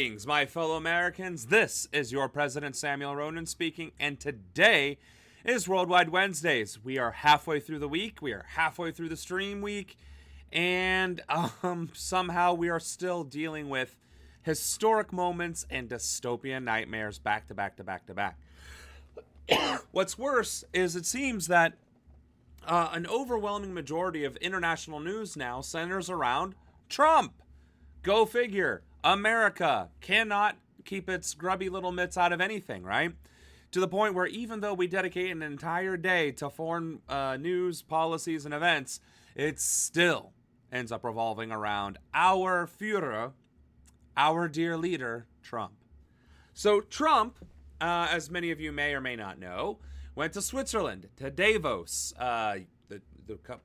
Greetings, my fellow Americans. This is your President Samuel Ronan speaking, and today is Worldwide Wednesdays. We are halfway through the week. We are halfway through the stream week, and somehow we are still dealing with historic moments and dystopian nightmares back to back to back to back. What's worse is it seems that an overwhelming majority of international news now centers around Trump. Go figure. America cannot keep its grubby little mitts out of anything, right? To the point where even though we dedicate an entire day to foreign news, policies, and events, it still ends up revolving around our Führer, our dear leader, Trump. So Trump, as many of you may or may not know, went to Switzerland, to Davos,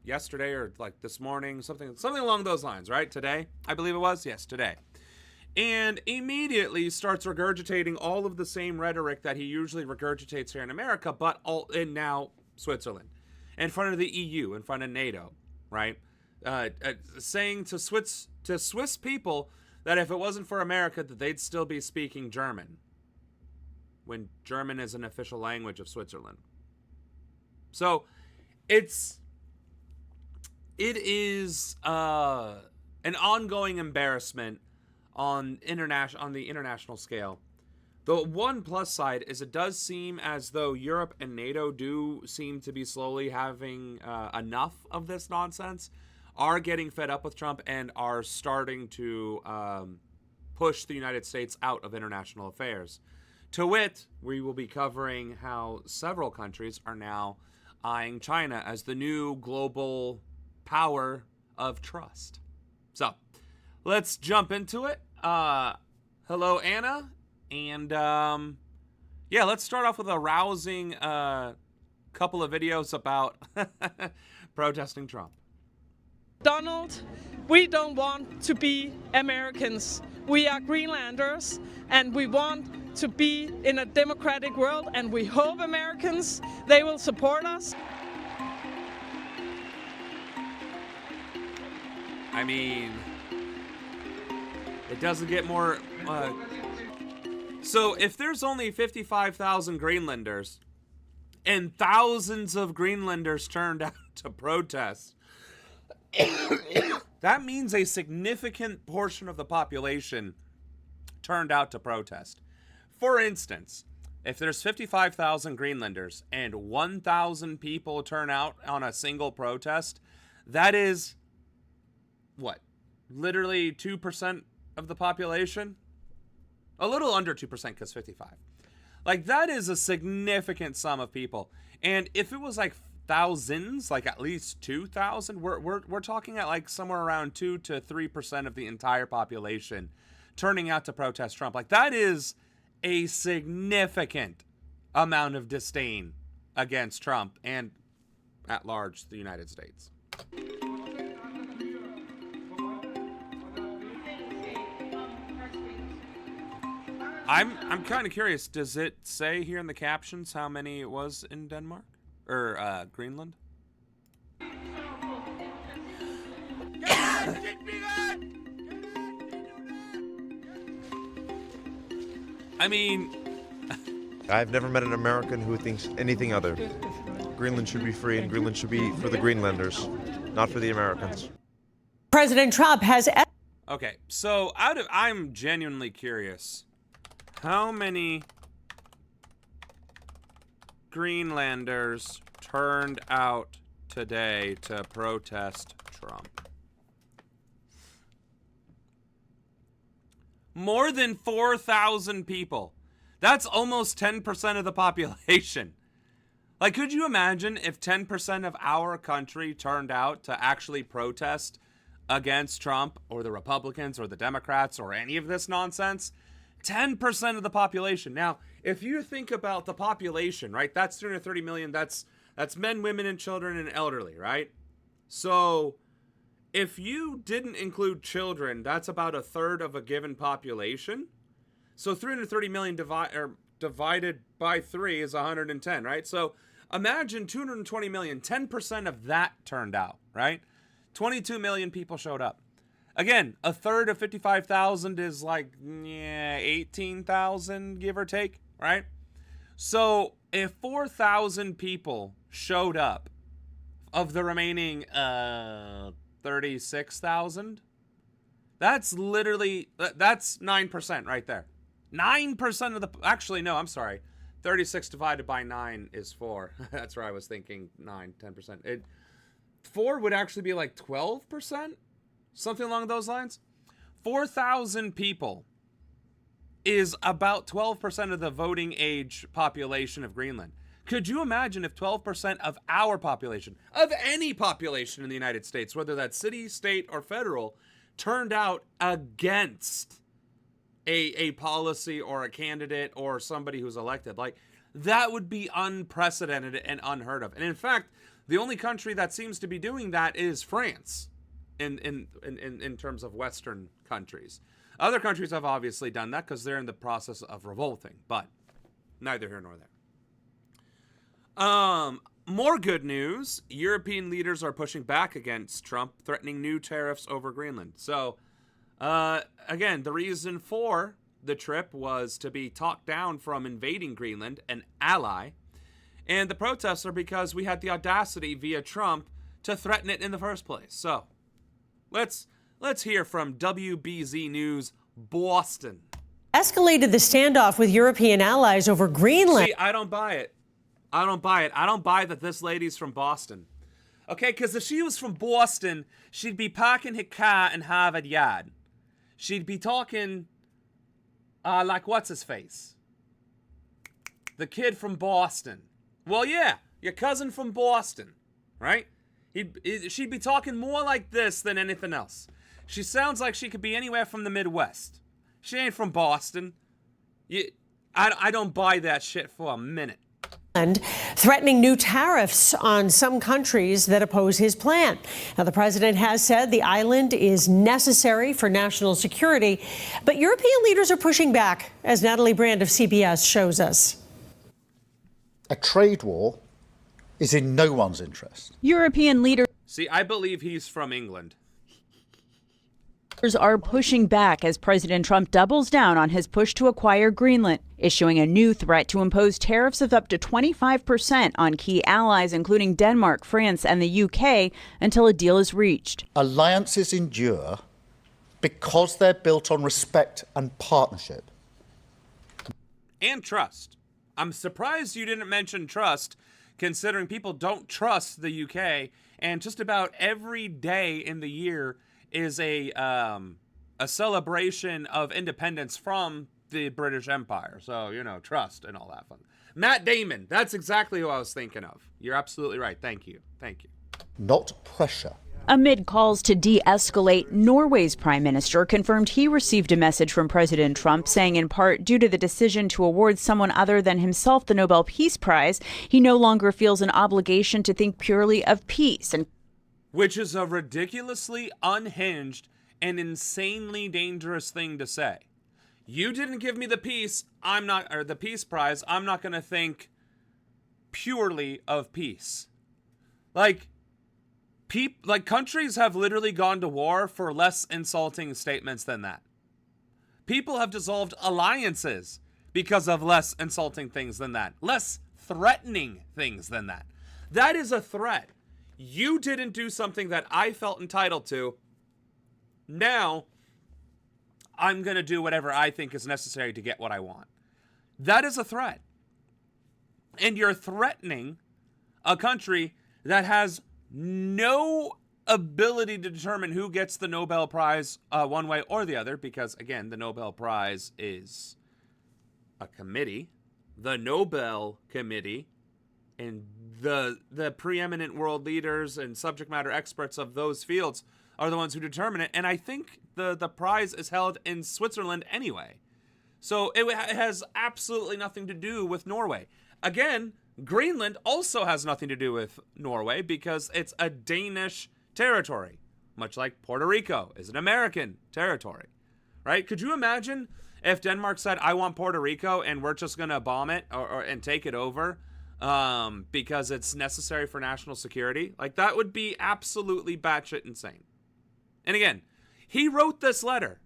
yesterday or like this morning, something along those lines, right? Today, I believe it was. Yes, today. And immediately starts regurgitating all of the same rhetoric that he usually regurgitates here in America, but in now Switzerland, in front of the EU, in front of NATO, right? Saying to Swiss people that if it wasn't for America, that they'd still be speaking German, when German is an official language of Switzerland. So it is an ongoing embarrassment on the international scale. The one plus side is it does seem as though Europe and NATO do seem to be slowly having enough of this nonsense, are getting fed up with Trump, and are starting to push the United States out of international affairs. To wit, we will be covering how several countries are now eyeing China as the new global power of trust. So, let's jump into it. Hello, Anna. And, yeah, let's start off with a rousing couple of videos about protesting Trump. Donald, we don't want to be Americans. We are Greenlanders, and we want to be in a democratic world, and we hope Americans, they will support us. I mean, it doesn't get more... So if there's only 55,000 Greenlanders, and thousands of Greenlanders turned out to protest, that means a significant portion of the population turned out to protest. For instance, if there's 55,000 Greenlanders and 1,000 people turn out on a single protest, that is, what, literally 2% of the population? A little under 2% because 55. Like, that is a significant sum of people. And if it was like thousands, like at least 2,000, we're talking at like somewhere around 2 to 3% of the entire population turning out to protest Trump. Like, that is a significant amount of disdain against Trump and at large the United States. I'm kind of curious, does it say here in the captions how many it was in Denmark? Or Greenland? I mean... I've never met an American who thinks anything other. Greenland should be free, and Greenland should be for the Greenlanders, not for the Americans. President Trump has... Okay, so I'm genuinely curious. How many Greenlanders turned out today to protest Trump? More than 4,000 people. That's almost 10% of the population. Like, could you imagine if 10% of our country turned out to actually protest against Trump or the Republicans or the Democrats or any of this nonsense? 10% of the population. Now, if you think about the population, right, that's 330 million. That's men, women, and children and elderly, right? So if you didn't include children, that's about a third of a given population. So 330 million divided by 3 is 110, right? So imagine 220 million, 10% of that turned out, right? 22 million people showed up. Again, a third of 55,000 is like 18,000, give or take, right? So if 4,000 people showed up of the remaining 36,000, that's 9% right there. 9% of the, actually, no, I'm sorry. 36 divided by 9 is 4. That's where I was thinking 9, 10%. 4 would actually be like 12%? Something along those lines. 4,000 people is about 12% of the voting age population of Greenland. Could you imagine if 12% of our population, of any population in the United States, whether that's city, state, or federal, turned out against a policy or a candidate or somebody who's elected? Like, that would be unprecedented and unheard of. And in fact, the only country that seems to be doing that is France in terms of Western countries. Other countries have obviously done that because they're in the process of revolting, but neither here nor there. More good news. European leaders are pushing back against Trump, threatening new tariffs over Greenland. So, again, the reason for the trip was to be talked down from invading Greenland, an ally. And the protests are because we had the audacity via Trump to threaten it in the first place. So, let's hear from WBZ News Boston. Escalated the standoff with European allies over Greenland. See, I don't buy it. I don't buy it. I don't buy that this lady's from Boston. Okay, because if she was from Boston, she'd be parking her car in Harvard Yard. She'd be talking like what's his face? The kid from Boston. Well, yeah, your cousin from Boston, right? She'd be talking more like this than anything else. She sounds like she could be anywhere from the Midwest. She ain't from Boston. I don't buy that shit for a minute. Threatening new tariffs on some countries that oppose his plan. Now, the president has said the island is necessary for national security, but European leaders are pushing back, as Natalie Brand of CBS shows us. A trade war is in no one's interest. European leaders See, I believe he's from England. are pushing back as President Trump doubles down on his push to acquire Greenland, issuing a new threat to impose tariffs of up to 25% on key allies, including Denmark, France, and the UK, until a deal is reached. Alliances endure because they're built on respect and partnership. And trust. I'm surprised you didn't mention trust, considering people don't trust the UK, and just about every day in the year is a celebration of independence from the British Empire. So, you know, trust and all that fun. Matt Damon, that's exactly who I was thinking of. You're absolutely right. Thank you. Thank you. Not pressure. Amid calls to de-escalate, Norway's prime minister confirmed he received a message from President Trump saying, in part, due to the decision to award someone other than himself the Nobel Peace Prize, he no longer feels an obligation to think purely of peace. And which is a ridiculously unhinged and insanely dangerous thing to say. You didn't give me the peace, the Peace Prize, I'm not going to think purely of peace. Like countries have literally gone to war for less insulting statements than that. People have dissolved alliances because of less insulting things than that. Less threatening things than that. That is a threat. You didn't do something that I felt entitled to. Now, I'm going to do whatever I think is necessary to get what I want. That is a threat. And you're threatening a country that has no ability to determine who gets the Nobel Prize one way or the other, because, again, the Nobel Prize is a committee. The Nobel Committee and the preeminent world leaders and subject matter experts of those fields are the ones who determine it. And I think the prize is held in Switzerland anyway. So it has absolutely nothing to do with Norway. Again, Greenland also has nothing to do with Norway because it's a Danish territory, much like Puerto Rico is an American territory, right? Could you imagine if Denmark said, I want Puerto Rico and we're just going to bomb it and take it over because it's necessary for national security? Like, that would be absolutely batshit insane. And again, He wrote this letter,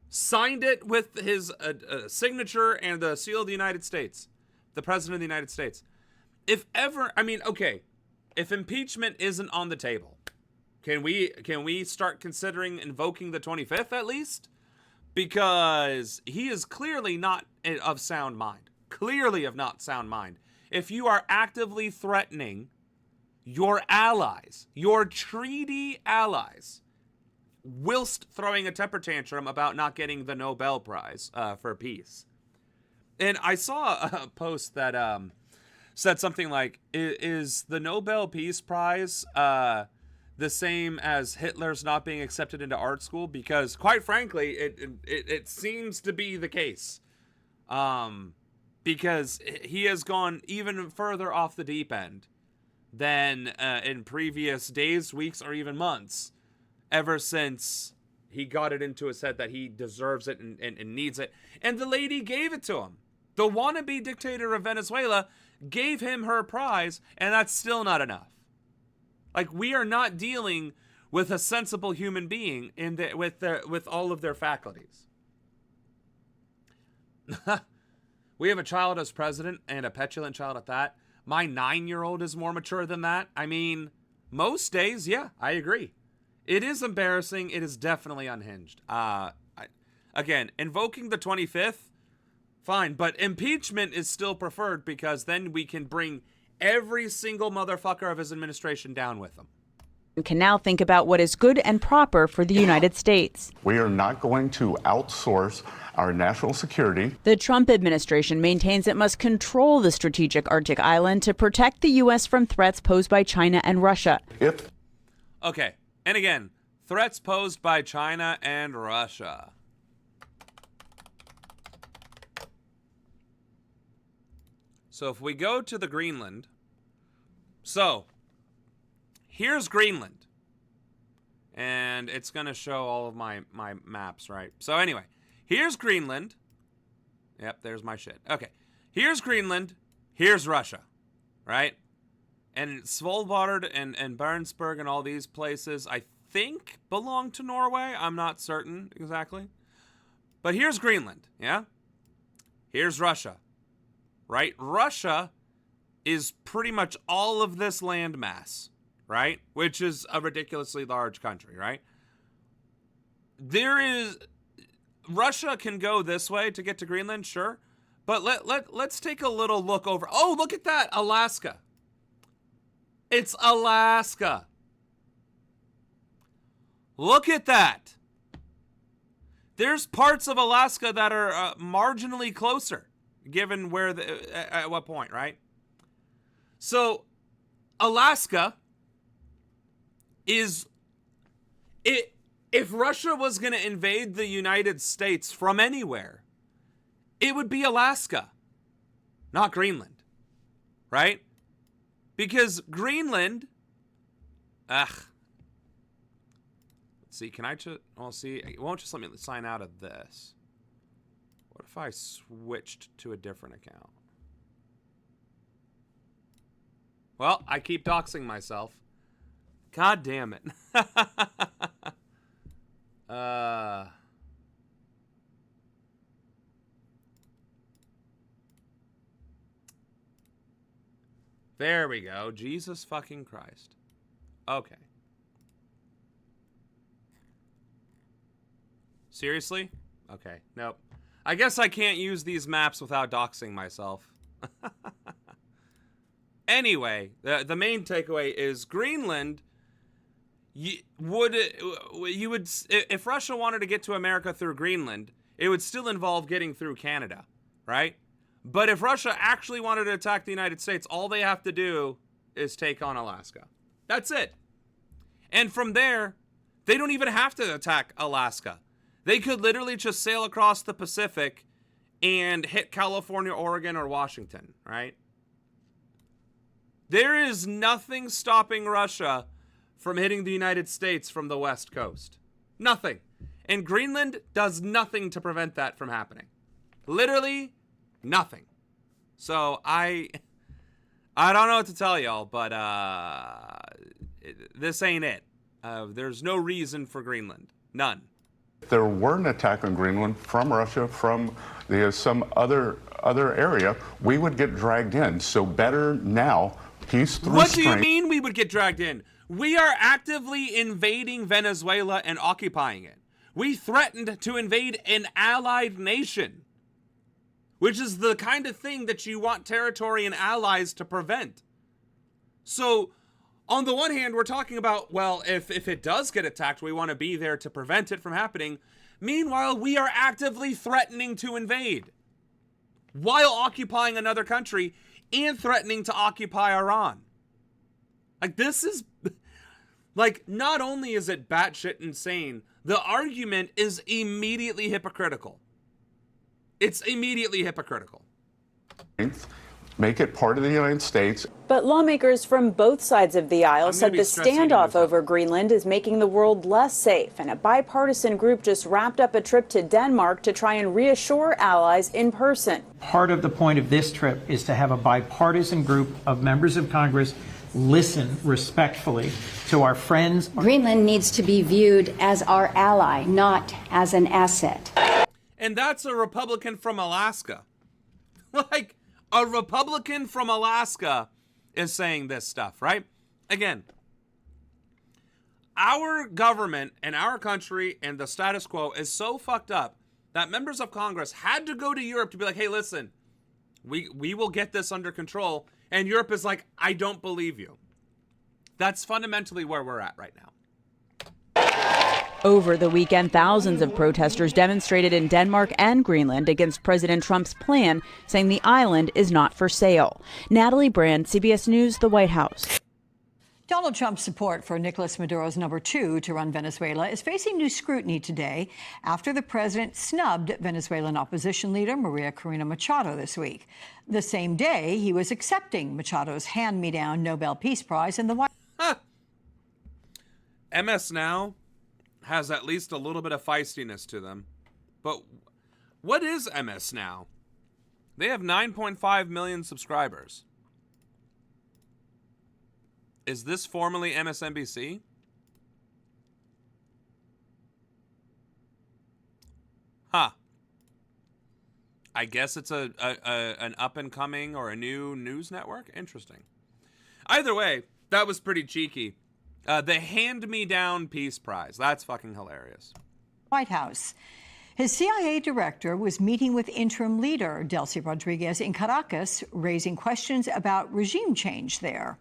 signed it with his signature and the seal of the United States, the President of the United States. If ever, I mean, okay, if impeachment isn't on the table, can we start considering invoking the 25th at least? Because he is clearly not of sound mind. Clearly of not sound mind. If you are actively threatening your allies, your treaty allies, whilst throwing a temper tantrum about not getting the Nobel Prize for peace. And I saw a post that said something like, is the Nobel Peace Prize the same as Hitler's not being accepted into art school? Because quite frankly, it seems to be the case. Because he has gone even further off the deep end than in previous days, weeks, or even months, ever since he got it into his head that he deserves it and needs it. And the lady gave it to him. The wannabe dictator of Venezuela gave him her prize, and that's still not enough. Like, we are not dealing with a sensible human being with all of their faculties. We have a child as president, and a petulant child at that. My 9-year-old is more mature than that. I mean, most days, yeah, I agree. It is embarrassing. It is definitely unhinged. Again, invoking the 25th, fine. But impeachment is still preferred, because then we can bring every single motherfucker of his administration down with him. Can now think about what is good and proper for the United States. We are not going to outsource our national security. The Trump administration maintains it must control the strategic Arctic island to protect the U.S. from threats posed by China and Russia. Okay, and again, threats posed by China and Russia. So if we go to the Greenland, so here's Greenland, and it's going to show all of my maps, right? So anyway, here's Greenland. Yep, there's my shit. Okay, here's Greenland, here's Russia, right? And Svalbard and Barentsburg and all these places, I think, belong to Norway. I'm not certain exactly. But here's Greenland, yeah? Here's Russia. Right? Russia is pretty much all of this landmass, right? Which is a ridiculously large country, right? Russia can go this way to get to Greenland, sure. But let's take a little look over. Oh, look at that, Alaska. It's Alaska. Look at that. There's parts of Alaska that are marginally closer. Given where at what point, right? So, Alaska is it. If Russia was going to invade the United States from anywhere, it would be Alaska, not Greenland, right? Because Greenland, let's see. Can I just? Well, see, it won't just let me sign out of this. What if I switched to a different account? Well, I keep doxing myself. God damn it. There we go. Jesus fucking Christ. Okay. Seriously? Okay. Nope. I guess I can't use these maps without doxing myself. Anyway, the main takeaway is Greenland. If Russia wanted to get to America through Greenland, it would still involve getting through Canada, right? But if Russia actually wanted to attack the United States, all they have to do is take on Alaska. That's it. And from there, they don't even have to attack Alaska. They could literally just sail across the Pacific and hit California, Oregon, or Washington, right? There is nothing stopping Russia from hitting the United States from the West Coast. Nothing. And Greenland does nothing to prevent that from happening. Literally nothing. So I don't know what to tell y'all, but this ain't it. There's no reason for Greenland. None. There were an attack on Greenland from Russia, from some other area, we would get dragged in. So better now, peace through What strength. do you mean we would get dragged in? We are actively invading Venezuela and occupying it. We threatened to invade an allied nation, which is the kind of thing that you want territory and allies to prevent. So, on the one hand, we're talking about, well, if it does get attacked, we want to be there to prevent it from happening. Meanwhile, we are actively threatening to invade while occupying another country and threatening to occupy Iran. Like, this is, like, not only is it batshit insane, the argument is immediately hypocritical. It's immediately hypocritical. Make it part of the United States. But lawmakers from both sides of the aisle said the standoff over Greenland is making the world less safe. And a bipartisan group just wrapped up a trip to Denmark to try and reassure allies in person. Part of the point of this trip is to have a bipartisan group of members of Congress listen respectfully to our friends. Greenland needs to be viewed as our ally, not as an asset. And that's a Republican from Alaska. Like, a Republican from Alaska is saying this stuff, right? Again, our government and our country and the status quo is so fucked up that members of Congress had to go to Europe to be like, hey, listen, we will get this under control. And Europe is like, I don't believe you. That's fundamentally where we're at right now. Over the weekend, thousands of protesters demonstrated in Denmark and Greenland against President Trump's plan, saying the island is not for sale. Natalie Brand, CBS News, the White House. Donald Trump's support for Nicolas Maduro's number 2 to run Venezuela is facing new scrutiny today after the president snubbed Venezuelan opposition leader Maria Corina Machado this week. The same day, he was accepting Machado's hand-me-down Nobel Peace Prize in the White House. MS Now has at least a little bit of feistiness to them. But what is MS Now? They have 9.5 million subscribers. Is this formerly MSNBC? Huh. I guess it's an up-and-coming or a new news network? Interesting. Either way, that was pretty cheeky. The hand-me-down Peace Prize. That's fucking hilarious. White House. His CIA director was meeting with interim leader Delcy Rodriguez in Caracas, raising questions about regime change there.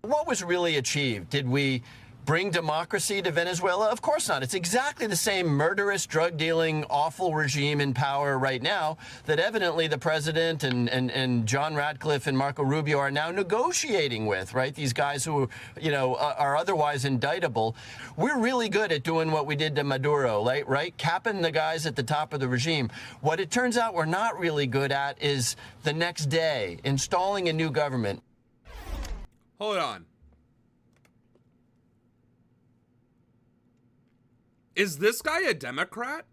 What was really achieved? Did we bring democracy to Venezuela? Of course not. It's exactly the same murderous, drug-dealing, awful regime in power right now that evidently the president and John Ratcliffe and Marco Rubio are now negotiating with, right? These guys who, you know, are otherwise indictable. We're really good at doing what we did to Maduro, right? Capping the guys at the top of the regime. What it turns out we're not really good at is the next day, installing a new government. Hold on. Is this guy a Democrat?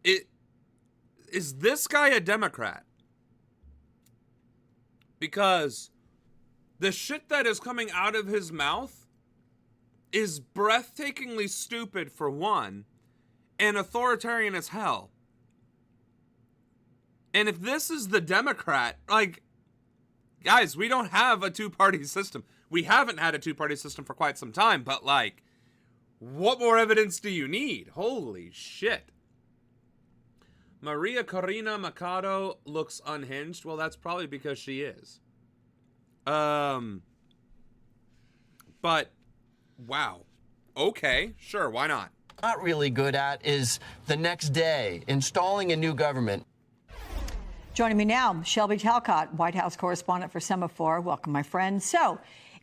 Is this guy a Democrat? Because the shit that is coming out of his mouth is breathtakingly stupid for one, and authoritarian as hell. And if this is the Democrat, like, guys, we don't have a two-party system. We haven't had a two-party system for quite some time, but, like, what more evidence do you need? Holy shit. Maria Corina Machado looks unhinged. Well, that's probably because she is. But, wow. Okay, sure, why not? Not really good at is the next day, installing a new government. Joining me now, Shelby Talcott, White House correspondent for Semaphore. Welcome, my friend. So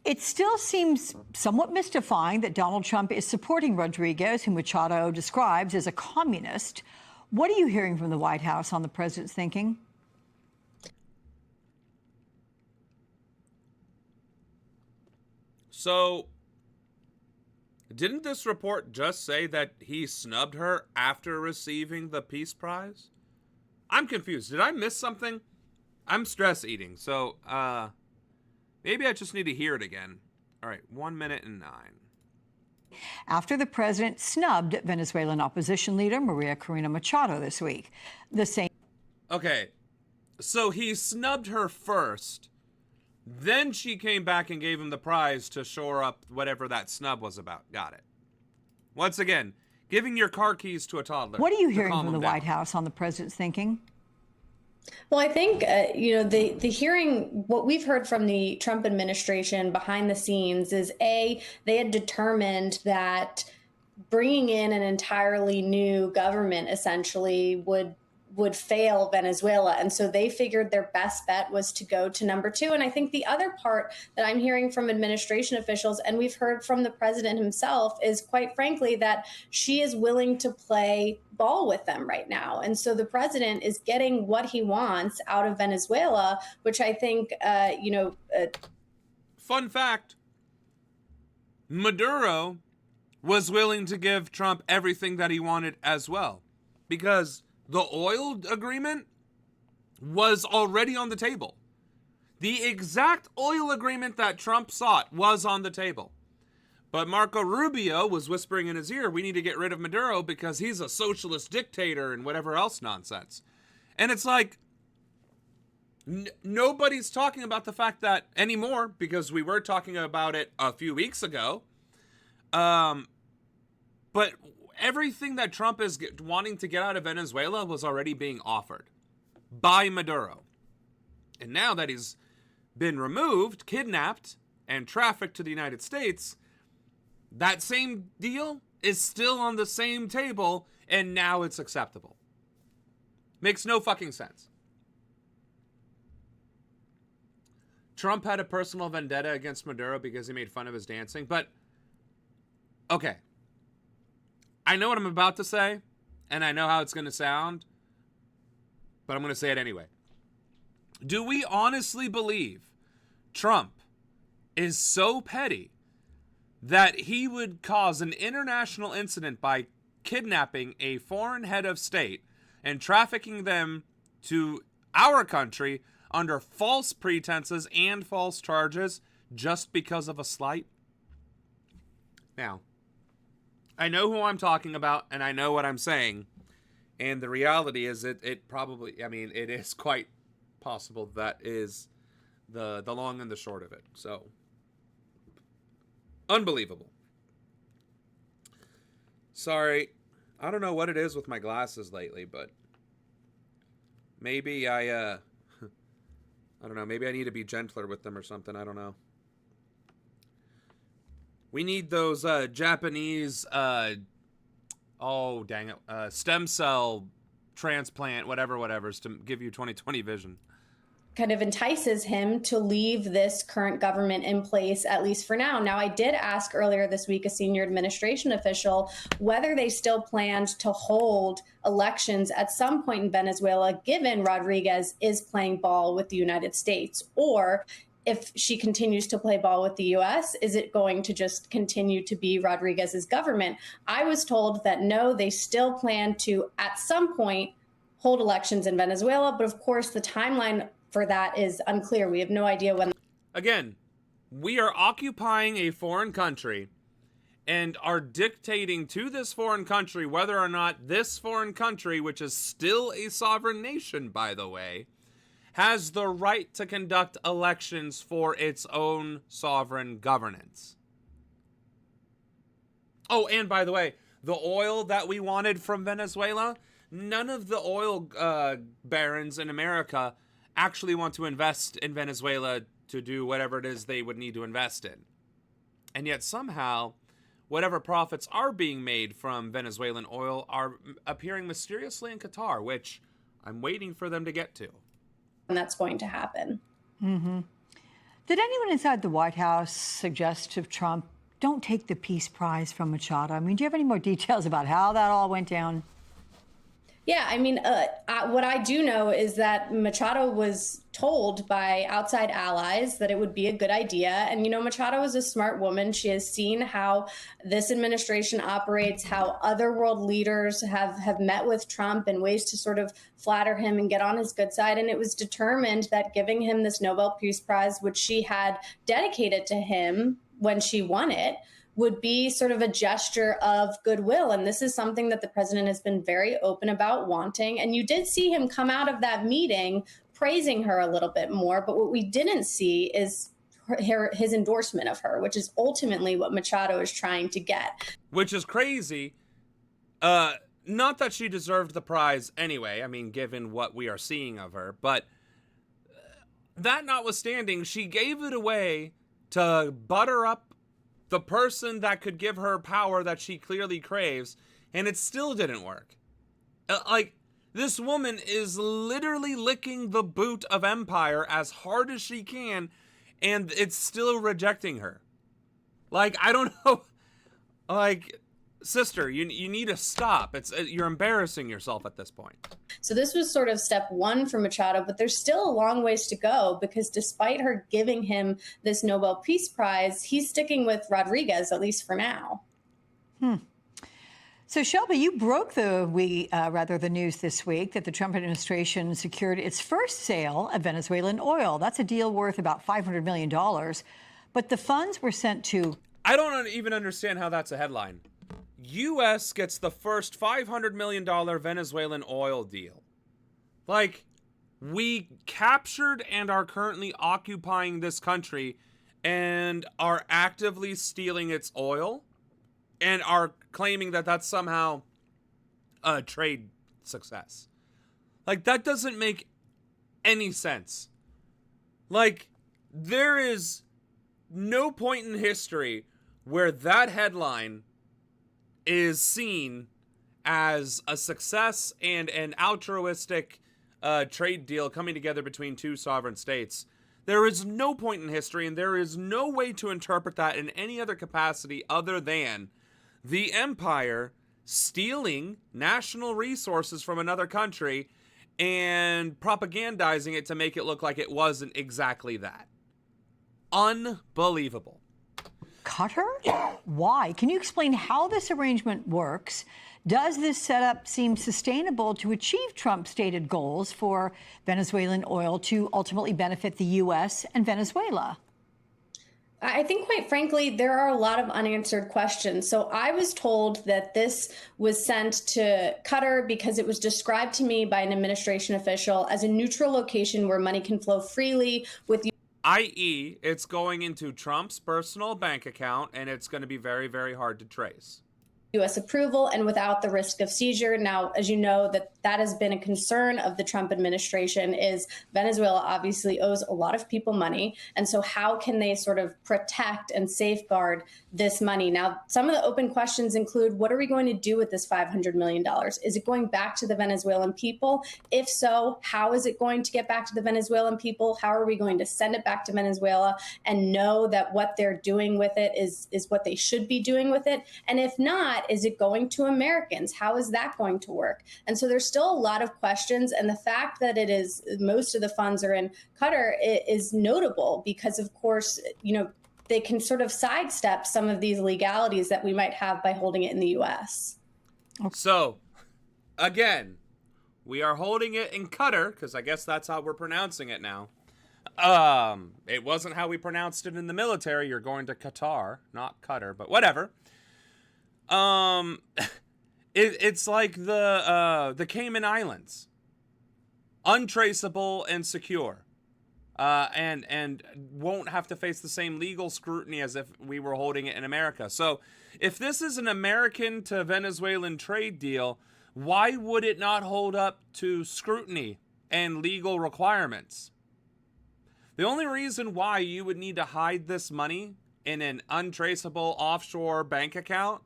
it still seems somewhat mystifying that Donald Trump is supporting Rodriguez, whom Machado describes as a communist. What are you hearing from the White House on the president's thinking? So, didn't this report just say that he snubbed her after receiving the Peace Prize? I'm confused. Did I miss something? I'm stress eating, so maybe I just need to hear it again. All right, 1 minute and 9. After the president snubbed Venezuelan opposition leader Maria Corina Machado this week. The same. Okay, so he snubbed her first, then she came back and gave him the prize to shore up whatever that snub was about. Got it. Once again, giving your car keys to a toddler. What are you hearing from the White House on the president's thinking? Well, I think, the hearing, what we've heard from the Trump administration behind the scenes is, they had determined that bringing in an entirely new government essentially would fail Venezuela. And so they figured their best bet was to go to number 2. And I think the other part that I'm hearing from administration officials, and we've heard from the president himself, is quite frankly that she is willing to play ball with them right now. And so the president is getting what he wants out of Venezuela, which I think, Fun fact, Maduro was willing to give Trump everything that he wanted as well, because the oil agreement was already on the table. The exact oil agreement that Trump sought was on the table. But Marco Rubio was whispering in his ear, we need to get rid of Maduro because he's a socialist dictator and whatever else nonsense. And it's like, nobody's talking about the fact that anymore, because we were talking about it a few weeks ago. But everything that Trump is wanting to get out of Venezuela was already being offered by Maduro. And now that he's been removed, kidnapped, and trafficked to the United States, that same deal is still on the same table, and now it's acceptable. Makes no fucking sense. Trump had a personal vendetta against Maduro because he made fun of his dancing, but okay. I know what I'm about to say, and I know how it's going to sound, but I'm going to say it anyway. Do we honestly believe Trump is so petty that he would cause an international incident by kidnapping a foreign head of state and trafficking them to our country under false pretenses and false charges just because of a slight? Now, I know who I'm talking about, and I know what I'm saying, and the reality is it probably, I mean, it is quite possible that is the long and the short of it. So, unbelievable. Sorry, I don't know what it is with my glasses lately, but maybe I don't know, maybe I need to be gentler with them or something, I don't know. We need those Japanese, stem cell transplant, whatever's to give you 20/20 vision. Kind of entices him to leave this current government in place, at least for now. Now, I did ask earlier this week a senior administration official whether they still planned to hold elections at some point in Venezuela, given Rodriguez is playing ball with the United States, or if she continues to play ball with the U.S., is it going to just continue to be Rodriguez's government? I was told that no, they still plan to, at some point, hold elections in Venezuela. But of course, the timeline for that is unclear. We have no idea when. Again, we are occupying a foreign country and are dictating to this foreign country whether or not this foreign country, which is still a sovereign nation, by the way, has the right to conduct elections for its own sovereign governance. Oh, and by the way, the oil that we wanted from Venezuela, none of the oil barons in America actually want to invest in Venezuela to do whatever it is they would need to invest in. And yet somehow, whatever profits are being made from Venezuelan oil are appearing mysteriously in Qatar, which I'm waiting for them to get to. And that's going to happen. Mm-hmm. Did anyone inside the White House suggest to Trump, don't take the Peace Prize from Machado? I mean, do you have any more details about how that all went down? Yeah, I mean, what I do know is that Machado was told by outside allies that it would be a good idea. And, you know, Machado is a smart woman. She has seen how this administration operates, how other world leaders have met with Trump in ways to sort of flatter him and get on his good side. And it was determined that giving him this Nobel Peace Prize, which she had dedicated to him when she won it would be sort of a gesture of goodwill. And this is something that the president has been very open about wanting. And you did see him come out of that meeting praising her a little bit more. But what we didn't see is his endorsement of her, which is ultimately what Machado is trying to get. Which is crazy. Not that she deserved the prize anyway, I mean, given what we are seeing of her, but that notwithstanding, she gave it away to butter up the person that could give her power that she clearly craves, and it still didn't work. Like, this woman is literally licking the boot of empire as hard as she can, and it's still rejecting her. Like, I don't know. Like, sister, you need to stop. You're embarrassing yourself at this point. So this was sort of step one for Machado, but there's still a long ways to go because despite her giving him this Nobel Peace Prize, he's sticking with Rodriguez, at least for now. So, Shelby, you broke the news this week that the Trump administration secured its first sale of Venezuelan oil. That's a deal worth about $500 million. But the funds were sent to... I don't even understand how that's a headline. U.S. gets the first $500 million Venezuelan oil deal. Like, we captured and are currently occupying this country and are actively stealing its oil and are claiming that that's somehow a trade success. Like, that doesn't make any sense. Like, there is no point in history where that headline is seen as a success and an altruistic trade deal coming together between two sovereign states. There is no point in history, and there is no way to interpret that in any other capacity other than the empire stealing national resources from another country and propagandizing it to make it look like it wasn't exactly that. Unbelievable. Qatar? Why? Can you explain how this arrangement works? Does this setup seem sustainable to achieve Trump's stated goals for Venezuelan oil to ultimately benefit the U.S. and Venezuela? I think, quite frankly, there are a lot of unanswered questions. So I was told that this was sent to Qatar because it was described to me by an administration official as a neutral location where money can flow freely with i.e., it's going into Trump's personal bank account, and it's going to be very, very hard to trace. U.S. approval and without the risk of seizure. Now, as you know, that has been a concern of the Trump administration is Venezuela obviously owes a lot of people money. And so how can they sort of protect and safeguard this money? Now, some of the open questions include, what are we going to do with this $500 million? Is it going back to the Venezuelan people? If so, how is it going to get back to the Venezuelan people? How are we going to send it back to Venezuela and know that what they're doing with it is what they should be doing with it? And if not, is it going to Americans? How is that going to work? And so there's still a lot of questions. And the fact that it is most of the funds are in Qatar is notable because, of course, you know, they can sort of sidestep some of these legalities that we might have by holding it in the U.S. So, again, we are holding it in Qatar because I guess that's how we're pronouncing it now. It wasn't how we pronounced it in the military. You're going to Qatar, not Qatar, but whatever. It's like the Cayman Islands, untraceable and secure, and won't have to face the same legal scrutiny as if we were holding it in America. So, if this is an American to Venezuelan trade deal, why would it not hold up to scrutiny and legal requirements? The only reason why you would need to hide this money in an untraceable offshore bank account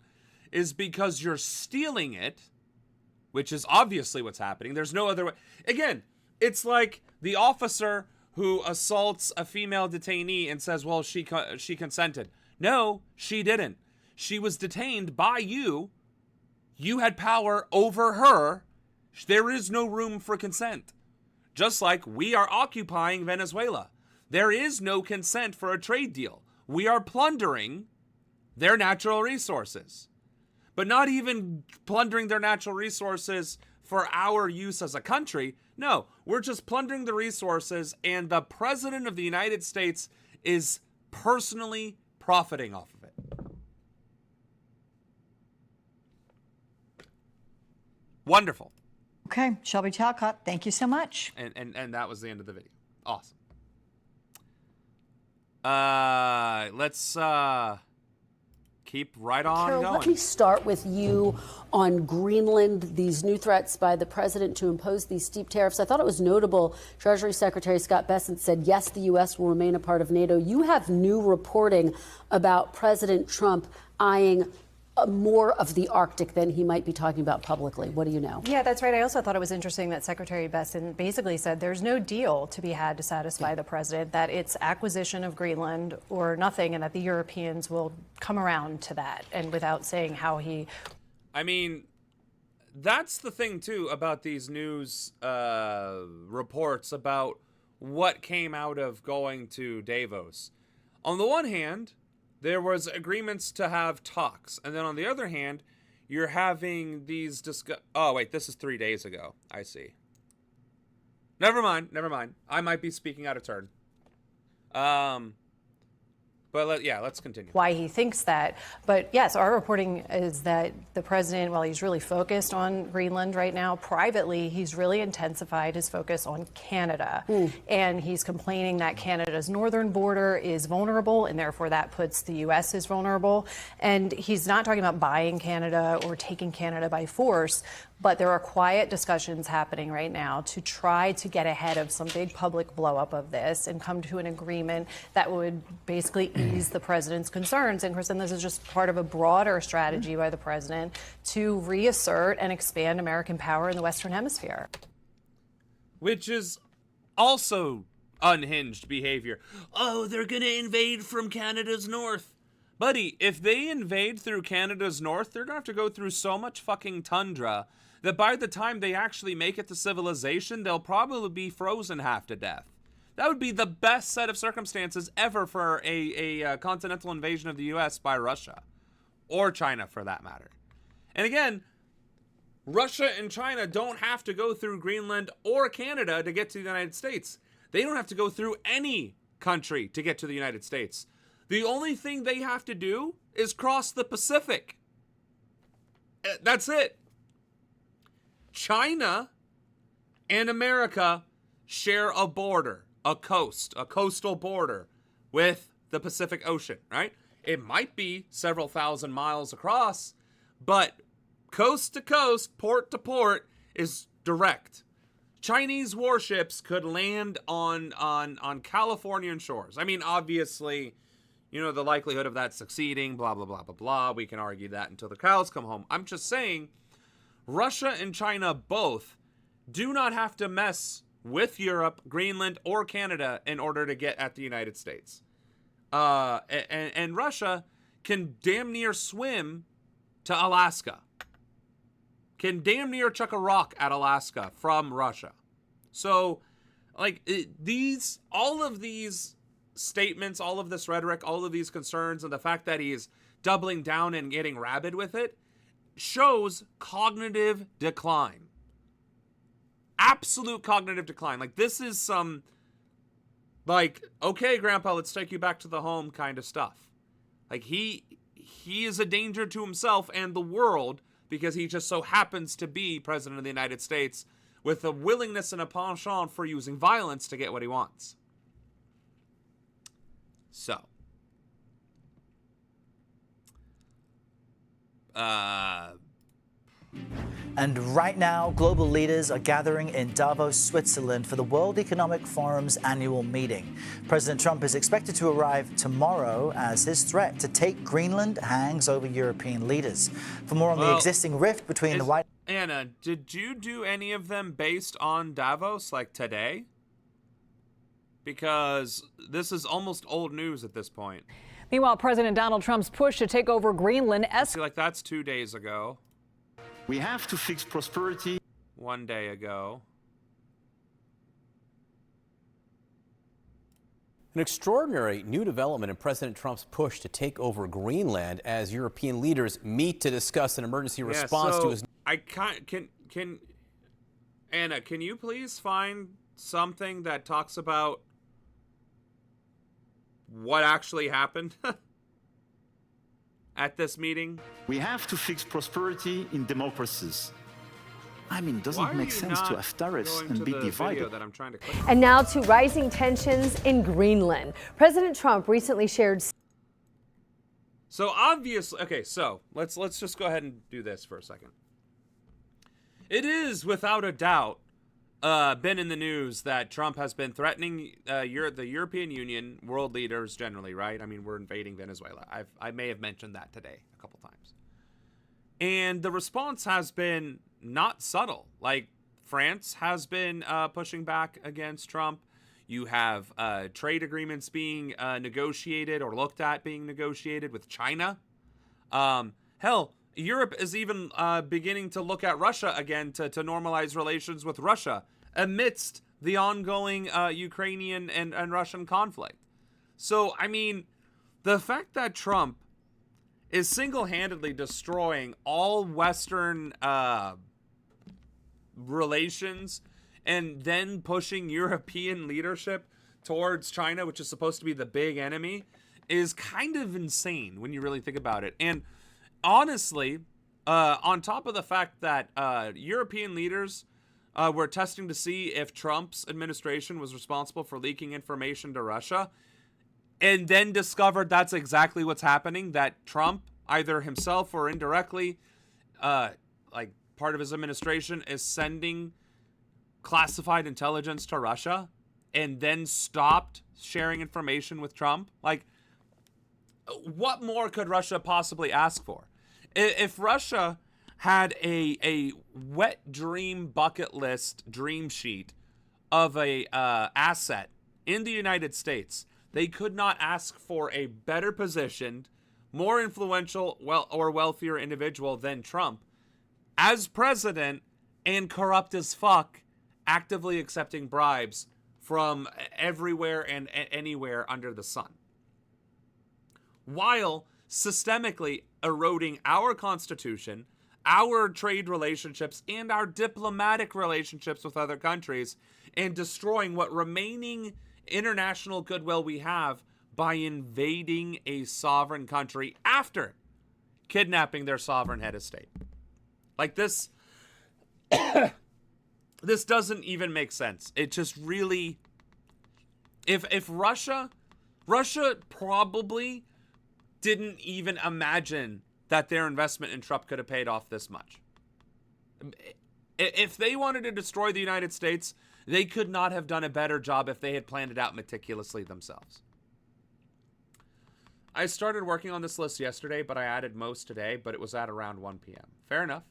is because you're stealing it, which is obviously what's happening. There's no other way. Again, it's like the officer who assaults a female detainee and says, well, she consented. No, she didn't. She was detained by you. You had power over her. There is no room for consent. Just like we are occupying Venezuela. There is no consent for a trade deal. We are plundering their natural resources. But not even plundering their natural resources for our use as a country. No, we're just plundering the resources, and the President of the United States is personally profiting off of it. Wonderful. Okay, Shelby Talcott, thank you so much. And that was the end of the video. Awesome. Let's keep right on Carol, going. let me start with you on Greenland, these new threats by the president to impose these steep tariffs. I thought it was notable. Treasury Secretary Scott Bessent said, yes, the U.S. will remain a part of NATO. You have new reporting about President Trump eyeing more of the Arctic than he might be talking about publicly. What do you know? Yeah, that's right. I also thought it was interesting that Secretary Bessent basically said there's no deal to be had to satisfy the president, that it's acquisition of Greenland or nothing, and that the Europeans will come around to that, and without saying how he... I mean, that's the thing, too, about these news reports about what came out of going to Davos. On the one hand, there was agreements to have talks. And then on the other hand, you're having these oh, wait, this is 3 days ago. I see. Never mind. I might be speaking out of turn. But let's continue. Why he thinks that. But yes, our reporting is that the president, while he's really focused on Greenland right now, privately, he's really intensified his focus on Canada. And he's complaining that Canada's northern border is vulnerable, and therefore that puts the U.S. as vulnerable. And he's not talking about buying Canada or taking Canada by force, but there are quiet discussions happening right now to try to get ahead of some big public blow-up of this and come to an agreement that would basically ease the president's concerns. And, Kristen, this is just part of a broader strategy by the president to reassert and expand American power in the Western Hemisphere. Which is also unhinged behavior. Oh, they're going to invade from Canada's north. Buddy, if they invade through Canada's north, they're going to have to go through so much fucking tundra that by the time they actually make it to civilization, they'll probably be frozen half to death. That would be the best set of circumstances ever for a continental invasion of the U.S. by Russia. Or China, for that matter. And again, Russia and China don't have to go through Greenland or Canada to get to the United States. They don't have to go through any country to get to the United States. The only thing they have to do is cross the Pacific. That's it. China and America share a border, a coastal border with the Pacific Ocean, right? It might be several thousand miles across, but coast to coast, port to port is direct. Chinese warships could land on Californian shores. I mean, obviously, you know, the likelihood of that succeeding, blah, blah, blah, blah, blah. We can argue that until the cows come home. I'm just saying, Russia and China both do not have to mess with Europe, Greenland, or Canada in order to get at the United States. And Russia can damn near swim to Alaska. Can damn near chuck a rock at Alaska from Russia. So, like, all of these statements, all of this rhetoric, all of these concerns, and the fact that he's doubling down and getting rabid with it shows cognitive decline. Absolute cognitive decline. Like, this is some, like, okay, Grandpa, let's take you back to the home kind of stuff. Like, he is a danger to himself and the world because he just so happens to be president of the United States with a willingness and a penchant for using violence to get what he wants. So, And right now, global leaders are gathering in Davos, Switzerland for the World Economic Forum's annual meeting. President Trump is expected to arrive tomorrow as his threat to take Greenland hangs over European leaders. For more on the existing rift between the White... Anna, did you do any of them based on Davos, like today? Because this is almost old news at this point. Meanwhile, President Donald Trump's push to take over Greenland... See, like, that's 2 days ago. We have to fix prosperity. 1 day ago. An extraordinary new development in President Trump's push to take over Greenland as European leaders meet to discuss an emergency response to his... I can Anna, can you please find something that talks about what actually happened? at this meeting. We have to fix prosperity in democracies. I mean, doesn't it make sense to have tariffs and be divided? That I'm trying to click. And now to rising tensions in Greenland. President Trump recently shared. So obviously, okay, so let's just go ahead and do this for a second. It is without a doubt been in the news that Trump has been threatening the European Union, world leaders generally, right? I mean, we're invading Venezuela. I may have mentioned that today a couple times. And the response has been not subtle. Like, France has been pushing back against Trump. You have trade agreements being negotiated or looked at being negotiated with China. Hell, Europe is even beginning to look at Russia again to normalize relations with Russia amidst the ongoing Ukrainian and Russian conflict. So, I mean, the fact that Trump is single-handedly destroying all Western relations and then pushing European leadership towards China, which is supposed to be the big enemy, is kind of insane when you really think about it. And honestly, on top of the fact that European leaders were testing to see if Trump's administration was responsible for leaking information to Russia, and then discovered that's exactly what's happening, that Trump, either himself or indirectly, like part of his administration, is sending classified intelligence to Russia and then stopped sharing information with Trump. Like, what more could Russia possibly ask for? If Russia had a wet dream bucket list dream sheet of a asset in the United States, they could not ask for a better positioned, more influential, or wealthier individual than Trump as president, and corrupt as fuck, actively accepting bribes from everywhere and anywhere under the sun, while systemically eroding our Constitution, our trade relationships, and our diplomatic relationships with other countries, and destroying what remaining international goodwill we have by invading a sovereign country after kidnapping their sovereign head of state. Like, this this doesn't even make sense. It just really, if Russia probably didn't even imagine that their investment in Trump could have paid off this much. If they wanted to destroy the United States, they could not have done a better job if they had planned it out meticulously themselves. I started working on this list yesterday, but I added most today, but it was at around 1 p.m. Fair enough.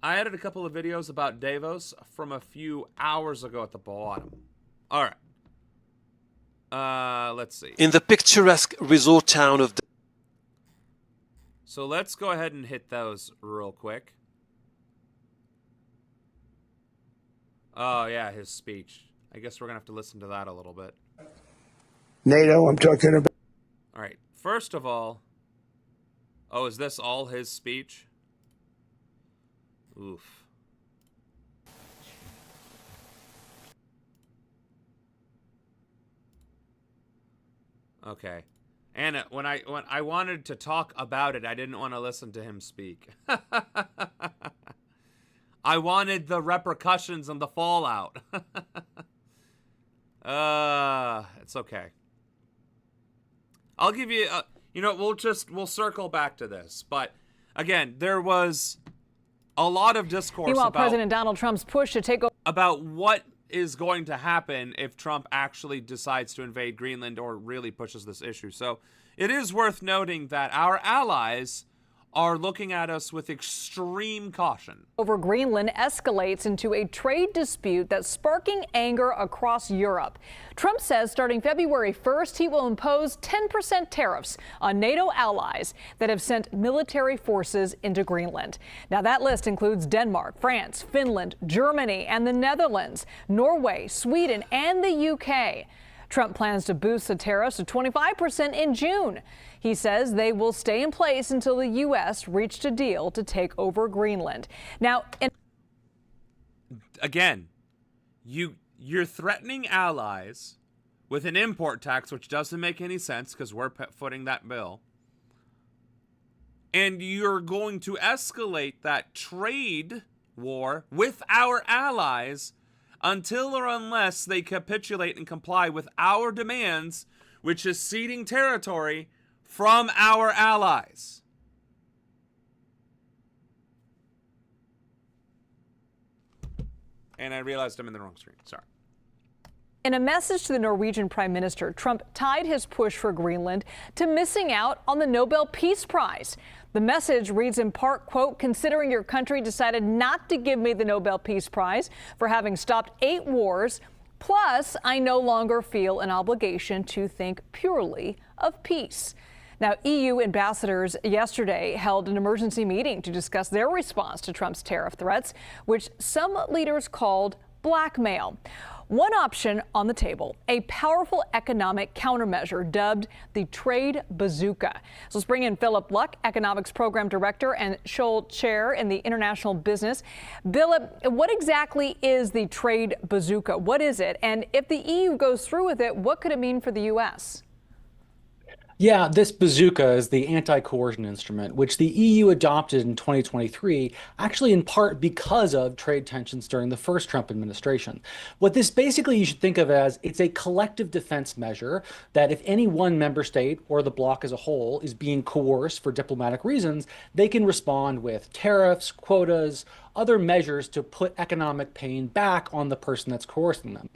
I added a couple of videos about Davos from a few hours ago at the bottom. All right. Let's see. In the picturesque resort town of... So let's go ahead and hit those real quick. Oh, yeah, his speech. I guess we're going to have to listen to that a little bit. NATO, I'm talking about... All right. First of all... Oh, is this all his speech? Oof. Okay. And when I wanted to talk about it, I didn't want to listen to him speak. I wanted the repercussions and the fallout. It's okay. I'll give you, we'll circle back to this. But again, there was a lot of discourse Meanwhile, President Donald Trump's push to take over about what is going to happen if Trump actually decides to invade Greenland or really pushes this issue. So it is worth noting that our allies are looking at us with extreme caution. Over Greenland escalates into a trade dispute that's sparking anger across Europe. Trump says starting February 1st, he will impose 10% tariffs on NATO allies that have sent military forces into Greenland. Now, that list includes Denmark, France, Finland, Germany, and the Netherlands, Norway, Sweden, and the UK. Trump plans to boost the tariffs to 25% in June. He says they will stay in place until the U.S. reached a deal to take over Greenland. Now, again, you're threatening allies with an import tax, which doesn't make any sense because we're footing that bill. and you're going to escalate that trade war with our allies until or unless they capitulate and comply with our demands, which is ceding territory from our allies. And I realized I'm in the wrong screen. Sorry. In a message to the Norwegian Prime Minister, Trump tied his push for Greenland to missing out on the Nobel Peace Prize. The message reads in part, quote, "Considering your country decided not to give me the Nobel Peace Prize for having stopped 8 wars, plus I no longer feel an obligation to think purely of peace." Now, EU ambassadors yesterday held an emergency meeting to discuss their response to Trump's tariff threats, which some leaders called blackmail. One option on the table, a powerful economic countermeasure dubbed the trade bazooka. So let's bring in Philip Luck, economics program director and Scholl chair in the international business. Philip, what exactly is the trade bazooka? What is it? And if the EU goes through with it, what could it mean for the U.S.? Yeah, this bazooka is the anti-coercion instrument, which the EU adopted in 2023, actually in part because of trade tensions during the first Trump administration. What this basically you should think of as, it's a collective defense measure that if any one member state or the bloc as a whole is being coerced for diplomatic reasons, they can respond with tariffs, quotas, other measures to put economic pain back on the person that's coercing them.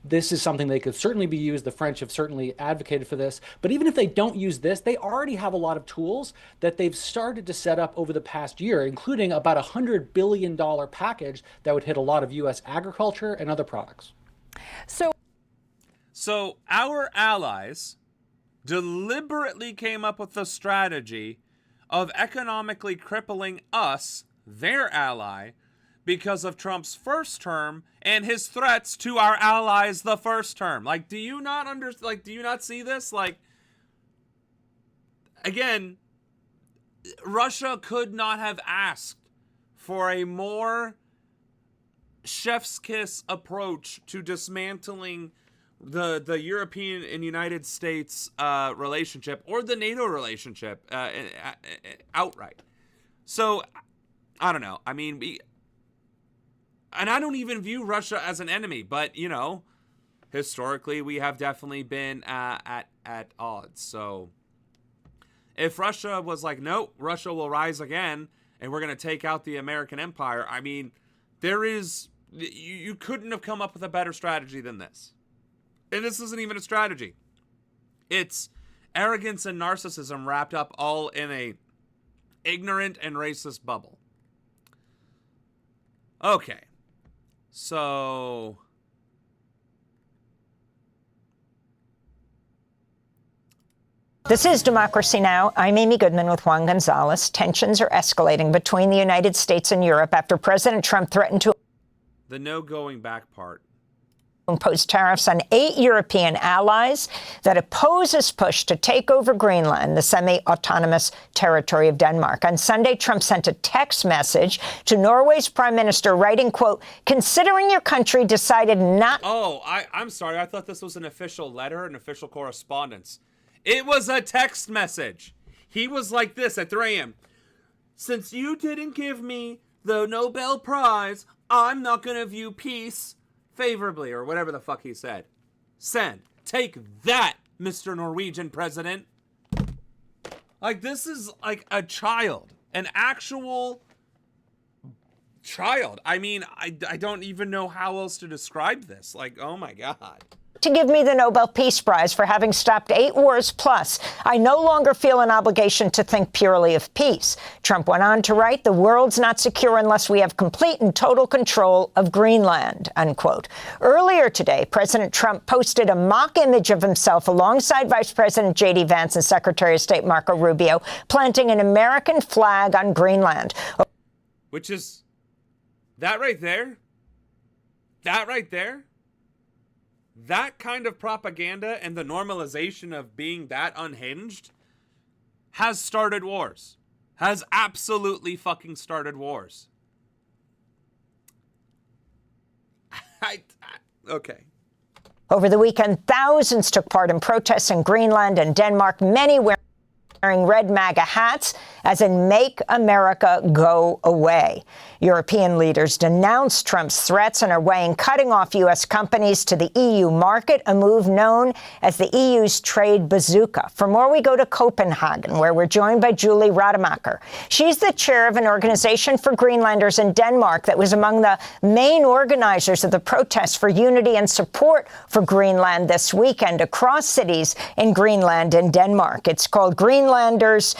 This is something they could certainly be used. The French have certainly advocated for this. But even if they don't use this, they already have a lot of tools that they've started to set up over the past year, including about $100 billion package that would hit a lot of U.S. agriculture and other products. So our allies deliberately came up with the strategy of economically crippling us, their ally, because of Trump's first term and his threats to our allies the first term. Like, do you not do you not see this? Like, again, Russia could not have asked for a more chef's kiss approach to dismantling the European and United States relationship or the NATO relationship outright. So, I don't know. I mean, and I don't even view Russia as an enemy, but, you know, historically we have definitely been at odds. So if Russia was like, nope, Russia will rise again and we're going to take out the American empire, I mean, you couldn't have come up with a better strategy than this. And this isn't even a strategy. It's arrogance and narcissism wrapped up all in a ignorant and racist bubble. Okay, so this is Democracy Now! I'm Amy Goodman with Juan Gonzalez. Tensions are escalating between the United States and Europe after President Trump threatened to the no going back part. Impose tariffs on 8 European allies that oppose his push to take over Greenland, the semi-autonomous territory of Denmark. On Sunday, Trump sent a text message to Norway's prime minister writing, quote, "Considering your country decided not..." Oh, I'm sorry. I thought this was an official letter, an official correspondence. It was a text message. He was like this at 3 a.m. "Since you didn't give me the Nobel Prize, I'm not going to view peace favorably," or whatever the fuck he said. Send. Take that, Mr. Norwegian president. Like, this is like a child. An actual child. I mean, I don't even know how else to describe this. Like, oh my God. To give me the Nobel Peace Prize for having stopped 8 wars plus. I no longer feel an obligation to think purely of peace. Trump went on to write, "The world's not secure unless we have complete and total control of Greenland," unquote. Earlier today, President Trump posted a mock image of himself alongside Vice President J.D. Vance and Secretary of State Marco Rubio, planting an American flag on Greenland. Which is that right there? That right there? That kind of propaganda and the normalization of being that unhinged has started wars. Has absolutely fucking started wars. Okay. Over the weekend, thousands took part in protests in Greenland and Denmark, many wearing red MAGA hats as in Make America Go Away. European leaders denounced Trump's threats and are weighing cutting off U.S. companies to the EU market, a move known as the EU's trade bazooka. For more, we go to Copenhagen, where we're joined by Julie Rademacher. She's the chair of an organization for Greenlanders in Denmark that was among the main organizers of the protests for unity and support for Greenland this weekend across cities in Greenland and Denmark. It's called Greenlanders.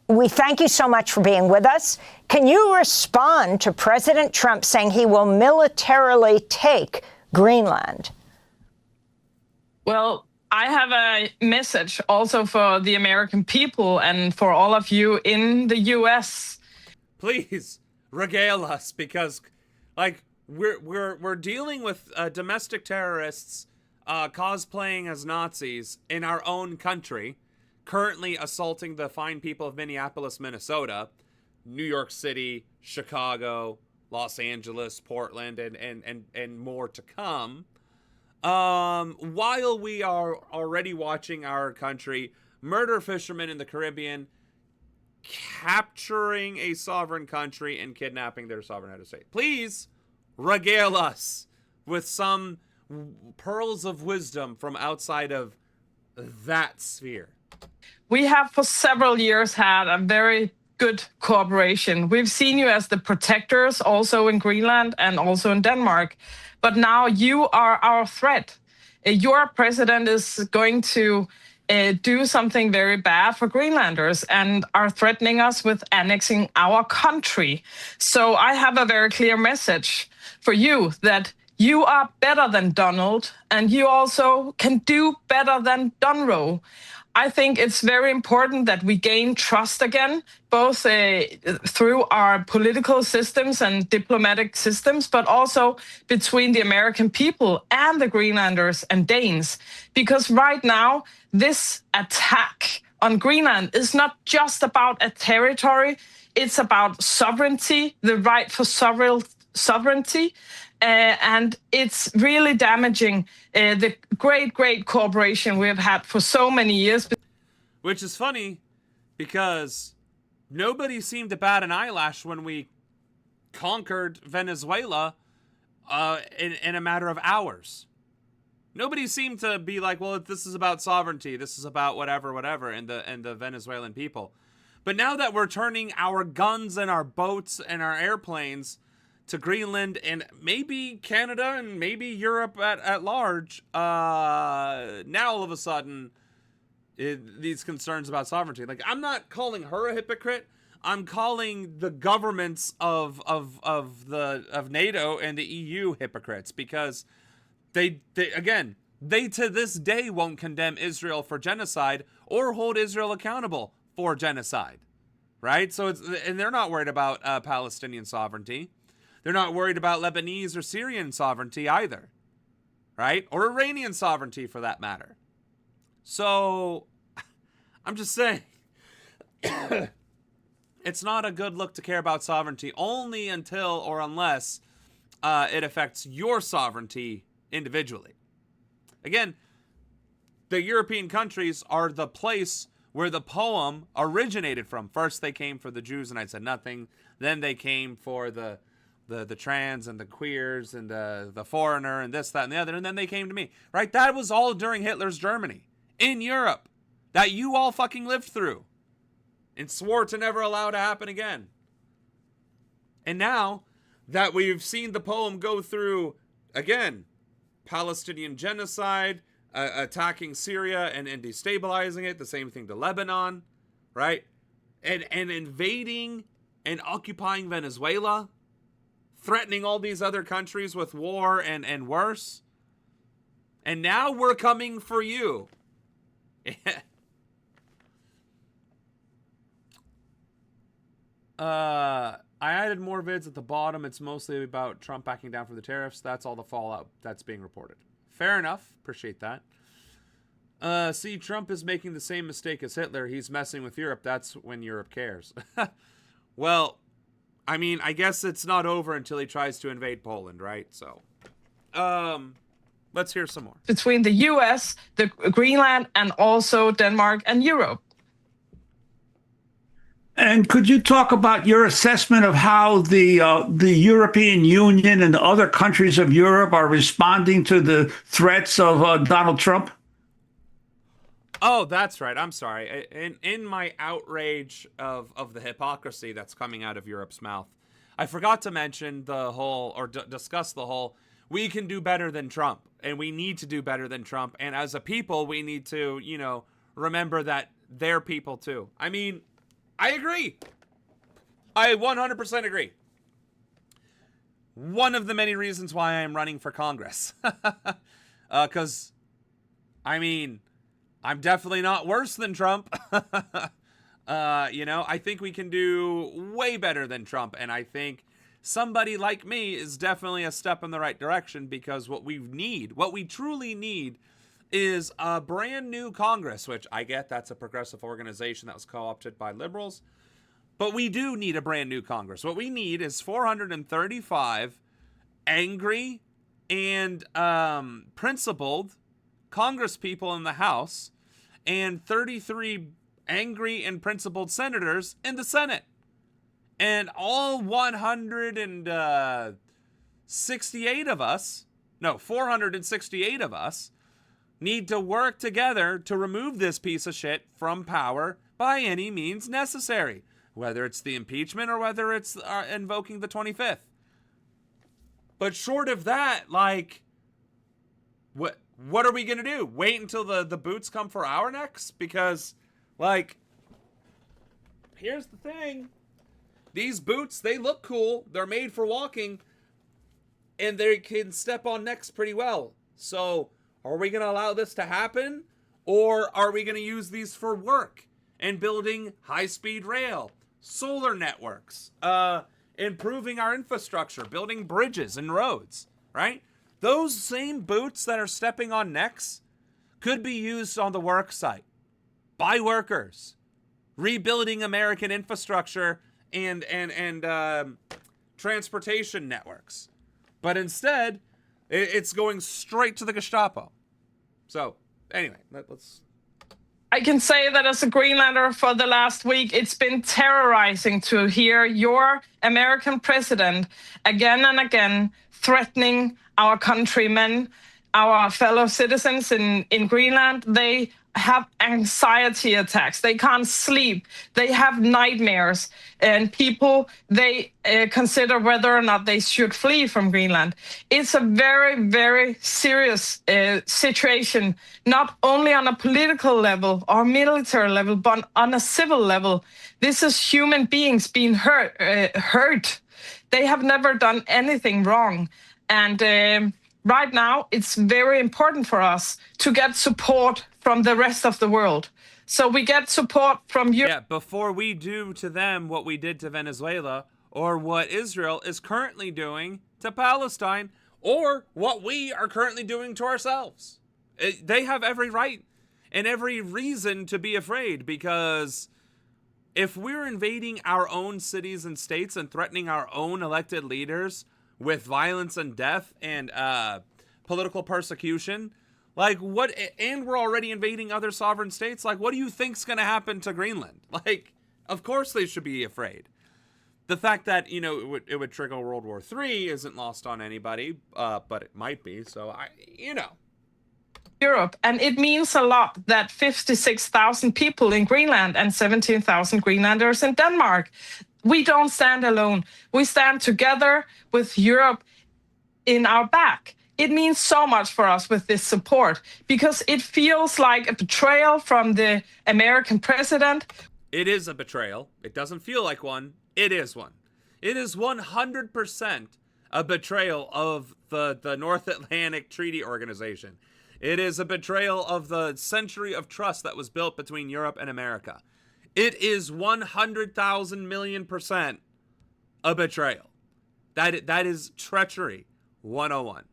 We thank you so much for being with us. Can you respond to President Trump saying he will militarily take Greenland? Well, I have a message also for the American people and for all of you in the U.S. Please regale us, because, like, we're dealing with domestic terrorists cosplaying as Nazis in our own country, currently assaulting the fine people of Minneapolis, Minnesota, New York City, Chicago, Los Angeles, Portland, and more to come. While we are already watching our country murder fishermen in the Caribbean, capturing a sovereign country and kidnapping their sovereign head of state. Please regale us with some pearls of wisdom from outside of that sphere. We have for several years had a very good cooperation. We've seen you as the protectors also in Greenland and also in Denmark. But now you are our threat. Your president is going to do something very bad for Greenlanders and are threatening us with annexing our country. So I have a very clear message for you that you are better than Donald, and you also can do better than Donroe. I think it's very important that we gain trust again, both through our political systems and diplomatic systems, but also between the American people and the Greenlanders and Danes. Because right now, this attack on Greenland is not just about a territory, it's about sovereignty, the right for sovereignty, and it's really damaging the great cooperation we have had for so many years. Which is funny, because nobody seemed to bat an eyelash when we conquered Venezuela in a matter of hours. Nobody seemed to be like, well, this is about sovereignty, this is about whatever, and the Venezuelan people. But now that we're turning our guns and our boats and our airplanes to Greenland and maybe Canada and maybe Europe at large, now all of a sudden, these concerns about sovereignty. Like, I'm not calling her a hypocrite. I'm calling the governments of NATO and the EU hypocrites, because they to this day won't condemn Israel for genocide or hold Israel accountable for genocide, right? So and they're not worried about Palestinian sovereignty. They're not worried about Lebanese or Syrian sovereignty either, right? Or Iranian sovereignty, for that matter. So, I'm just saying, it's not a good look to care about sovereignty only until or unless it affects your sovereignty individually. Again, the European countries are the place where the poem originated from. First, they came for the Jews, and I said nothing. Then they came for the trans and the queers and the foreigner and this, that, and the other. And then they came to me, right? That was all during Hitler's Germany in Europe that you all fucking lived through and swore to never allow to happen again. And now that we've seen the poem go through, again, Palestinian genocide, attacking Syria and destabilizing it, the same thing to Lebanon, right? And invading and occupying Venezuela, threatening all these other countries with war and worse. And now we're coming for you. I added more vids at the bottom. It's mostly about Trump backing down from the tariffs. That's all the fallout that's being reported. Fair enough. Appreciate that. See, Trump is making the same mistake as Hitler. He's messing with Europe. That's when Europe cares. Well, I mean, I guess it's not over until he tries to invade Poland, right? So, let's hear some more. Between the US, the Greenland, and also Denmark and Europe. And could you talk about your assessment of how the European Union and the other countries of Europe are responding to the threats of Donald Trump? Oh, that's right. I'm sorry. In my outrage of the hypocrisy that's coming out of Europe's mouth, I forgot to mention the whole, or discuss the whole, we can do better than Trump, and we need to do better than Trump. And as a people, we need to, remember that they're people too. I mean, I agree. I 100% agree. One of the many reasons why I'm running for Congress. Because, I'm definitely not worse than Trump. I think we can do way better than Trump. And I think somebody like me is definitely a step in the right direction, because what we truly need is a brand new Congress, which I get that's a progressive organization that was co-opted by liberals. But we do need a brand new Congress. What we need is 435 angry and principled Congress people in the House and 33 angry and principled senators in the Senate. And all 468 of us need to work together to remove this piece of shit from power by any means necessary, whether it's the impeachment or whether it's invoking the 25th. But short of that, what are we going to do? Wait until the boots come for our necks? Because, here's the thing. These boots, they look cool. They're made for walking, and they can step on necks pretty well. So, are we going to allow this to happen? Or are we going to use these for work and building high-speed rail, solar networks, improving our infrastructure, building bridges and roads, right? Those same boots that are stepping on necks could be used on the work site by workers, rebuilding American infrastructure and transportation networks. But instead, it's going straight to the Gestapo. So, anyway, let's... I can say that as a Greenlander for the last week, it's been terrorizing to hear your American president again and again threatening our countrymen, our fellow citizens in Greenland. They have anxiety attacks. They can't sleep. They have nightmares. And people, they consider whether or not they should flee from Greenland. It's a very, very serious situation, not only on a political level or military level, but on a civil level. This is human beings being hurt. They have never done anything wrong. And right now, it's very important for us to get support from the rest of the world. So we get support from Europe. Yeah, before we do to them what we did to Venezuela, or what Israel is currently doing to Palestine, or what we are currently doing to ourselves. They have every right and every reason to be afraid, because if we're invading our own cities and states and threatening our own elected leaders with violence and death and political persecution, what, and we're already invading other sovereign states, what do you think's going to happen to Greenland? Of course they should be afraid. The fact that, it would trigger World War III isn't lost on anybody, but it might be, so Europe, and it means a lot that 56,000 people in Greenland and 17,000 Greenlanders in Denmark. We don't stand alone. We stand together with Europe in our back. It means so much for us with this support, because it feels like a betrayal from the American president. It is a betrayal. It doesn't feel like one. It is one. It is 100% a betrayal of the North Atlantic Treaty Organization. It is a betrayal of the century of trust that was built between Europe and America. It is 100,000,000,000% a betrayal. That is treachery 101.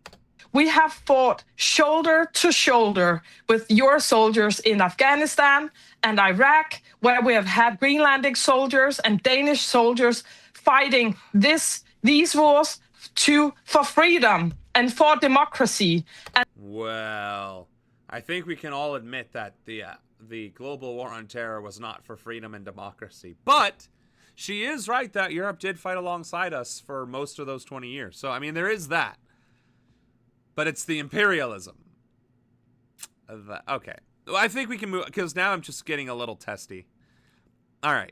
We have fought shoulder to shoulder with your soldiers in Afghanistan and Iraq, where we have had Greenlandic soldiers and Danish soldiers fighting these wars for freedom and for democracy. Well, I think we can all admit that the the global war on terror was not for freedom and democracy. But she is right that Europe did fight alongside us for most of those 20 years. So, I mean, there is that. But it's the imperialism. Okay. I think we can move, because now I'm just getting a little testy. All right.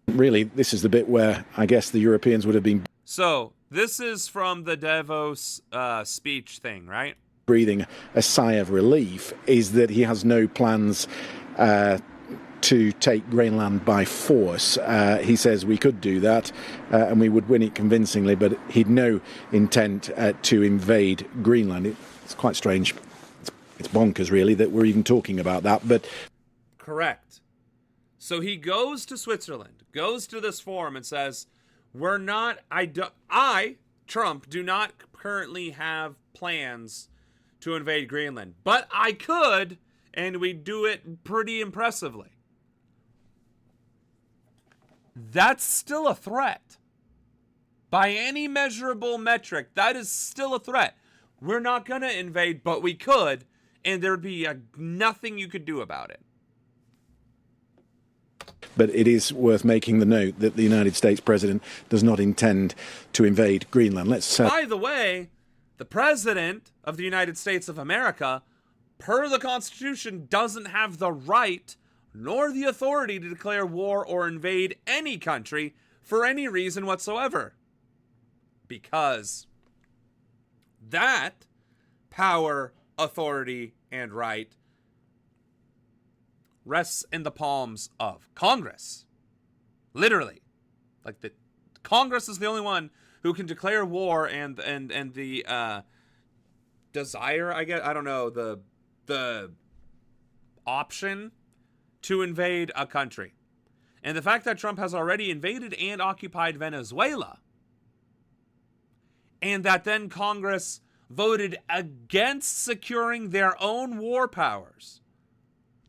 Really, this is the bit where I guess the Europeans would have been... So, this is from the Davos speech thing, right? Breathing a sigh of relief, is that he has no plans to take Greenland by force. He says we could do that and we would win it convincingly, but he'd no intent to invade Greenland. It's quite strange. It's bonkers, really, that we're even talking about that. But correct. So he goes to Switzerland, goes to this forum and says, Trump, do not currently have plans to invade Greenland, but I could, and we do it pretty impressively. That's still a threat. By any measurable metric, that is still a threat. We're not going to invade, but we could, and there'd be nothing you could do about it. But it is worth making the note that the United States president does not intend to invade Greenland. By the way, the president of the United States of America, per the Constitution, doesn't have the right nor the authority to declare war or invade any country for any reason whatsoever. Because that power, authority, and right rests in the palms of Congress. Literally. Like, the Congress is the only one who can declare war and the desire, I guess, I don't know, the option to invade a country. And the fact that Trump has already invaded and occupied Venezuela, and that then Congress voted against securing their own war powers,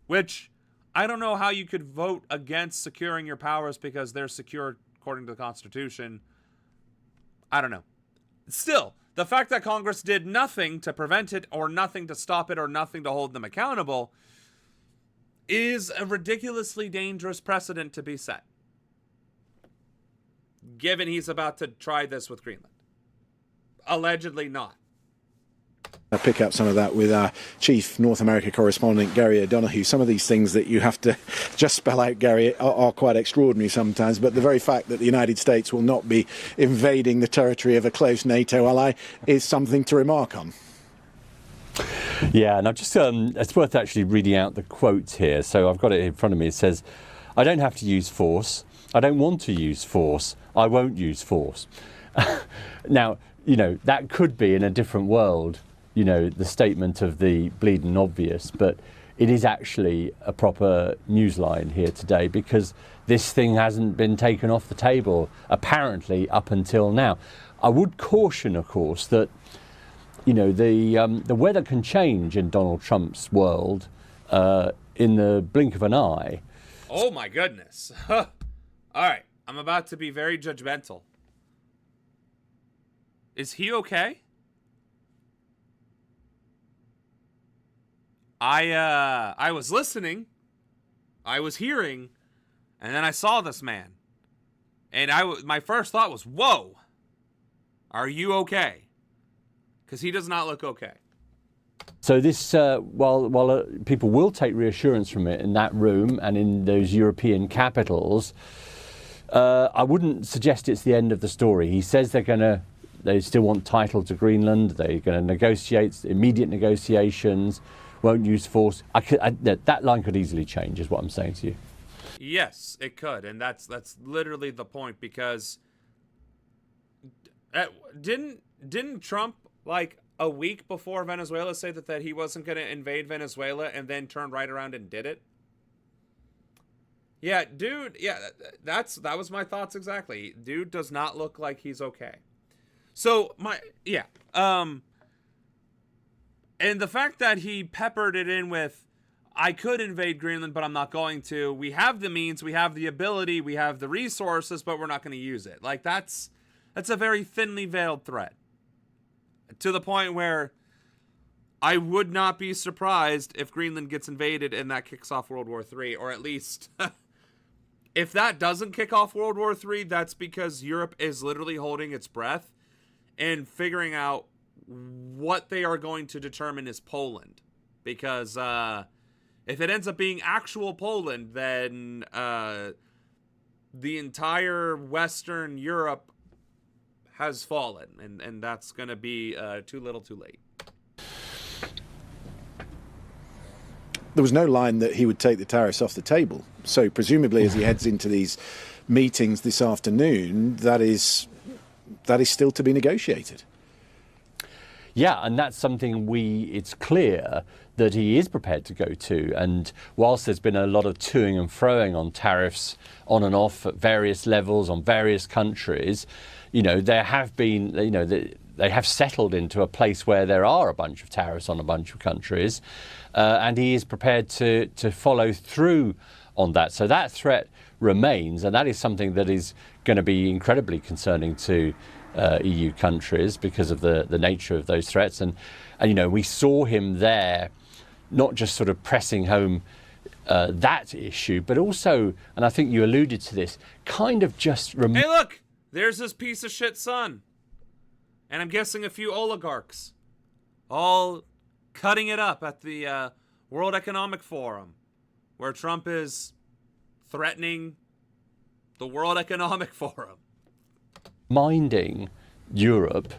which I don't know how you could vote against securing your powers because they're secure according to the Constitution. I don't know. Still, the fact that Congress did nothing to prevent it or nothing to stop it or nothing to hold them accountable is a ridiculously dangerous precedent to be set, given he's about to try this with Greenland. Allegedly not. I pick up some of that with our chief North America correspondent, Gary O'Donoghue. Some of these things that you have to just spell out, Gary, are quite extraordinary sometimes, but the very fact that the United States will not be invading the territory of a close NATO ally is something to remark on. Yeah, and I've just it's worth actually reading out the quote here. So I've got it in front of me. It says, "I don't have to use force. I don't want to use force. I won't use force." Now, you know, that could be in a different world, you know, the statement of the bleeding obvious, but it is actually a proper newsline here today because this thing hasn't been taken off the table, apparently, up until now. I would caution, of course, that you know, the weather can change in Donald Trump's world in the blink of an eye. Oh, my goodness. All right. I'm about to be very judgmental. Is he okay? I was listening. I was hearing. And then I saw this man. And my first thought was, whoa. Are you okay? Because he does not look okay. So this, while people will take reassurance from it in that room and in those European capitals, I wouldn't suggest it's the end of the story. He says they still want title to Greenland. They're going to negotiate, immediate negotiations, won't use force. That line could easily change, is what I'm saying to you. Yes, it could, and that's literally the point. Because didn't Trump, like a week before Venezuela, say that he wasn't going to invade Venezuela and then turned right around and did it? Yeah, dude, yeah, that was my thoughts exactly. Dude does not look like he's okay. So, and the fact that he peppered it in with, I could invade Greenland, but I'm not going to. We have the means, we have the ability, we have the resources, but we're not going to use it. Like, that's a very thinly veiled threat. To the point where I would not be surprised if Greenland gets invaded and that kicks off World War III, or at least if that doesn't kick off World War III, that's because Europe is literally holding its breath and figuring out what they are going to determine is Poland. Because if it ends up being actual Poland, then the entire Western Europe has fallen, and that's going to be too little too late. There was no line that he would take the tariffs off the table. So presumably as he heads into these meetings this afternoon, that is still to be negotiated. Yeah, and that's something it's clear that he is prepared to go to. And whilst there's been a lot of toing and froing on tariffs on and off at various levels on various countries, there have been, they have settled into a place where there are a bunch of tariffs on a bunch of countries. And he is prepared to follow through on that. So that threat remains, and that is something that is going to be incredibly concerning to EU countries because of the nature of those threats. And we saw him there not just sort of pressing home that issue, but also, and I think you alluded to this, kind of just... Hey, look! There's this piece of shit son. And I'm guessing a few oligarchs. All cutting it up at the World Economic Forum, where Trump is threatening the World Economic Forum. Minding Europe,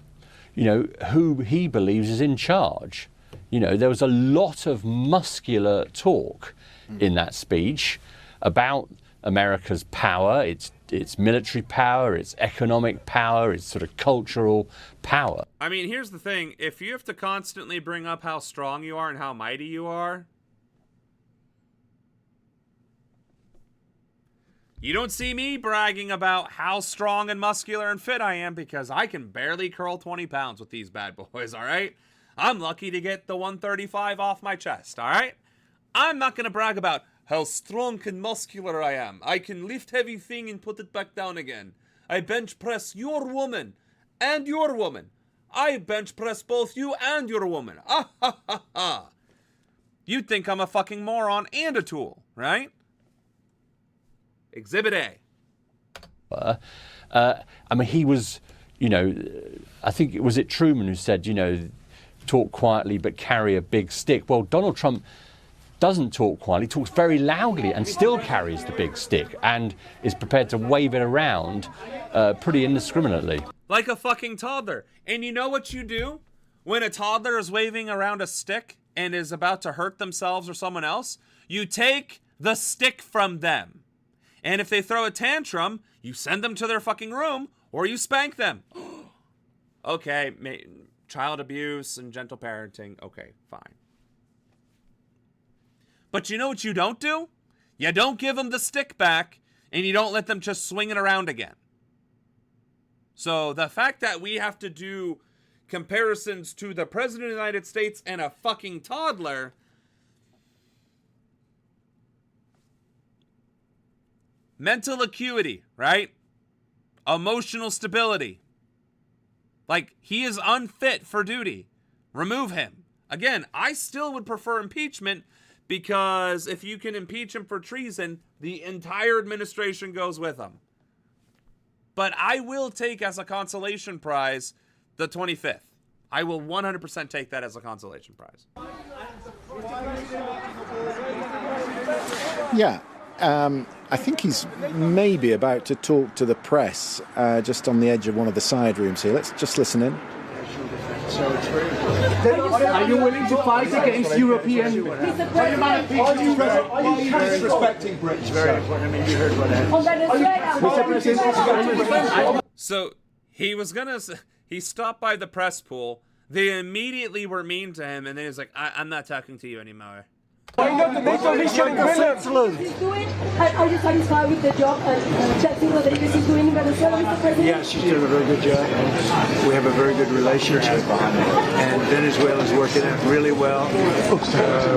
who he believes is in charge. There was a lot of muscular talk in that speech about America's power, its military power, its economic power, its sort of cultural power. I mean, here's the thing. If you have to constantly bring up how strong you are and how mighty you are, you don't see me bragging about how strong and muscular and fit I am, because I can barely curl 20 pounds with these bad boys, all right? I'm lucky to get the 135 off my chest, all right? I'm not going to brag about how strong and muscular I am. I can lift heavy thing and put it back down again. I bench press your woman and your woman. I bench press both you and your woman. Ah, ha, ha, ha. You'd think I'm a fucking moron and a tool, right? Exhibit A. I mean, he was, I think, was it Truman who said, talk quietly but carry a big stick? Well, Donald Trump doesn't talk quietly, talks very loudly and still carries the big stick and is prepared to wave it around pretty indiscriminately. Like a fucking toddler. And you know what you do when a toddler is waving around a stick and is about to hurt themselves or someone else? You take the stick from them. And if they throw a tantrum, you send them to their fucking room or you spank them. Okay, child abuse and gentle parenting. Okay, fine. But you know what you don't do? You don't give them the stick back and you don't let them just swing it around again. So the fact that we have to do comparisons to the President of the United States and a fucking toddler... Mental acuity, right? Emotional stability. Like, he is unfit for duty. Remove him. Again, I still would prefer impeachment because if you can impeach him for treason, the entire administration goes with him. But I will take as a consolation prize the 25th. I will 100% take that as a consolation prize. Yeah. I think he's maybe about to talk to the press just on the edge of one of the side rooms here. Let's just listen in. Are you willing to fight against European? Are you disrespecting Britain? Very important. I mean, you heard what happened. So he stopped by the press pool. They immediately were mean to him, and then he was like, I'm not talking to you anymore. Are you satisfied with the job Chatsy Rodriguez is doing in Venezuela, Mr. President? Yeah, she's doing a very good job. We have a very good relationship. And Venezuela is working out really well.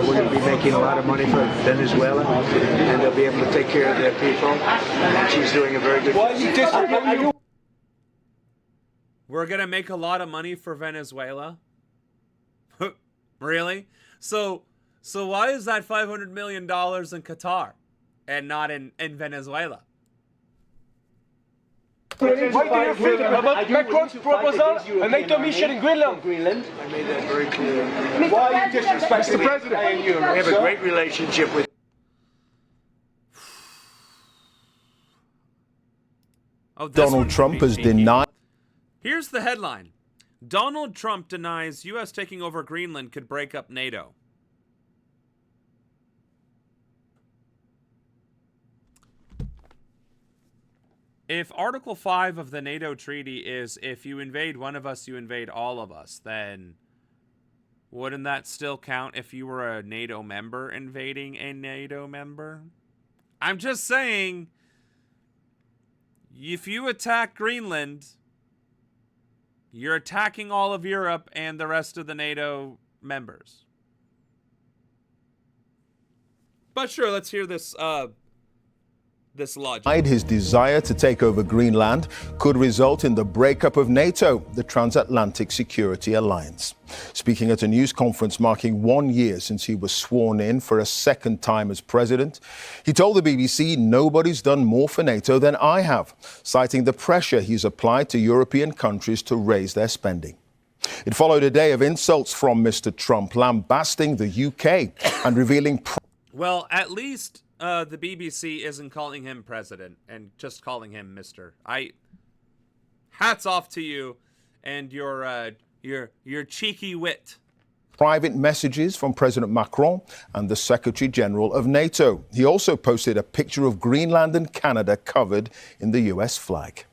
We're going to be making a lot of money for Venezuela. And they'll be able to take care of their people. And she's doing a very good job. We're going to make a lot of money for Venezuela? Really? So why is that $500 million in Qatar and not in Venezuela? What do you feel about Macron's proposal, a NATO mission in Greenland? I made that very clear. Why are you disrespecting the president? And you, we have a great relationship with. Oh, Donald Trump has denied. Here's the headline. Donald Trump denies U.S. taking over Greenland could break up NATO. If Article 5 of the NATO treaty is if you invade one of us, you invade all of us, then wouldn't that still count if you were a NATO member invading a NATO member? I'm just saying, if you attack Greenland, you're attacking all of Europe and the rest of the NATO members. But sure, let's hear this logic. His desire to take over Greenland could result in the breakup of NATO, the transatlantic security alliance. Speaking at a news conference marking 1 year since he was sworn in for a second time as president, he told the BBC nobody's done more for NATO than I have, citing the pressure he's applied to European countries to raise their spending. It followed a day of insults from Mr. Trump, lambasting the UK and revealing... Well, at least the BBC isn't calling him president and just calling him Mr. Hats off to you and your cheeky wit. Private messages from President Macron and the Secretary General of NATO. He also posted a picture of Greenland and Canada covered in the US flag.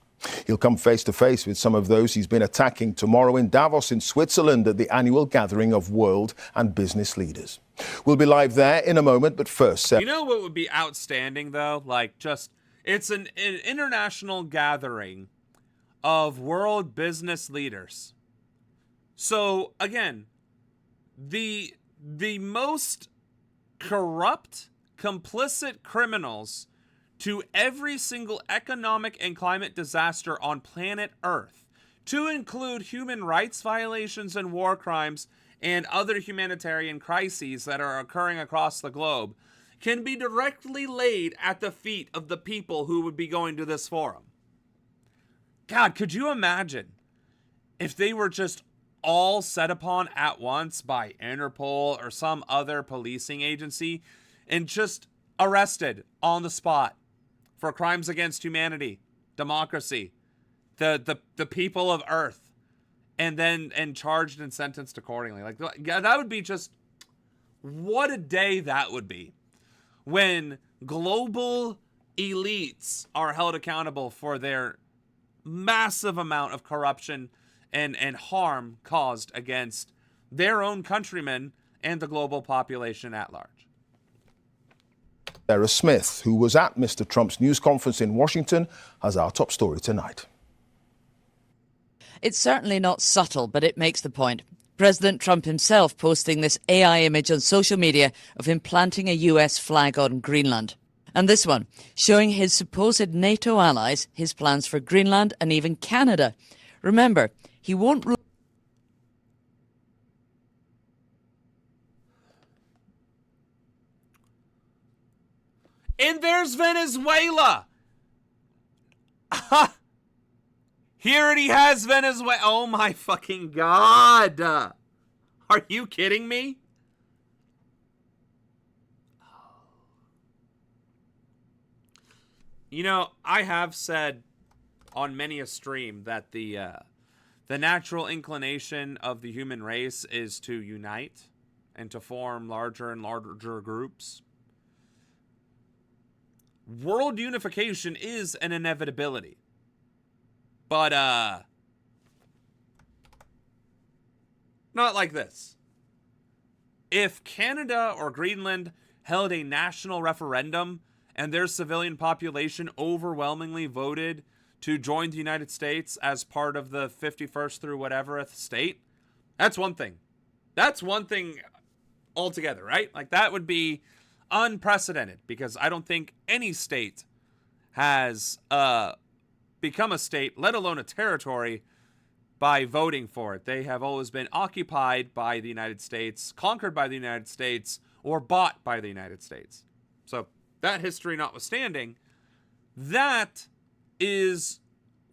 He'll come face to face with some of those he's been attacking tomorrow in Davos in Switzerland at the annual gathering of world and business leaders. We'll be live there in a moment, but first... You know what would be outstanding, though? It's an international gathering of world business leaders. So, again, the most corrupt, complicit criminals to every single economic and climate disaster on planet Earth, to include human rights violations and war crimes and other humanitarian crises that are occurring across the globe, can be directly laid at the feet of the people who would be going to this forum. God, could you imagine if they were just all set upon at once by Interpol or some other policing agency and just arrested on the spot for crimes against humanity, democracy, the people of Earth, and charged and sentenced accordingly? That would be just, what a day that would be when global elites are held accountable for their massive amount of corruption and harm caused against their own countrymen and the global population at large. Sarah Smith, who was at Mr. Trump's news conference in Washington, has our top story tonight. It's certainly not subtle, but it makes the point. President Trump himself posting this AI image on social media of him planting a US flag on Greenland. And this one, showing his supposed NATO allies his plans for Greenland and even Canada. Remember, he won't rule. And there's Venezuela. Here he has Venezuela. Oh my fucking God. Are you kidding me? You know, I have said on many a stream that the natural inclination of the human race is to unite and to form larger and larger groups. World unification is an inevitability. But, not like this. If Canada or Greenland held a national referendum and their civilian population overwhelmingly voted to join the United States as part of the 51st through whatever state, that's one thing. That's one thing altogether, right? Like, that would be unprecedented, because I don't think any state has become a state, let alone a territory, by voting for it. They have always been occupied by the United States, conquered by the United States, or bought by the United States. So that history notwithstanding, that is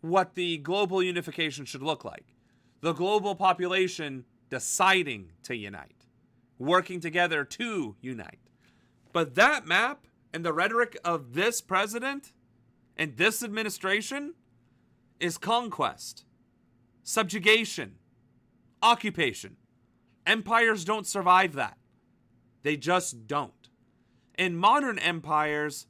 what the global unification should look like. The global population deciding to unite, working together to unite. But that map and the rhetoric of this president and this administration is conquest, subjugation, occupation. Empires don't survive that. They just don't. And modern empires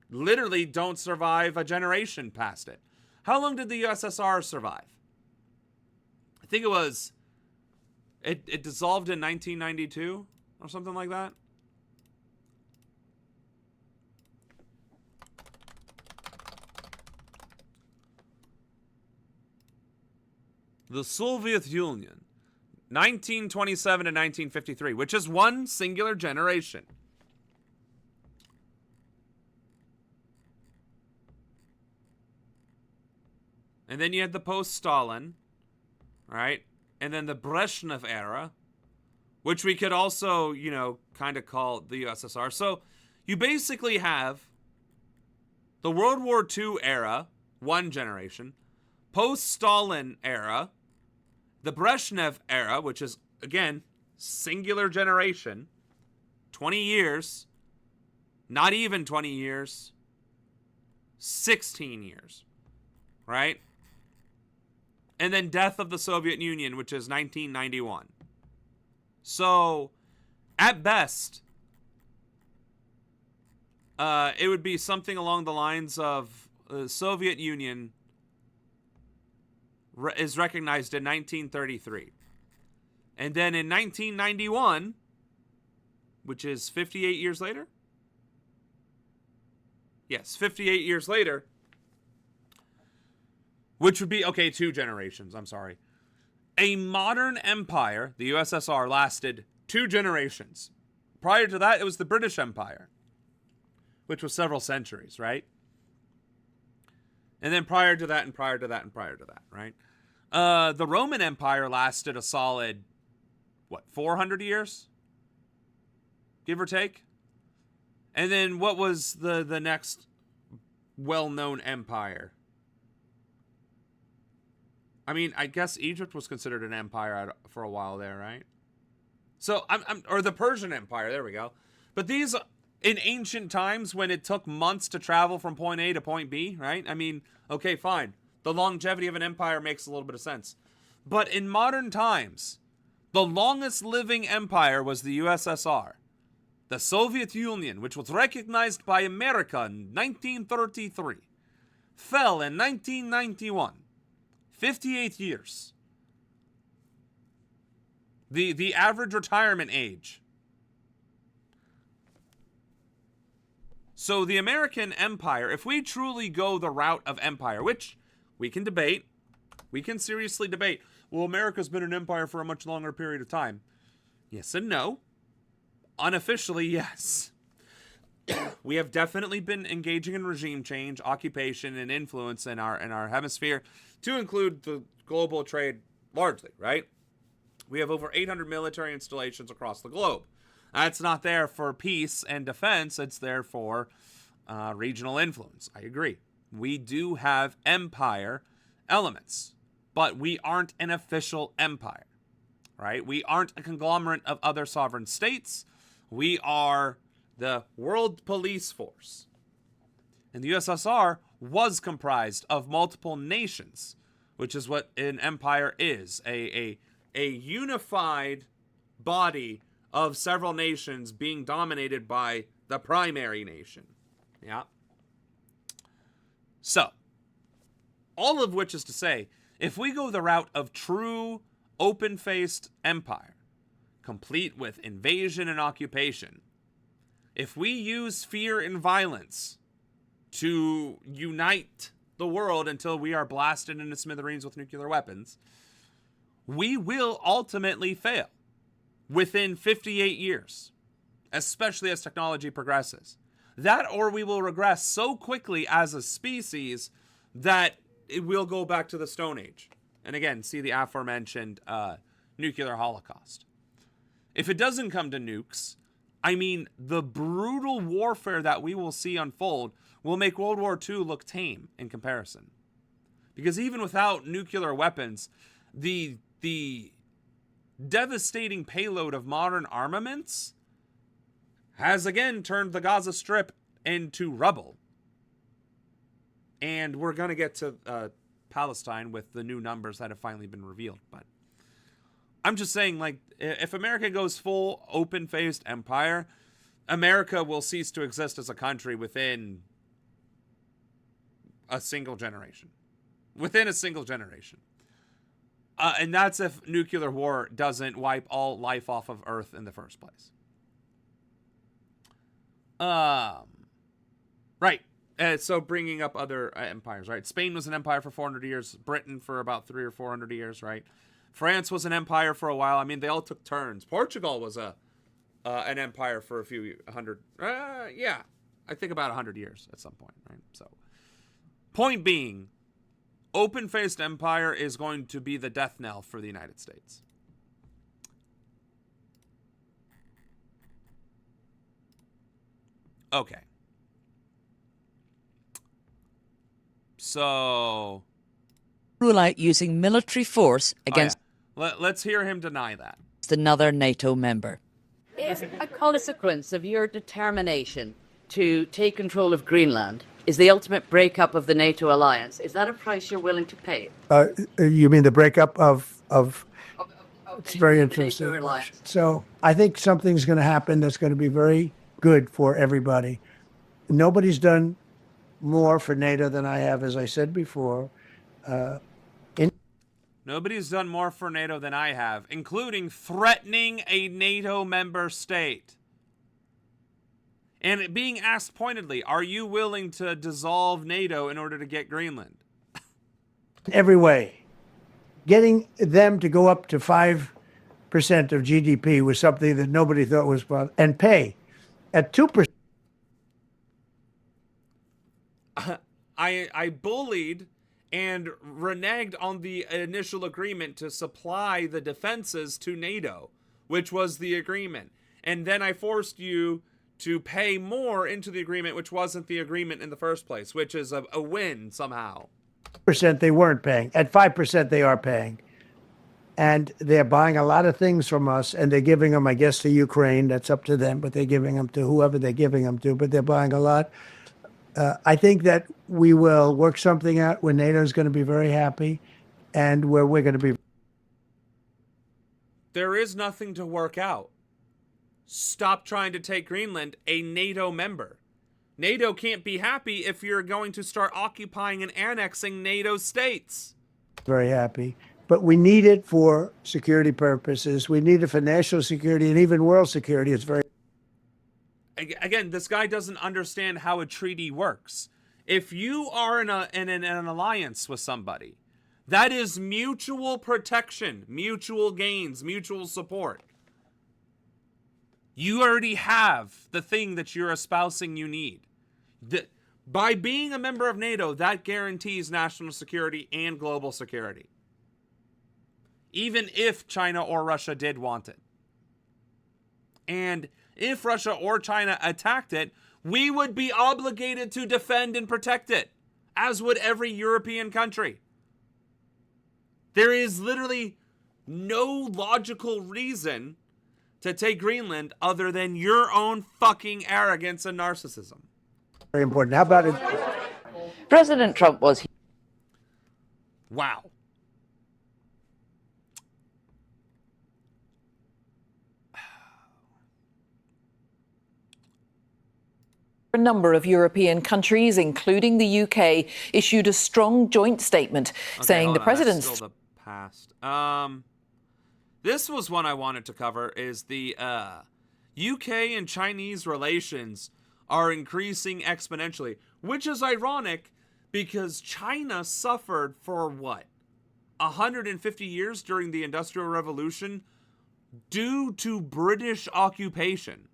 literally don't survive a generation past it. How long did the USSR survive? I think it dissolved in 1992 or something like that. The Soviet Union, 1927 to 1953, which is one singular generation. And then you had the post-Stalin, right? And then the Brezhnev era, which we could also, you know, kind of call the USSR. So you basically have the World War II era, one generation, post-Stalin era, the Brezhnev era, which is, again, singular generation, 20 years, not even 20 years, 16 years, right? And then death of the Soviet Union, which is 1991. So, at best, it would be something along the lines of the Soviet Union is recognized in 1933. And then in 1991, which is 58 years later? Yes, 58 years later, which would be, okay, 2 generations, I'm sorry. A modern empire, the USSR, lasted 2 generations. Prior to that, it was the British Empire, which was several centuries, right? And then prior to that, and prior to that, and prior to that, right? The Roman Empire lasted a solid, 400 years? Give or take? And then what was the next well-known empire? I mean, I guess Egypt was considered an empire for a while there, right? So, or the Persian Empire, there we go. But these, in ancient times, when it took months to travel from point A to point B, right? I mean, okay, fine. The longevity of an empire makes a little bit of sense. But in modern times, the longest living empire was the USSR. The Soviet Union, which was recognized by America in 1933, fell in 1991. 58 years. The average retirement age. So the American empire, if we truly go the route of empire, which we can debate, we can seriously debate, well, America's been an empire for a much longer period of time. Yes and no. Unofficially, yes. We have definitely been engaging in regime change, occupation, and influence in our hemisphere, to include the global trade largely, right? We have over 800 military installations across the globe. That's not there for peace and defense. It's there for regional influence. I agree. We do have empire elements, but we aren't an official empire, right? We aren't a conglomerate of other sovereign states. We are the world police force. And the USSR was comprised of multiple nations, which is what an empire is, a unified body of several nations being dominated by the primary nation. Yeah. So, all of which is to say, if we go the route of true open-faced empire, complete with invasion and occupation, if we use fear and violence to unite the world until we are blasted into smithereens with nuclear weapons, we will ultimately fail within 58 years, especially as technology progresses. That, or we will regress so quickly as a species that it will go back to the Stone Age. And again, see the aforementioned nuclear holocaust. If it doesn't come to nukes, I mean, the brutal warfare that we will see unfold will make World War II look tame in comparison. Because even without nuclear weapons, the devastating payload of modern armaments has again turned the Gaza Strip into rubble. And we're going to get to Palestine with the new numbers that have finally been revealed. But I'm just saying, like, if America goes full open-faced empire, America will cease to exist as a country within a single generation. Within a single generation. And that's if nuclear war doesn't wipe all life off of Earth in the first place. Right. So bringing up other empires, right? Spain was an empire for 400 years. Britain for about 300 or 400 years, right? France was an empire for a while. I mean, they all took turns. Portugal was an empire for a few hundred. Yeah, I think about 100 years at some point, right? So, point being, open-faced empire is going to be the death knell for the United States. Okay. So, rule out using military force against let's hear him deny that. Another NATO member. If a consequence of your determination to take control of Greenland is the ultimate breakup of the NATO alliance, is that a price you're willing to pay? You mean the breakup of it's very interesting. So I think something's going to happen that's going to be very good for everybody. Nobody's done more for NATO than I have, as I said before. Nobody's done more for NATO than I have, including threatening a NATO member state. And being asked pointedly, are you willing to dissolve NATO in order to get Greenland? Every way. Getting them to go up to 5% of GDP was something that nobody thought was possible. And pay at 2%. I bullied and reneged on the initial agreement to supply the defenses to NATO, which was the agreement. And then I forced you to pay more into the agreement, which wasn't the agreement in the first place, which is a win somehow. Percent they weren't paying. At 5% they are paying. And they're buying a lot of things from us, and they're giving them, I guess, to Ukraine. That's up to them, but they're giving them to whoever they're giving them to, but they're buying a lot. I think that we will work something out where NATO is going to be very happy and where we're going to be. There is nothing to work out. Stop trying to take Greenland, a NATO member. NATO can't be happy if you're going to start occupying and annexing NATO states. Very happy. But we need it for security purposes. We need it for national security and even world security. It's very. Again, this guy doesn't understand how a treaty works. If you are in an alliance with somebody, that is mutual protection, mutual gains, mutual support. You already have the thing that you're espousing you need. By being a member of NATO, that guarantees national security and global security. Even if China or Russia did want it. And if Russia or China attacked it, we would be obligated to defend and protect it, as would every European country. There is literally no logical reason to take Greenland other than your own fucking arrogance and narcissism. Very important. How about it? President Trump was. Wow. A number of European countries, including the UK, issued a strong joint statement saying the president's. That's still the past. This was one I wanted to cover. Is the UK and Chinese relations are increasing exponentially, which is ironic because China suffered for what, 150 years during the Industrial Revolution due to British occupation,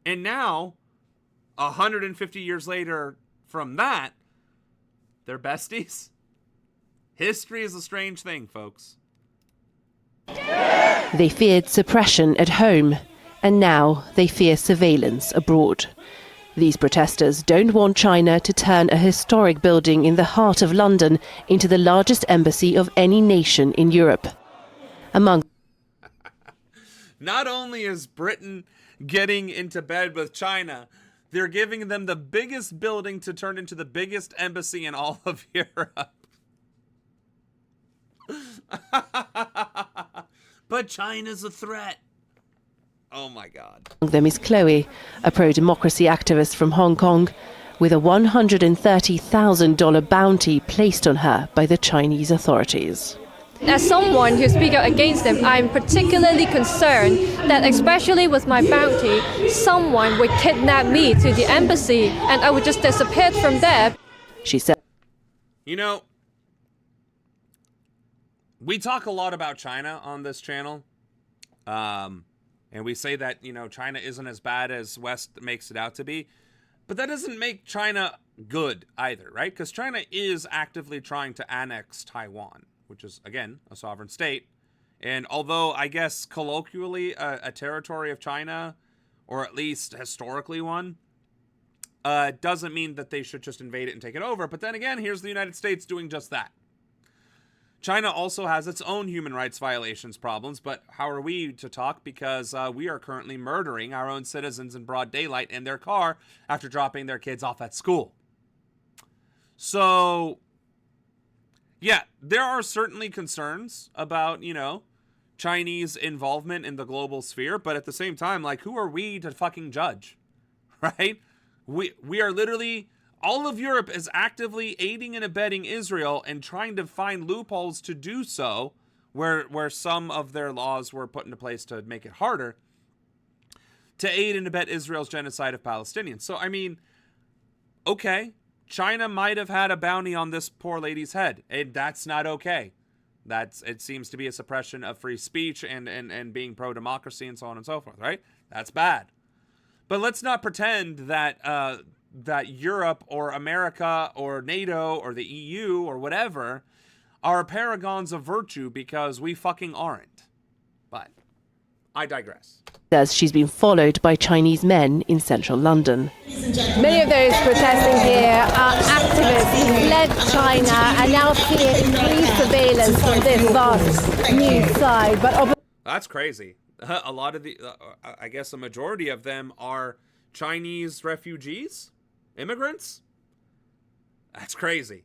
and now, 150 years later from that, they're besties. History is a strange thing, folks. They feared suppression at home, and now they fear surveillance abroad. These protesters don't want China to turn a historic building in the heart of London into the largest embassy of any nation in Europe. Among Not only is Britain getting into bed with China, they're giving them the biggest building to turn into the biggest embassy in all of Europe. But China's a threat. Oh my God. Among them is Chloe, a pro-democracy activist from Hong Kong, with a $130,000 bounty placed on her by the Chinese authorities. As someone who speaks out against them, I'm particularly concerned that, especially with my bounty, someone would kidnap me to the embassy and I would just disappear from there. She said, You know, we talk a lot about China on this channel. And we say that, you know, China isn't as bad as West makes it out to be. But that doesn't make China good either, right? Because China is actively trying to annex Taiwan, which is, again, a sovereign state. And although I guess colloquially a territory of China, or at least historically one, doesn't mean that they should just invade it and take it over. But then again, here's the United States doing just that. China also has its own human rights violations problems, but how are we to talk? Because we are currently murdering our own citizens in broad daylight in their car after dropping their kids off at school. So, yeah, there are certainly concerns about, you know, Chinese involvement in the global sphere, but at the same time, like, who are we to fucking judge, right? We are literally... All of Europe is actively aiding and abetting Israel and trying to find loopholes to do so where some of their laws were put into place to make it harder to aid and abet Israel's genocide of Palestinians. So, I mean, okay, China might have had a bounty on this poor lady's head. That's not okay. It seems to be a suppression of free speech and being pro-democracy and so on and so forth, right? That's bad. But let's not pretend that that Europe or America or NATO or the EU or whatever are paragons of virtue, because we fucking aren't. But I digress. Says she's been followed by Chinese men in central London. Many of those protesting here are activists who fled China and now fear increased surveillance from this vast new side. But that's crazy. A lot of the, I guess a majority of them are Chinese refugees? Immigrants? That's crazy.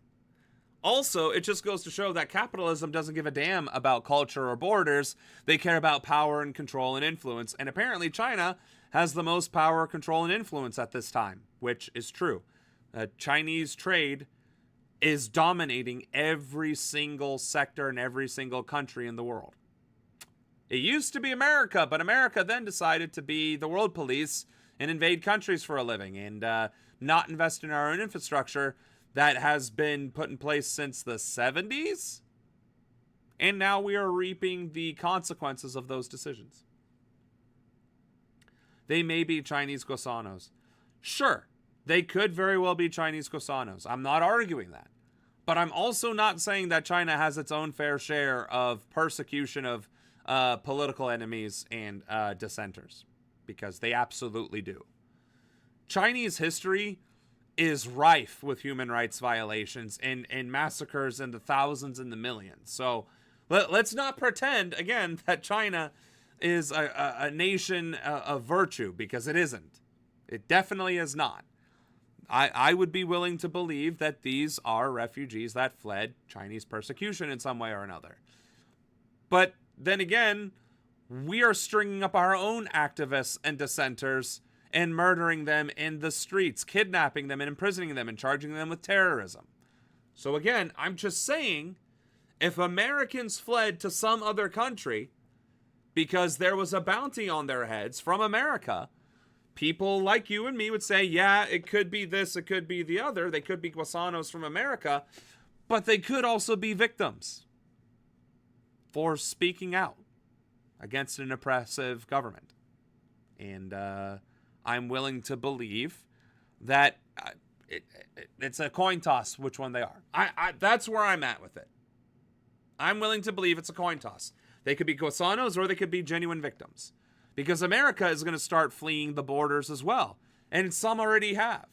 Also, it just goes to show that capitalism doesn't give a damn about culture or borders. They care about power and control and influence. And apparently China has the most power, control, and influence at this time, which is true. Chinese trade is dominating every single sector in every single country in the world. It used to be America, but America then decided to be the world police and invade countries for a living and not invest in our own infrastructure that has been put in place since the 70s. And now we are reaping the consequences of those decisions. They may be Chinese gusanos. Sure, they could very well be Chinese gusanos. I'm not arguing that. But I'm also not saying that China has its own fair share of persecution of political enemies and dissenters, because they absolutely do. Chinese history is rife with human rights violations and massacres in the thousands and the millions. So let's not pretend, again, that China is a nation of virtue, because it isn't. It definitely is not. I would be willing to believe that these are refugees that fled Chinese persecution in some way or another. But then again, we are stringing up our own activists and dissenters and murdering them in the streets, kidnapping them and imprisoning them and charging them with terrorism. So again, I'm just saying, if Americans fled to some other country because there was a bounty on their heads from America, people like you and me would say, yeah, it could be this, it could be the other. They could be gusanos from America, but they could also be victims for speaking out against an oppressive government. And I'm willing to believe that it's a coin toss which one they are. That's where I'm at with it. I'm willing to believe it's a coin toss. They could be gusanos or they could be genuine victims. Because America is going to start fleeing the borders as well. And some already have.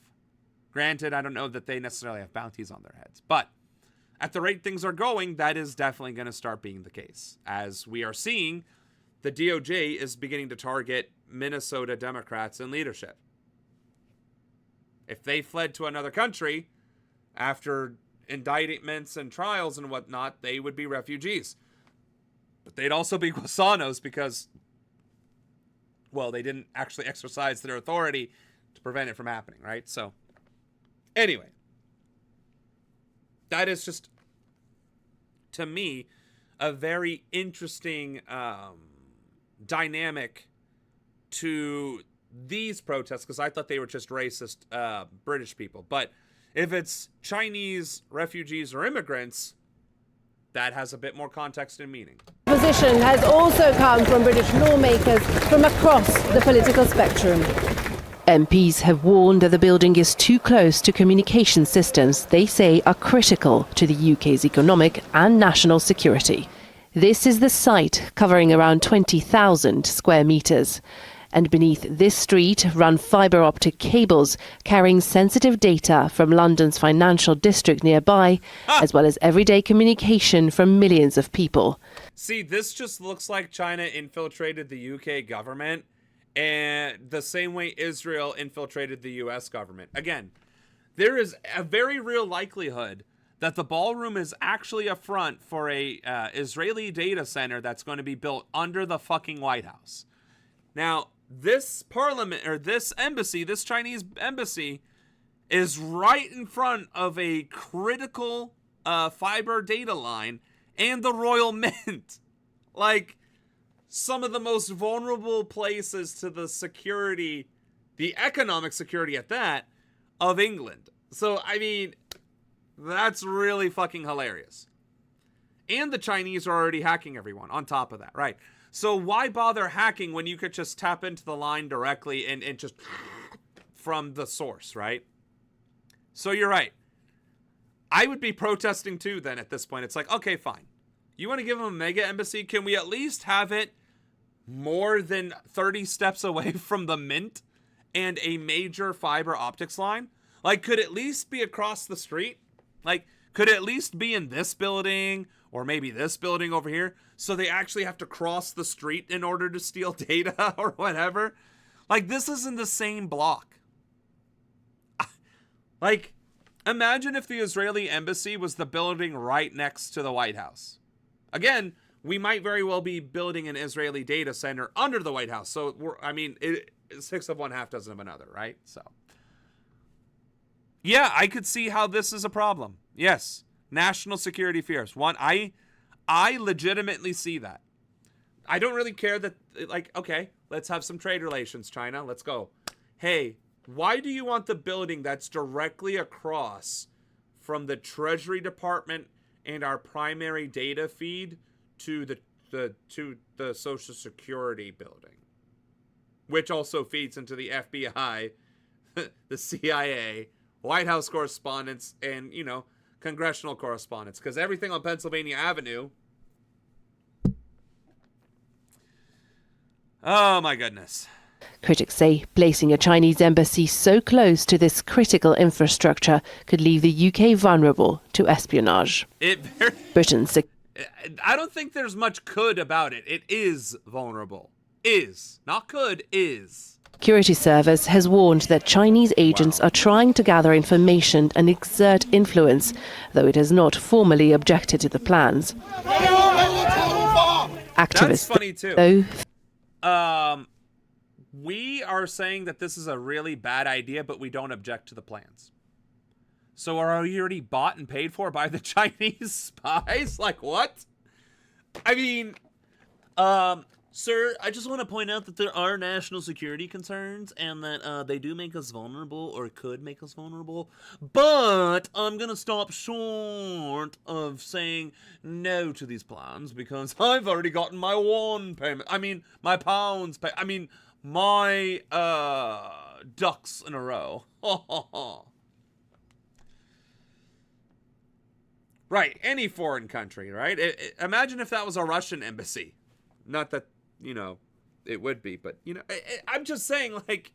Granted, I don't know that they necessarily have bounties on their heads. But at the rate things are going, that is definitely going to start being the case. As we are seeing, the DOJ is beginning to target Minnesota Democrats in leadership. If they fled to another country after indictments and trials and whatnot, they would be refugees. But they'd also be gusanos because, well, they didn't actually exercise their authority to prevent it from happening, right? So, anyway, that is just, to me, a very interesting dynamic to these protests, because I thought they were just racist British people. But if it's Chinese refugees or immigrants, that has a bit more context and meaning. Opposition has also come from British lawmakers from across the political spectrum. MPs have warned that the building is too close to communication systems they say are critical to the UK's economic and national security. This is the site, covering around 20,000 square metres. And beneath this street run fibre optic cables carrying sensitive data from London's financial district nearby, as well as everyday communication from millions of people. See, this just looks like China infiltrated the UK government, and the same way Israel infiltrated the US government. Again, there is a very real likelihood that the ballroom is actually a front for a Israeli data center that's going to be built under the fucking White House. Now, this parliament, or this embassy, this Chinese embassy, is right in front of a critical fiber data line and the Royal Mint. Like, some of the most vulnerable places to the security, the economic security at that, of England. So, I mean, that's really fucking hilarious. And the Chinese are already hacking everyone on top of that, right? So why bother hacking when you could just tap into the line directly and just from the source, right? So you're right. I would be protesting too then at this point. It's like, okay, fine. You want to give them a mega embassy? Can we at least have it more than 30 steps away from the Mint and a major fiber optics line? Like, could it at least be across the street? Like, could it at least be in this building or maybe this building over here? So they actually have to cross the street in order to steal data or whatever. Like, this is in the same block. Like, imagine if the Israeli embassy was the building right next to the White House. Again, we might very well be building an Israeli data center under the White House. So, six of one, half dozen of another, right? So, yeah, I could see how this is a problem. Yes, national security fears. One, I legitimately see that. I don't really care that, like, okay, let's have some trade relations, China. Let's go. Hey, why do you want the building that's directly across from the Treasury Department and our primary data feed to the Social Security building, which also feeds into the FBI, the CIA, White House correspondence, and, you know, congressional correspondence, because everything on Pennsylvania Avenue. Oh my goodness. Critics say placing a Chinese embassy so close to this critical infrastructure could leave the UK vulnerable to espionage. Britain's I don't think there's much could about it. It is vulnerable. Is. Not could, is. Security Service has warned that Chinese agents are trying to gather information and exert influence, though it has not formally objected to the plans. Activists, that's funny too. We are saying that this is a really bad idea, but we don't object to the plans. So are you already bought and paid for by the Chinese spies? Like, what? I mean, sir, I just want to point out that there are national security concerns and that they do make us vulnerable or could make us vulnerable. But I'm going to stop short of saying no to these plans because I've already gotten my won payment. I mean, my pounds pay. I mean, my ducks in a row. Right, any foreign country, right? Imagine if that was a Russian embassy. Not that, it would be, but, I'm just saying, like,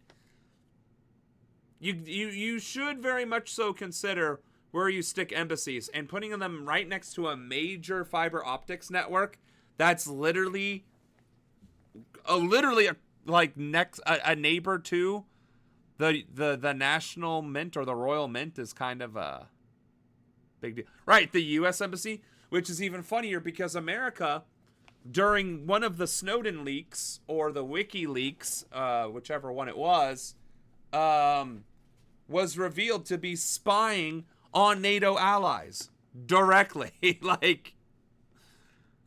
you should very much so consider where you stick embassies, and putting them right next to a major fiber optics network that's literally a neighbor to the National Mint or the Royal Mint is kind of a big deal. Right, the U.S. Embassy, which is even funnier because America, during one of the Snowden leaks or the WikiLeaks, whichever one it was revealed to be spying on NATO allies directly.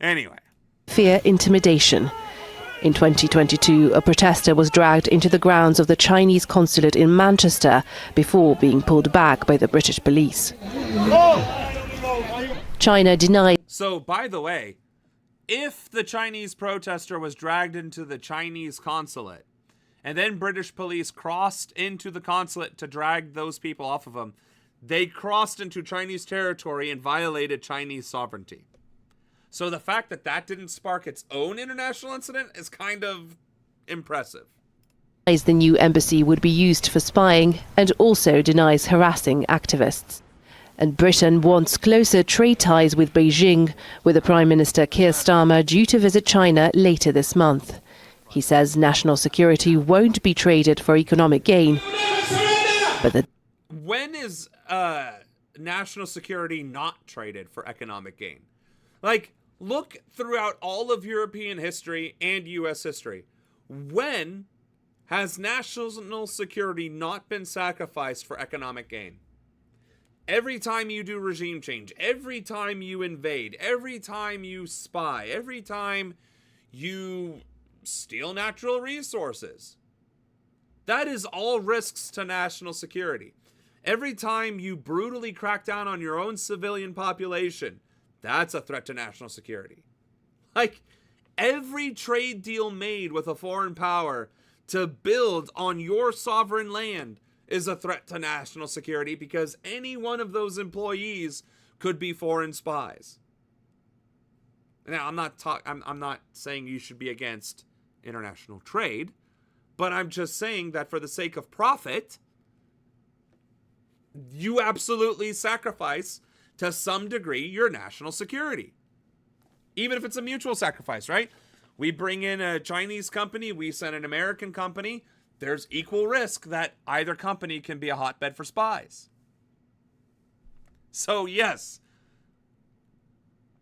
Anyway. Fear intimidation. In 2022, a protester was dragged into the grounds of the Chinese consulate in Manchester before being pulled back by the British police. China denied. So, by the way, if the Chinese protester was dragged into the Chinese consulate, and then British police crossed into the consulate to drag those people off of them, they crossed into Chinese territory and violated Chinese sovereignty. So the fact that that didn't spark its own international incident is kind of impressive. The new embassy would be used for spying and also denies harassing activists. And Britain wants closer trade ties with Beijing, with the Prime Minister Keir Starmer due to visit China later this month. He says national security won't be traded for economic gain. But when is national security not traded for economic gain? Look throughout all of European history and U.S. history. When has national security not been sacrificed for economic gain? Every time you do regime change, every time you invade, every time you spy, every time you steal natural resources. That is all risks to national security. Every time you brutally crack down on your own civilian population, that's a threat to national security. Every trade deal made with a foreign power to build on your sovereign land is a threat to national security because any one of those employees could be foreign spies. Now, I'm not saying you should be against international trade, but I'm just saying that for the sake of profit, you absolutely sacrifice to some degree your national security. Even if it's a mutual sacrifice, right? We bring in a Chinese company, we send an American company, there's equal risk that either company can be a hotbed for spies. So yes,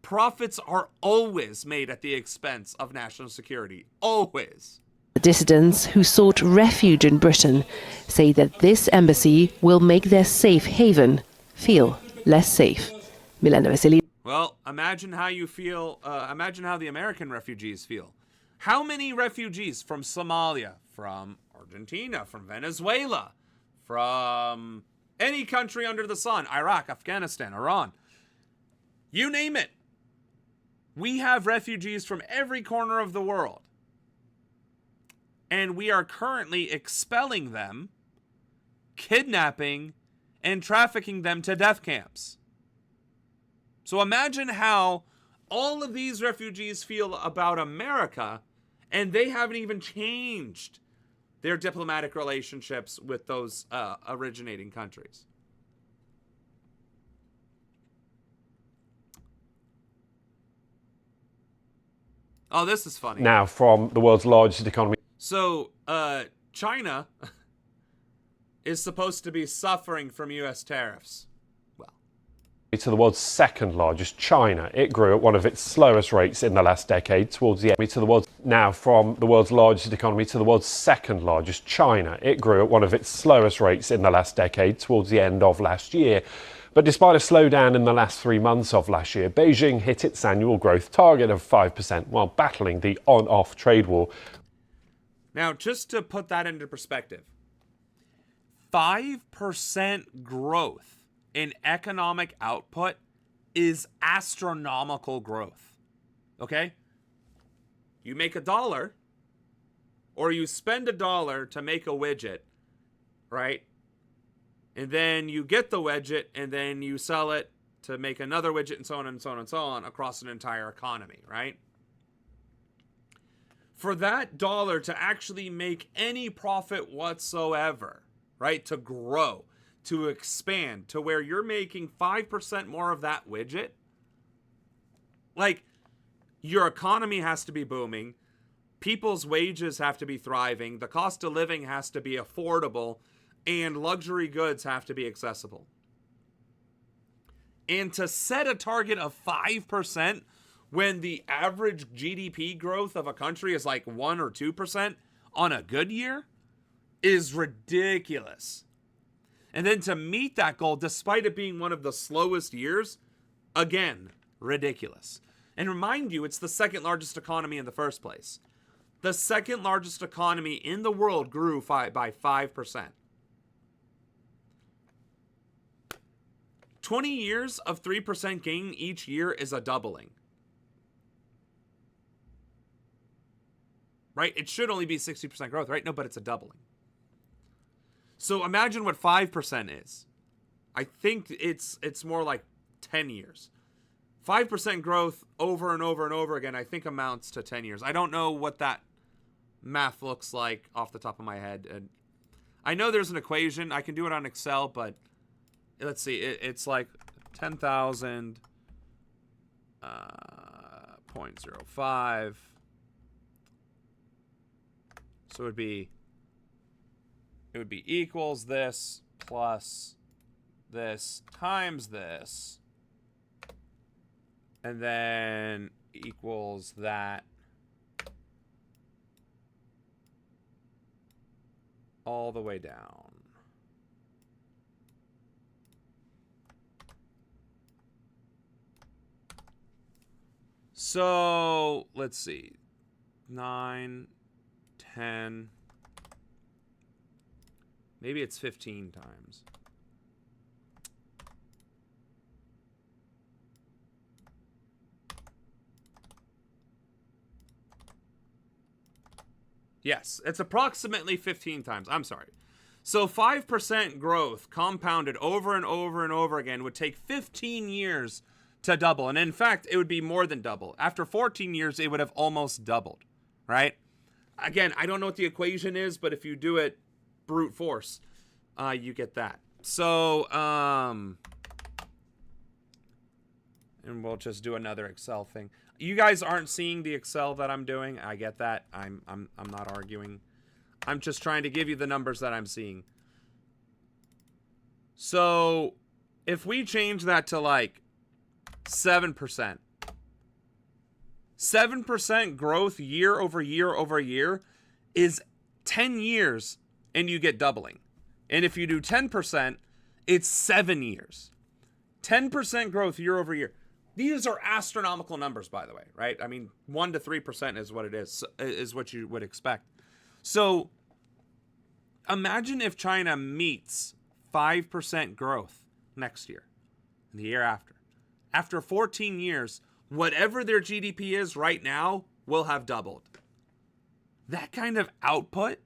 profits are always made at the expense of national security. Always. The dissidents who sought refuge in Britain say that this embassy will make their safe haven feel less safe. Milena Vasily. Well, imagine how you feel. Imagine how the American refugees feel. How many refugees from Somalia, from Argentina, from Venezuela, from any country under the sun, Iraq, Afghanistan, Iran, you name it. We have refugees from every corner of the world. And we are currently expelling them, kidnapping, and trafficking them to death camps. So imagine how all of these refugees feel about America, and they haven't even changed their diplomatic relationships with those originating countries. Oh, this is funny. Now, from the world's largest economy. So, China is supposed to be suffering from U.S. tariffs. To the world's second largest, China. It grew at one of its slowest rates in the last decade towards the end. To the world's now from the world's largest economy to the world's second largest, China. It grew at one of its slowest rates in the last decade towards the end of last year. But despite a slowdown in the last 3 months of last year, Beijing hit its annual growth target of 5% while battling the on-off trade war. Now, just to put that into perspective, 5% growth in economic output is astronomical growth. Okay? You make $1 or you spend $1 to make a widget, right? And then you get the widget and then you sell it to make another widget, and so on and so on and so on across an entire economy, right? For that dollar to actually make any profit whatsoever, right? To grow, to expand, to where you're making 5% more of that widget, like, your economy has to be booming, people's wages have to be thriving, the cost of living has to be affordable, and luxury goods have to be accessible. And to set a target of 5% when the average GDP growth of a country is like 1 or 2% on a good year is ridiculous. And then to meet that goal, despite it being one of the slowest years, again, ridiculous. And remind you, it's the second largest economy in the first place. The second largest economy in the world grew by 5%. 20 years of 3% gain each year is a doubling. Right? It should only be 60% growth, right? No, but it's a doubling. So imagine what 5% is. I think it's more like 10 years. 5% growth over and over and over again, I think amounts to 10 years. I don't know what that math looks like off the top of my head. And I know there's an equation. I can do it on Excel, but let's see. It's like 10,000 0.05. So it would be equals this plus this times this, and then equals that all the way down. So let's see, 9, 10, maybe it's 15 times. Yes, it's approximately 15 times. I'm sorry. So 5% growth compounded over and over and over again would take 15 years to double. And in fact, it would be more than double. After 14 years, it would have almost doubled, right? Again, I don't know what the equation is, but if you do it brute force, you get that. So, and we'll just do another Excel thing. You guys aren't seeing the Excel that I'm doing. I get that. I'm not arguing. I'm just trying to give you the numbers that I'm seeing. So, if we change that to like 7%. 7% growth year over year over year is 10 years and you get doubling. And if you do 10%, it's 7 years. 10% growth year over year. These are astronomical numbers, by the way, right? I mean, 1 to 3% is what it is what you would expect. So imagine if China meets 5% growth next year, and the year after. After 14 years, whatever their GDP is right now will have doubled. That kind of output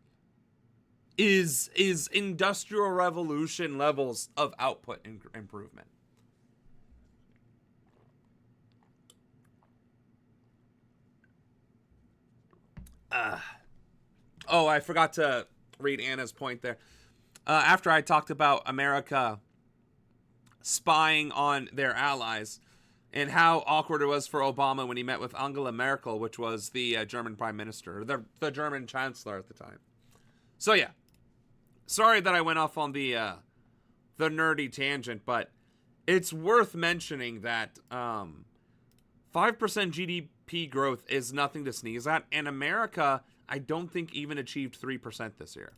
is industrial revolution levels of output improvement. Oh, I forgot to read Anna's point there. After I talked about America spying on their allies and how awkward it was for Obama when he met with Angela Merkel, which was the German prime minister, the German chancellor at the time. So yeah, sorry that I went off on the nerdy tangent, but it's worth mentioning that 5% GDP growth is nothing to sneeze at, and America, I don't think even achieved 3% this year.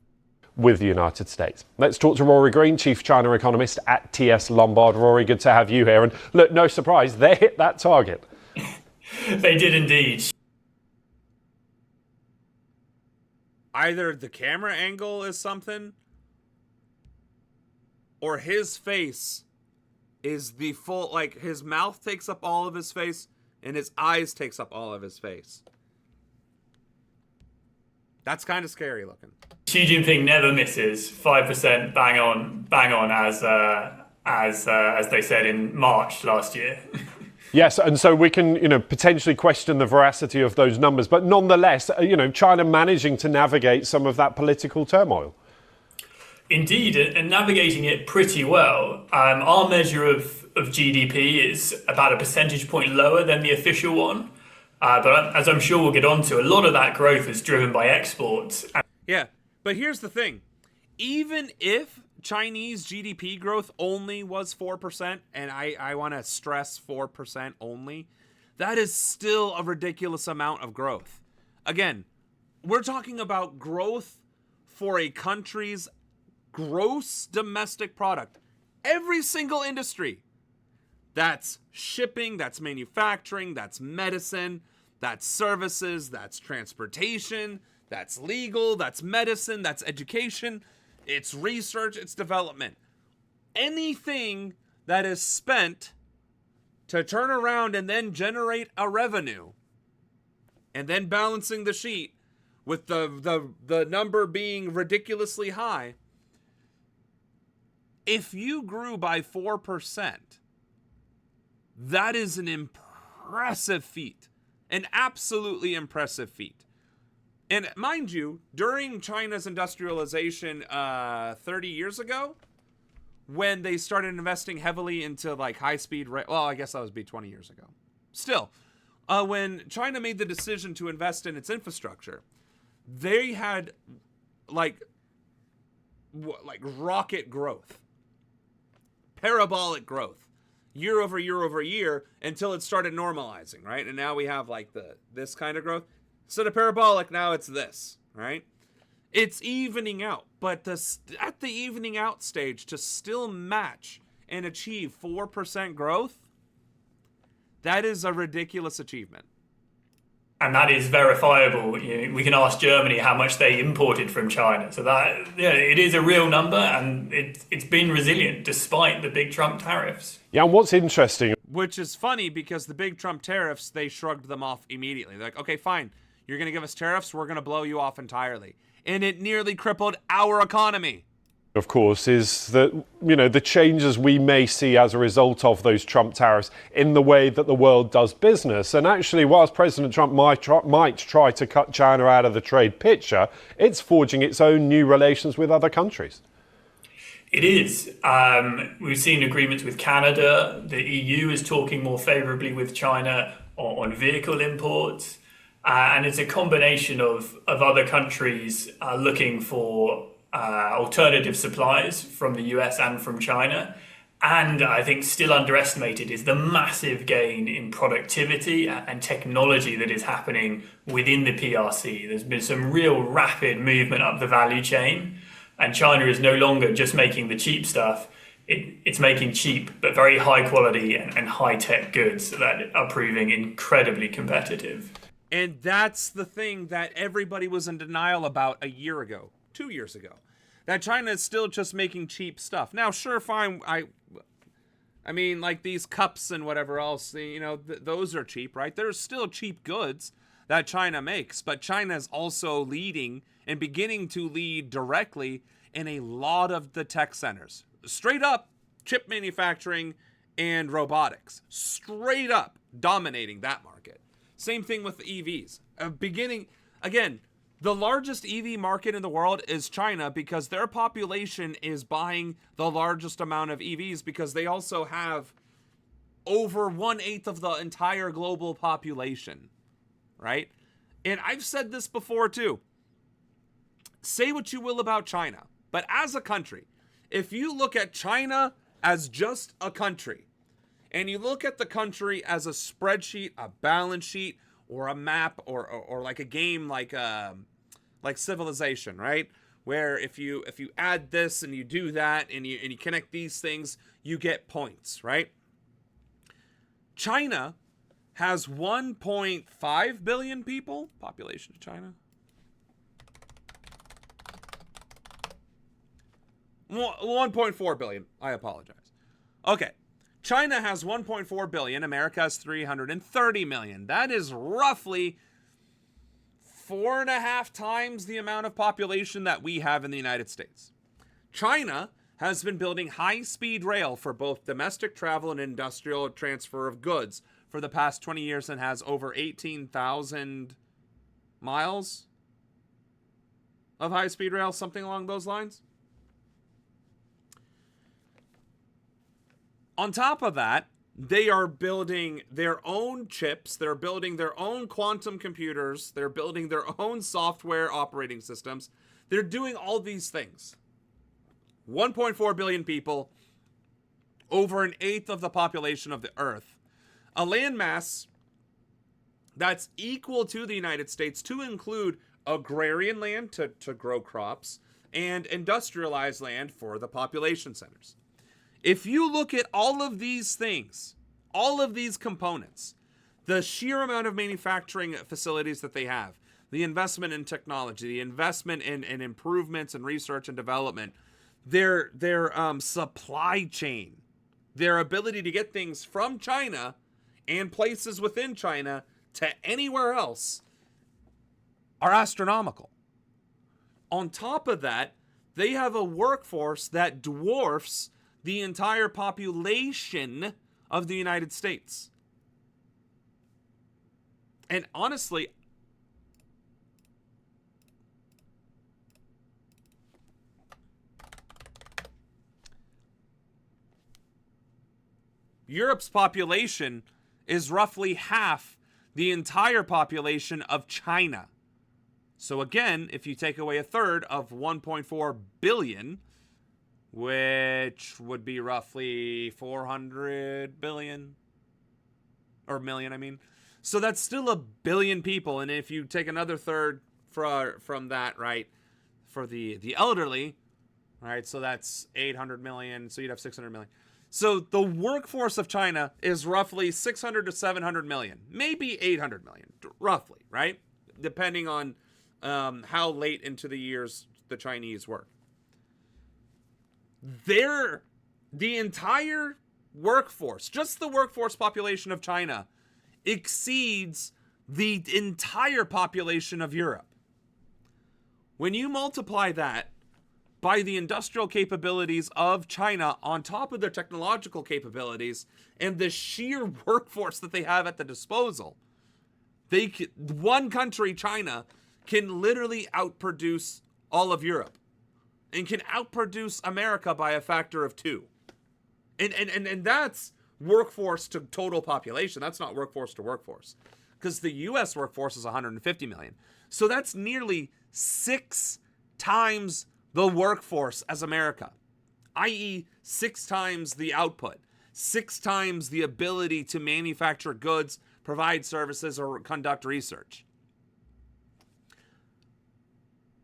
With the United States. Let's talk to Rory Green, Chief China Economist at TS Lombard. Rory, good to have you here. And look, no surprise, they hit that target. They did indeed. Either the camera angle is something, or his face is the full, like his mouth takes up all of his face and his eyes takes up all of his face. That's kind of scary looking. Xi Jinping never misses. 5% bang on as they said in March last year. Yes, and so we can, potentially question the veracity of those numbers, but nonetheless, China managing to navigate some of that political turmoil. Indeed, and navigating it pretty well. Our measure of GDP is about a percentage point lower than the official one, but as I'm sure we'll get onto, a lot of that growth is driven by exports. Yeah, but here's the thing: even if Chinese GDP growth only was 4%, and I want to stress 4% only, that is still a ridiculous amount of growth. Again, we're talking about growth for a country's gross domestic product. Every single industry. That's shipping, that's manufacturing, that's medicine, that's services, that's transportation, that's legal, that's medicine, that's education. It's research, it's development. Anything that is spent to turn around and then generate a revenue, and then balancing the sheet with the number being ridiculously high, if you grew by 4%, that is an impressive feat. An absolutely impressive feat. And mind you, during China's industrialization 30 years ago, when they started investing heavily into like high-speed rail, well, I guess that would be 20 years ago. Still, when China made the decision to invest in its infrastructure, they had like rocket growth, parabolic growth, year over year over year, until it started normalizing, right? And now we have like this kind of growth. Instead of parabolic, now it's this, right? It's evening out, but at the evening out stage, to still match and achieve 4% growth, that is a ridiculous achievement. And that is verifiable. We can ask Germany how much they imported from China. So that, it is a real number, and it's been resilient despite the big Trump tariffs. Yeah, and what's interesting, which is funny because the big Trump tariffs, they shrugged them off immediately. They're like, okay, fine. You're going to give us tariffs, we're going to blow you off entirely. And it nearly crippled our economy. Of course, is that, the changes we may see as a result of those Trump tariffs in the way that the world does business. And actually, whilst President Trump might try to cut China out of the trade picture, it's forging its own new relations with other countries. It is. We've seen agreements with Canada. The EU is talking more favorably with China on vehicle imports. And it's a combination of other countries looking for alternative supplies from the US and from China. And I think still underestimated is the massive gain in productivity and technology that is happening within the PRC. There's been some real rapid movement up the value chain. And China is no longer just making the cheap stuff. It's making cheap but very high quality and high-tech goods that are proving incredibly competitive. And that's the thing that everybody was in denial about a year ago, 2 years ago. That China is still just making cheap stuff. Now, sure, fine. I mean, like these cups and whatever else, those are cheap, right? There's still cheap goods that China makes, but China is also leading and beginning to lead directly in a lot of the tech centers. Straight up chip manufacturing and robotics. Straight up dominating that market. Same thing with the EVs. Again, the largest EV market in the world is China because their population is buying the largest amount of EVs because they also have over 1/8 of the entire global population, right? And I've said this before too. Say what you will about China, but as a country, if you look at China as just a country, and you look at the country as a spreadsheet, a balance sheet, or a map, or like a game like Civilization, right? Where if you add this and you do that and you connect these things, you get points, right? China has 1.5 billion people. Population of China. 1.4 billion. I apologize. Okay. China has 1.4 billion. America has 330 million. That is roughly 4.5 times the amount of population that we have in the United States. China has been building high-speed rail for both domestic travel and industrial transfer of goods for the past 20 years and has over 18,000 miles of high-speed rail, something along those lines. On top of that, they are building their own chips, they're building their own quantum computers, they're building their own software operating systems. They're doing all these things. 1.4 billion people, over an eighth of the population of the Earth. A landmass that's equal to the United States, to include agrarian land to grow crops and industrialized land for the population centers. If you look at all of these things, all of these components, the sheer amount of manufacturing facilities that they have, the investment in technology, the investment in improvements and research and development, their supply chain, their ability to get things from China and places within China to anywhere else are astronomical. On top of that, they have a workforce that dwarfs the entire population of the United States. And honestly, Europe's population is roughly half the entire population of China. So again, if you take away a third of 1.4 billion, which would be roughly 400 billion, or million, I mean. So that's still a billion people. And if you take another third from that, right, for the elderly, right, so that's 800 million, so you'd have 600 million. So the workforce of China is roughly 600 to 700 million, maybe 800 million, roughly, right? Depending on how late into the years the Chinese work. The entire workforce, just the workforce population of China, exceeds the entire population of Europe. When you multiply that by the industrial capabilities of China on top of their technological capabilities and the sheer workforce that they have at the disposal, one country, China, can literally outproduce all of Europe and can outproduce America by a factor of 2. And that's workforce to total population. That's not workforce to workforce, because the U.S. workforce is 150 million. So that's nearly 6 times the workforce as America, i.e. 6 times the output, 6 times the ability to manufacture goods, provide services, or conduct research.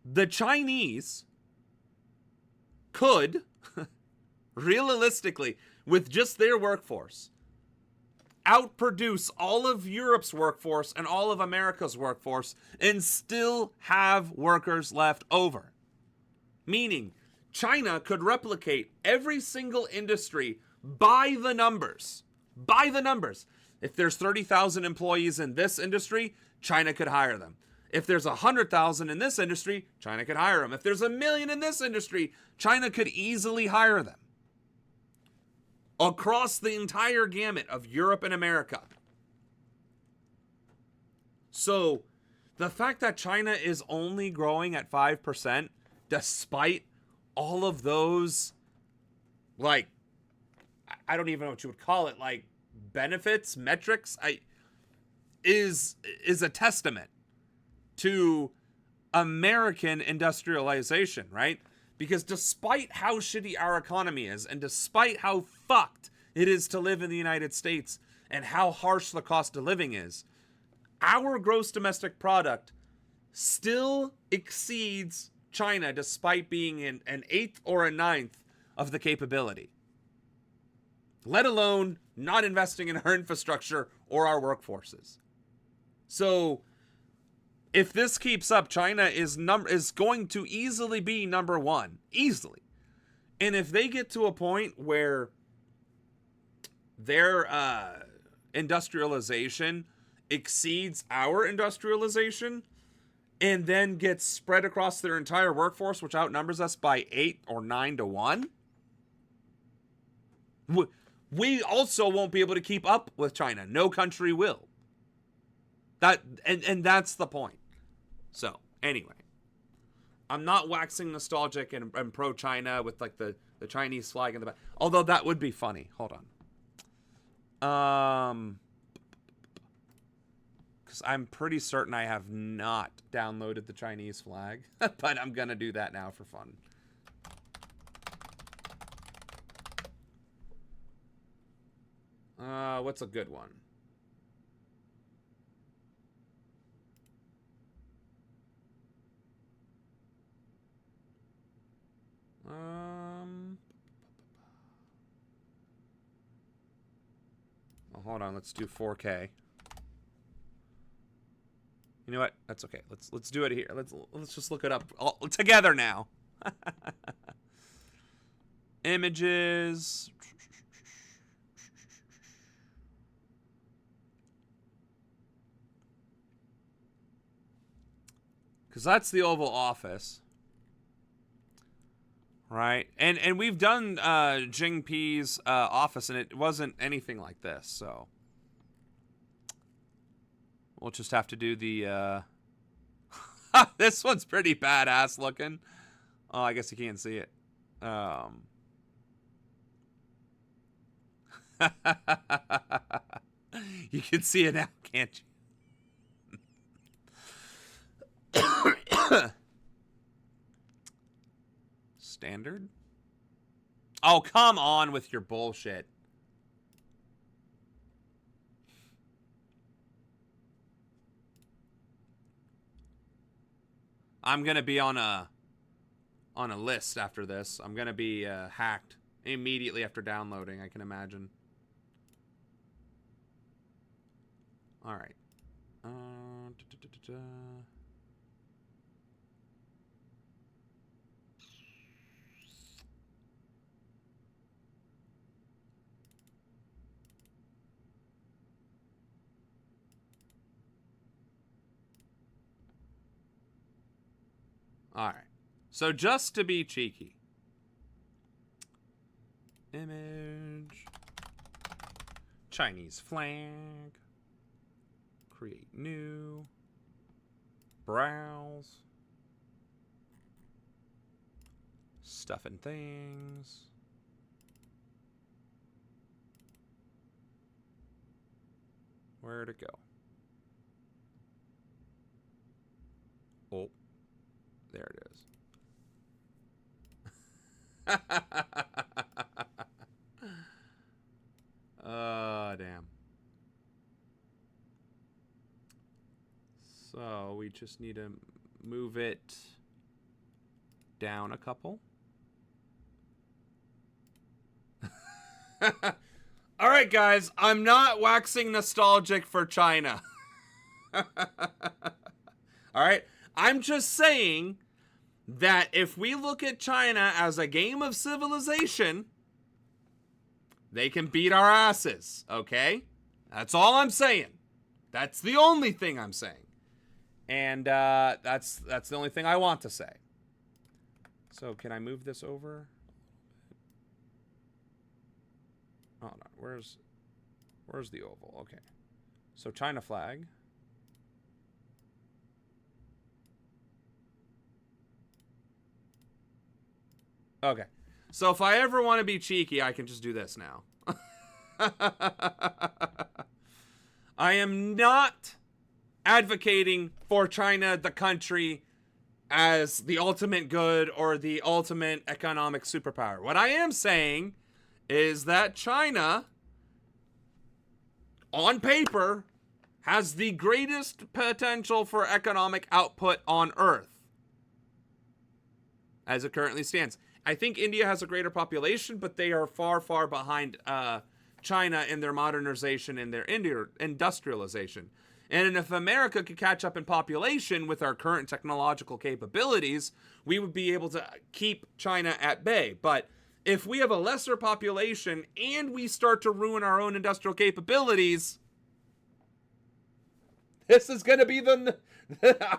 The Chinese could, realistically, with just their workforce, outproduce all of Europe's workforce and all of America's workforce and still have workers left over. Meaning, China could replicate every single industry by the numbers. By the numbers. If there's 30,000 employees in this industry, China could hire them. If there's 100,000 in this industry, China could hire them. If there's 1 million in this industry, China could easily hire them. Across the entire gamut of Europe and America. So, the fact that China is only growing at 5%, despite all of those, like, I don't even know what you would call it, like, benefits, metrics, is a testament to American industrialization, right? Because despite how shitty our economy is, and despite how fucked it is to live in the United States, and how harsh the cost of living is, our gross domestic product still exceeds China despite being in an 8th or a 9th of the capability. Let alone not investing in our infrastructure or our workforces. So, if this keeps up, China is going to easily be number 1. Easily. And if they get to a point where their industrialization exceeds our industrialization and then gets spread across their entire workforce, which outnumbers us by 8 or 9 to 1, We also won't be able to keep up with China. No country will. And that's the point. So, anyway. I'm not waxing nostalgic and pro-China with like the Chinese flag in the back. Although that would be funny. Hold on. Because I'm pretty certain I have not downloaded the Chinese flag. But I'm going to do that now for fun. What's a good one? Well, hold on, let's do 4K. You know what? That's okay. Let's do it here. Let's just look it up all together now. Images. Because that's the Oval Office. Right? And we've done Jinping's office, and it wasn't anything like this, so. We'll just have to do the... This one's pretty badass looking. Oh, I guess you can't see it. You can see it now, can't you? Standard? Oh, come on with your bullshit. I'm gonna be on a list after this. I'm gonna be hacked immediately after downloading, I can imagine. All right. All right. So just to be cheeky. Image. Chinese flag. Create new. Browse. Stuff and things. Where'd it go? Oh. There it is. Damn. So we just need to move it down a couple. All right, guys, I'm not waxing nostalgic for China. All right, I'm just saying that if we look at China as a game of civilization, they can beat our asses, okay? That's all I'm saying. That's the only thing I'm saying. And that's the only thing I want to say. So can I move this over? Oh, no. Where's the oval? Okay. So China flag. Okay. So if I ever want to be cheeky, I can just do this now. I am not advocating for China, the country, as the ultimate good or the ultimate economic superpower. What I am saying is that China, on paper, has the greatest potential for economic output on Earth, as it currently stands. I think India has a greater population, but they are far, far behind China in their modernization and their industrialization. And if America could catch up in population with our current technological capabilities, we would be able to keep China at bay. But if we have a lesser population and we start to ruin our own industrial capabilities, this is going to be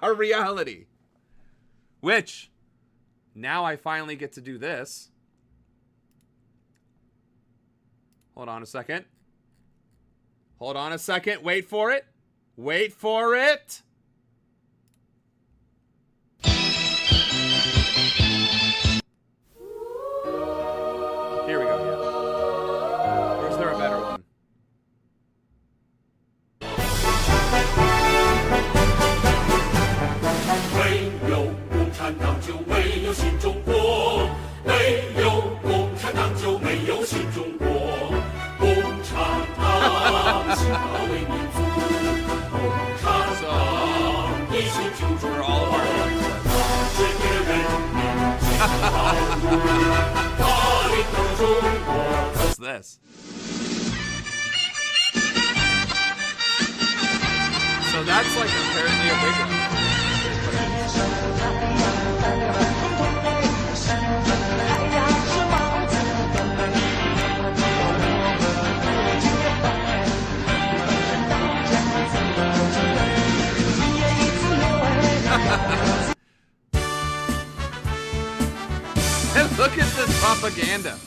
our reality. Which, now I finally get to do this. Hold on a second. Hold on a second. Wait for it. Wait for it. Here we go, yeah. Or is there a better one? For all of our What's this? So that's like apparently a big one. And look at this propaganda.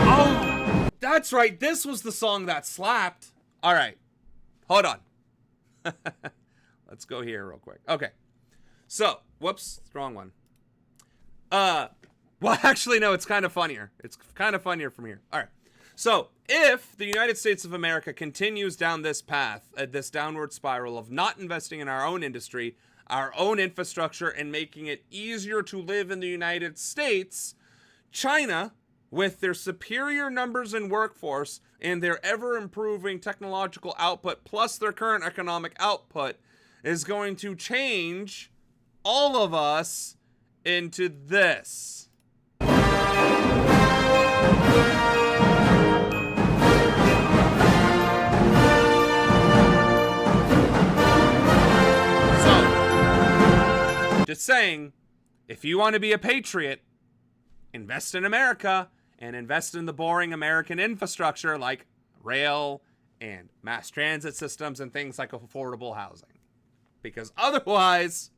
Oh, that's right. This was the song that slapped. All right. Hold on. Let's go here real quick. Okay. So, whoops, wrong one. Well, actually, no, it's kind of funnier. It's kind of funnier from here. All right. So, if the United States of America continues down this path, this downward spiral of not investing in our own industry, our own infrastructure, and making it easier to live in the United States, China, with their superior numbers in workforce and their ever-improving technological output, plus their current economic output, is going to change all of us into this. So, just saying, if you want to be a patriot, invest in America and invest in the boring American infrastructure like rail and mass transit systems and things like affordable housing. Because otherwise...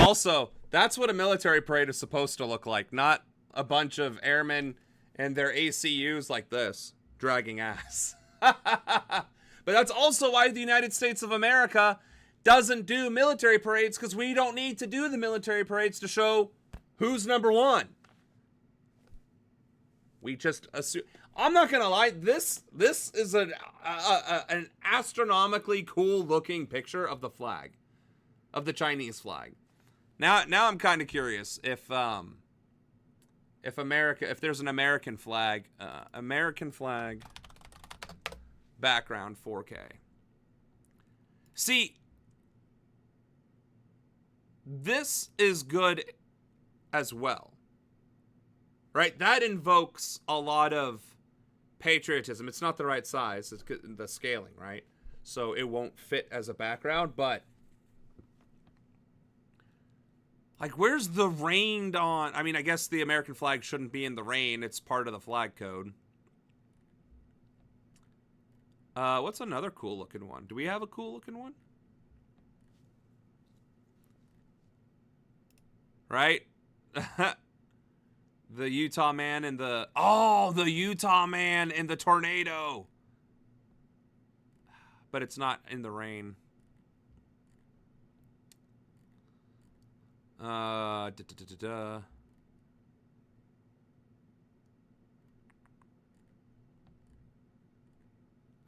Also, that's what a military parade is supposed to look like, not a bunch of airmen and their ACUs like this, dragging ass. But that's also why the United States of America doesn't do military parades, because we don't need to do the military parades to show who's number one. We just assume. I'm not gonna lie, this is an astronomically cool looking picture of the flag, of the Chinese flag. Now I'm kind of curious if there's an American flag background 4K. See, this is good as well, right? That invokes a lot of patriotism. It's not the right size, it's the scaling, right? So it won't fit as a background, but like, where's the rain on? I mean, I guess the American flag shouldn't be in the rain. It's part of the flag code. What's another cool looking one? Do we have a cool looking one? Right? The Utah man and the... Oh, the Utah man and the tornado. But it's not in the rain. I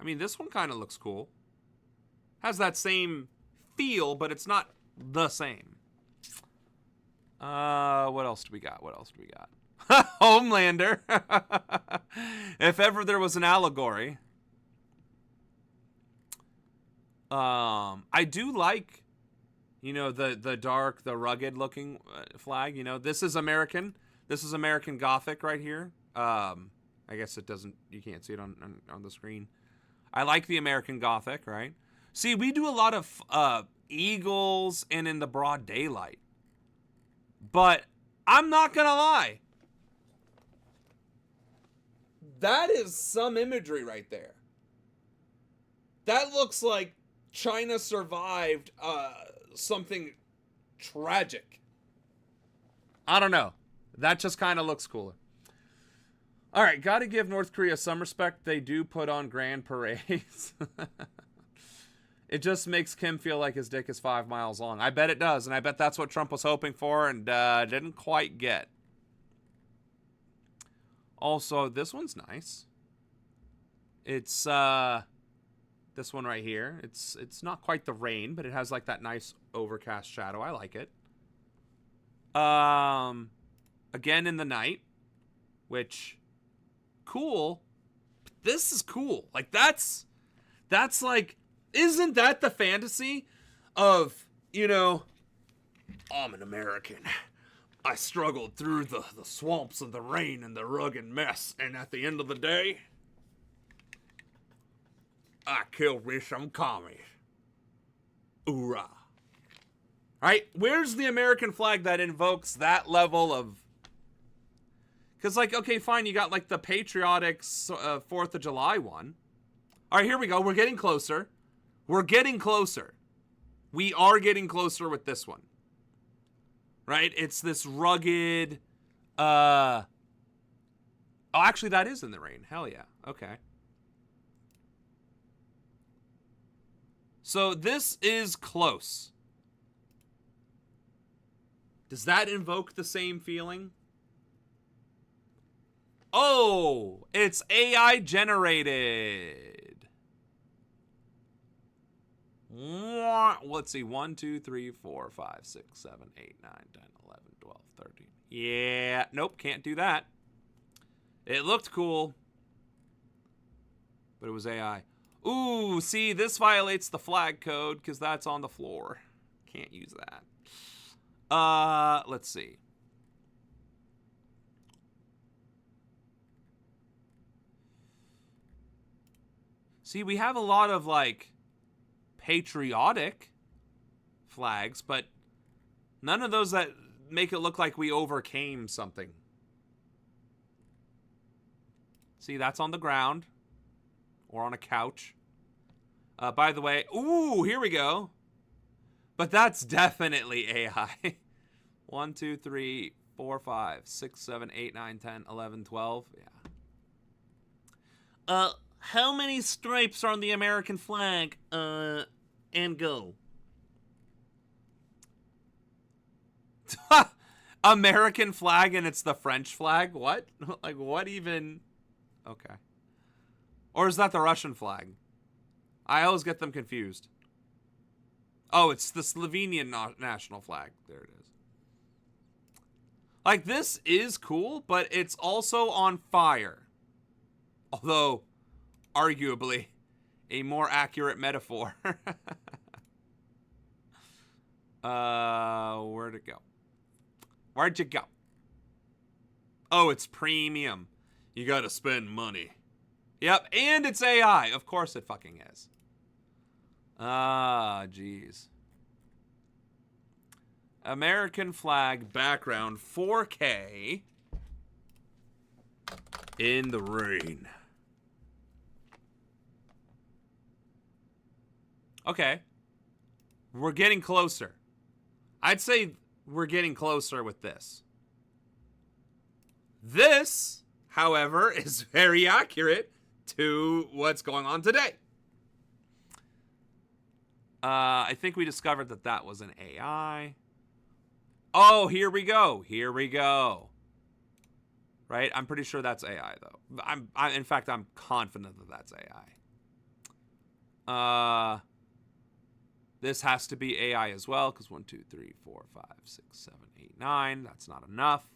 mean, this one kind of looks cool. Has that same feel, but it's not the same. What else do we got? Homelander. If ever there was an allegory. I do like, You know, the dark, the rugged looking flag. You know, this is American. This is American Gothic right here. I guess it doesn't, you can't see it on the screen. I like the American Gothic, right? See, we do a lot of eagles and in the broad daylight. But I'm not going to lie. That is some imagery right there. That looks like China survived something tragic. I don't know. That just kind of looks cooler. All right, got to give North Korea some respect. They do put on grand parades. It just makes Kim feel like his dick is 5 miles long. I bet it does, and I bet that's what Trump was hoping for and didn't quite get. Also, this one's nice. It's this one right here. It's not quite the rain, but it has like that nice overcast shadow. I like it. Again in the night, which cool. But this is cool. Like that's like, isn't that the fantasy of, you know, I'm an American. I struggled through the swamps of the rain and the rugged mess, and at the end of the day, I killed me some commies. Hoorah. Right? Where's the American flag that invokes that level of... Because, like, okay, fine, you got, like, the patriotic 4th of July one. All right, here we go. We're getting closer. We're getting closer. We are getting closer with this one. Right? It's this rugged... Oh, actually, that is in the rain. Hell yeah. Okay. So this is close. Does that invoke the same feeling? Oh, it's AI generated. Let's see. 1, 2, 3, 4, 5, 6, 7, 8, 9, 10, 11, 12, 13. Yeah. Nope. Can't do that. It looked cool. But it was AI. Ooh, see, this violates the flag code because that's on the floor. Can't use that. Let's see. See, we have a lot of, like, patriotic flags, but none of those that make it look like we overcame something. See, that's on the ground. Or on a couch. By the way, ooh, here we go. But that's definitely AI. 1, 2, 3, 4, 5, 6, 7, 8, 9, 10, 11, 12. Yeah. How many stripes are on the American flag? And go. American flag and it's the French flag? What? Like, what even? Okay. Or is that the Russian flag? I always get them confused. Oh, it's the Slovenian national flag. There it is. Like, this is cool, but it's also on fire. Although, arguably, a more accurate metaphor. Where'd it go? Where'd you go? Oh, it's premium. You gotta spend money. Yep, and it's AI. Of course it fucking is. Ah, jeez. American flag background 4K in the rain. Okay. We're getting closer. I'd say we're getting closer with this. This, however, is very accurate to what's going on today. I think we discovered that that was an AI. Oh, here we go. Here we go. Right? I'm pretty sure that's AI, though. In fact, I'm confident that that's AI. This has to be AI as well, because 1, 2, 3, 4, 5, 6, 7, 8, 9. That's not enough.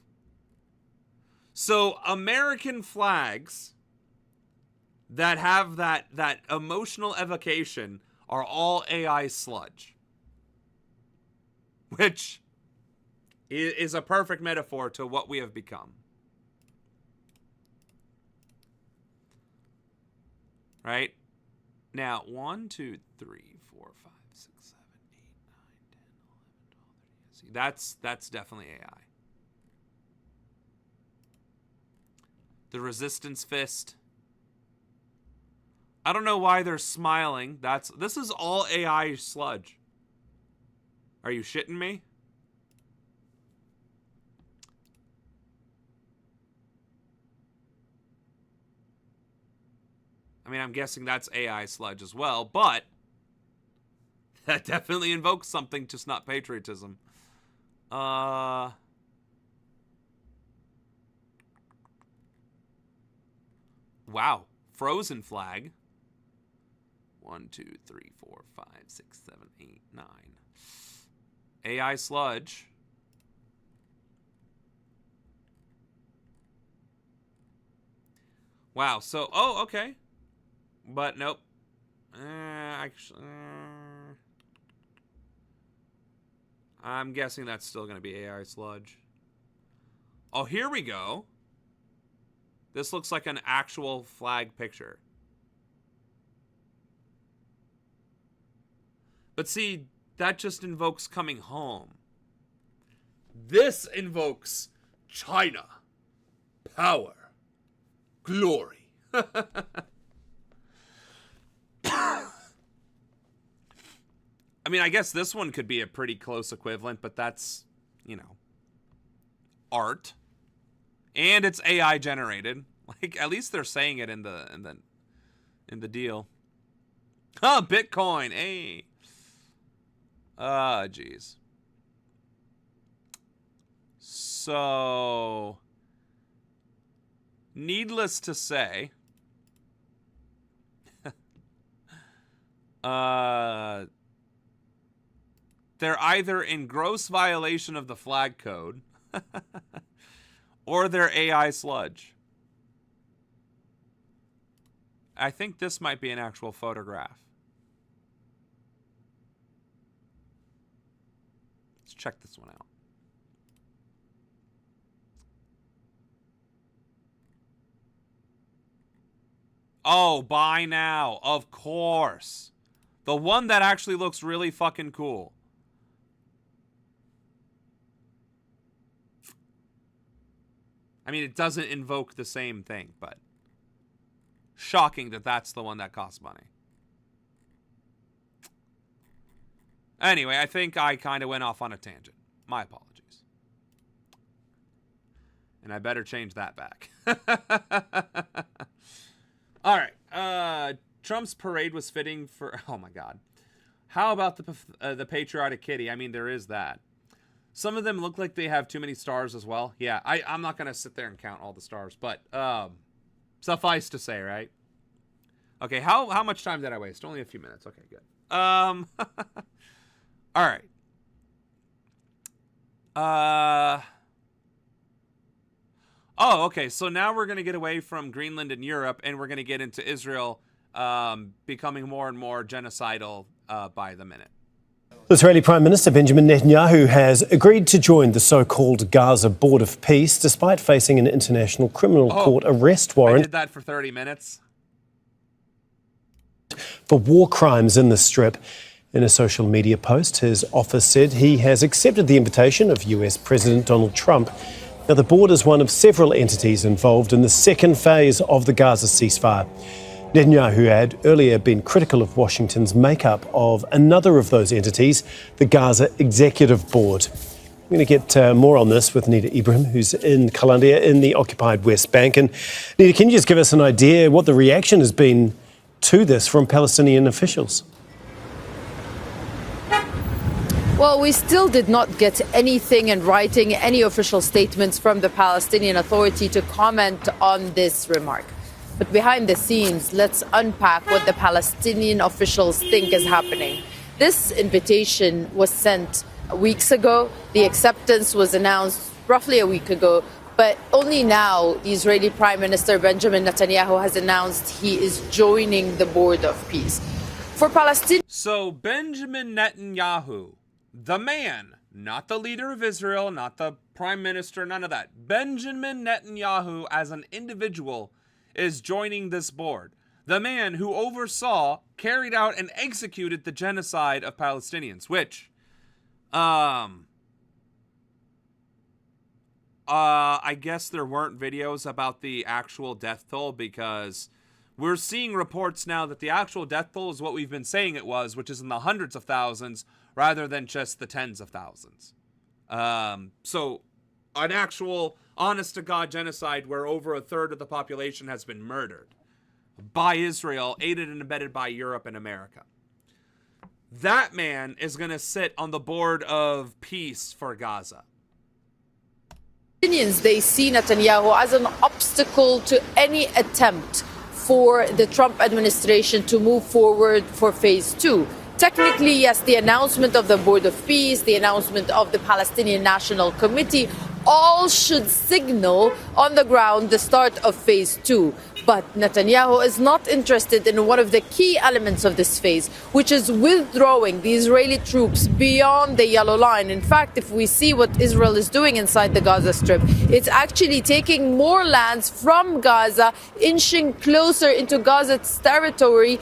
So, American flags that have that emotional evocation are all AI sludge. which is a perfect metaphor to what we have become. Right? Now, 1, 2, 3, 4, 5, 6, 7, 8, 9, 10, 11, 12, 13. See, that's definitely AI. The resistance fist. I don't know why they're smiling. This is all AI sludge. Are you shitting me? I mean, I'm guessing that's AI sludge as well, but that definitely invokes something, just not patriotism. Wow. Frozen flag. 1, 2, 3, 4, 5, 6, 7, 8, 9. AI sludge. Wow. So, oh, okay. But nope. Actually, I'm guessing that's still going to be AI sludge. Oh, here we go. This looks like an actual flag picture. But see, that just invokes coming home. This invokes China, power, glory. I mean, I guess this one could be a pretty close equivalent, but that's, you know, art. And it's AI generated. Like, at least they're saying it in the deal. Huh, Bitcoin. Hey. Jeez. So, needless to say, they're either in gross violation of the flag code or they're AI sludge. I think this might be an actual photograph. Let's check this one out. Oh, buy now. Of course. The one that actually looks really fucking cool. I mean, it doesn't invoke the same thing, but shocking that that's the one that costs money. Anyway, I think I kind of went off on a tangent. My apologies. And I better change that back. All right. Trump's parade was fitting for... Oh, my God. How about the patriotic kitty? I mean, there is that. Some of them look like they have too many stars as well. Yeah, I'm not going to sit there and count all the stars, but suffice to say, right? Okay, how much time did I waste? Only a few minutes. Okay, good. All right. Oh, okay, so now we're going to get away from Greenland and Europe, and we're going to get into Israel becoming more and more genocidal by the minute. Israeli Prime Minister Benjamin Netanyahu has agreed to join the so-called Gaza Board of Peace despite facing an international criminal court arrest warrant. I did that for 30 minutes. For war crimes in the Strip. In a social media post, his office said he has accepted the invitation of US President Donald Trump. Now, the board is one of several entities involved in the second phase of the Gaza ceasefire. Netanyahu had earlier been critical of Washington's makeup of another of those entities, the Gaza Executive Board. I'm going to get more on this with Nita Ibrahim, who's in Colombia in the occupied West Bank. And Nita, can you just give us an idea what the reaction has been to this from Palestinian officials? Well, we still did not get anything in writing, any official statements from the Palestinian Authority to comment on this remark. But behind the scenes, let's unpack what the Palestinian officials think is happening. This invitation was sent weeks ago. The acceptance was announced roughly a week ago. But only now, the Israeli Prime Minister Benjamin Netanyahu has announced he is joining the Board of Peace. For Palestinians... So Benjamin Netanyahu, the man Not the leader of Israel, not the prime minister, none of that. Benjamin Netanyahu as an individual is joining this board. The man who oversaw, carried out, and executed the genocide of Palestinians, which, I guess there weren't videos about the actual death toll, because we're seeing reports now that the actual death toll is what we've been saying it was, which is in the hundreds of thousands rather than just the tens of thousands. So an actual honest-to-God genocide where over a third of the population has been murdered by Israel, aided and abetted by Europe and America. That man is going to sit on the board of peace for Gaza. They see Netanyahu as an obstacle to any attempt for the Trump administration to move forward for phase 2. Technically, yes, the announcement of the Board of Peace, the announcement of the Palestinian National Committee, all should signal on the ground the start of phase 2. But Netanyahu is not interested in one of the key elements of this phase, which is withdrawing the Israeli troops beyond the yellow line. In fact, if we see what Israel is doing inside the Gaza Strip, it's actually taking more lands from Gaza, inching closer into Gaza's territory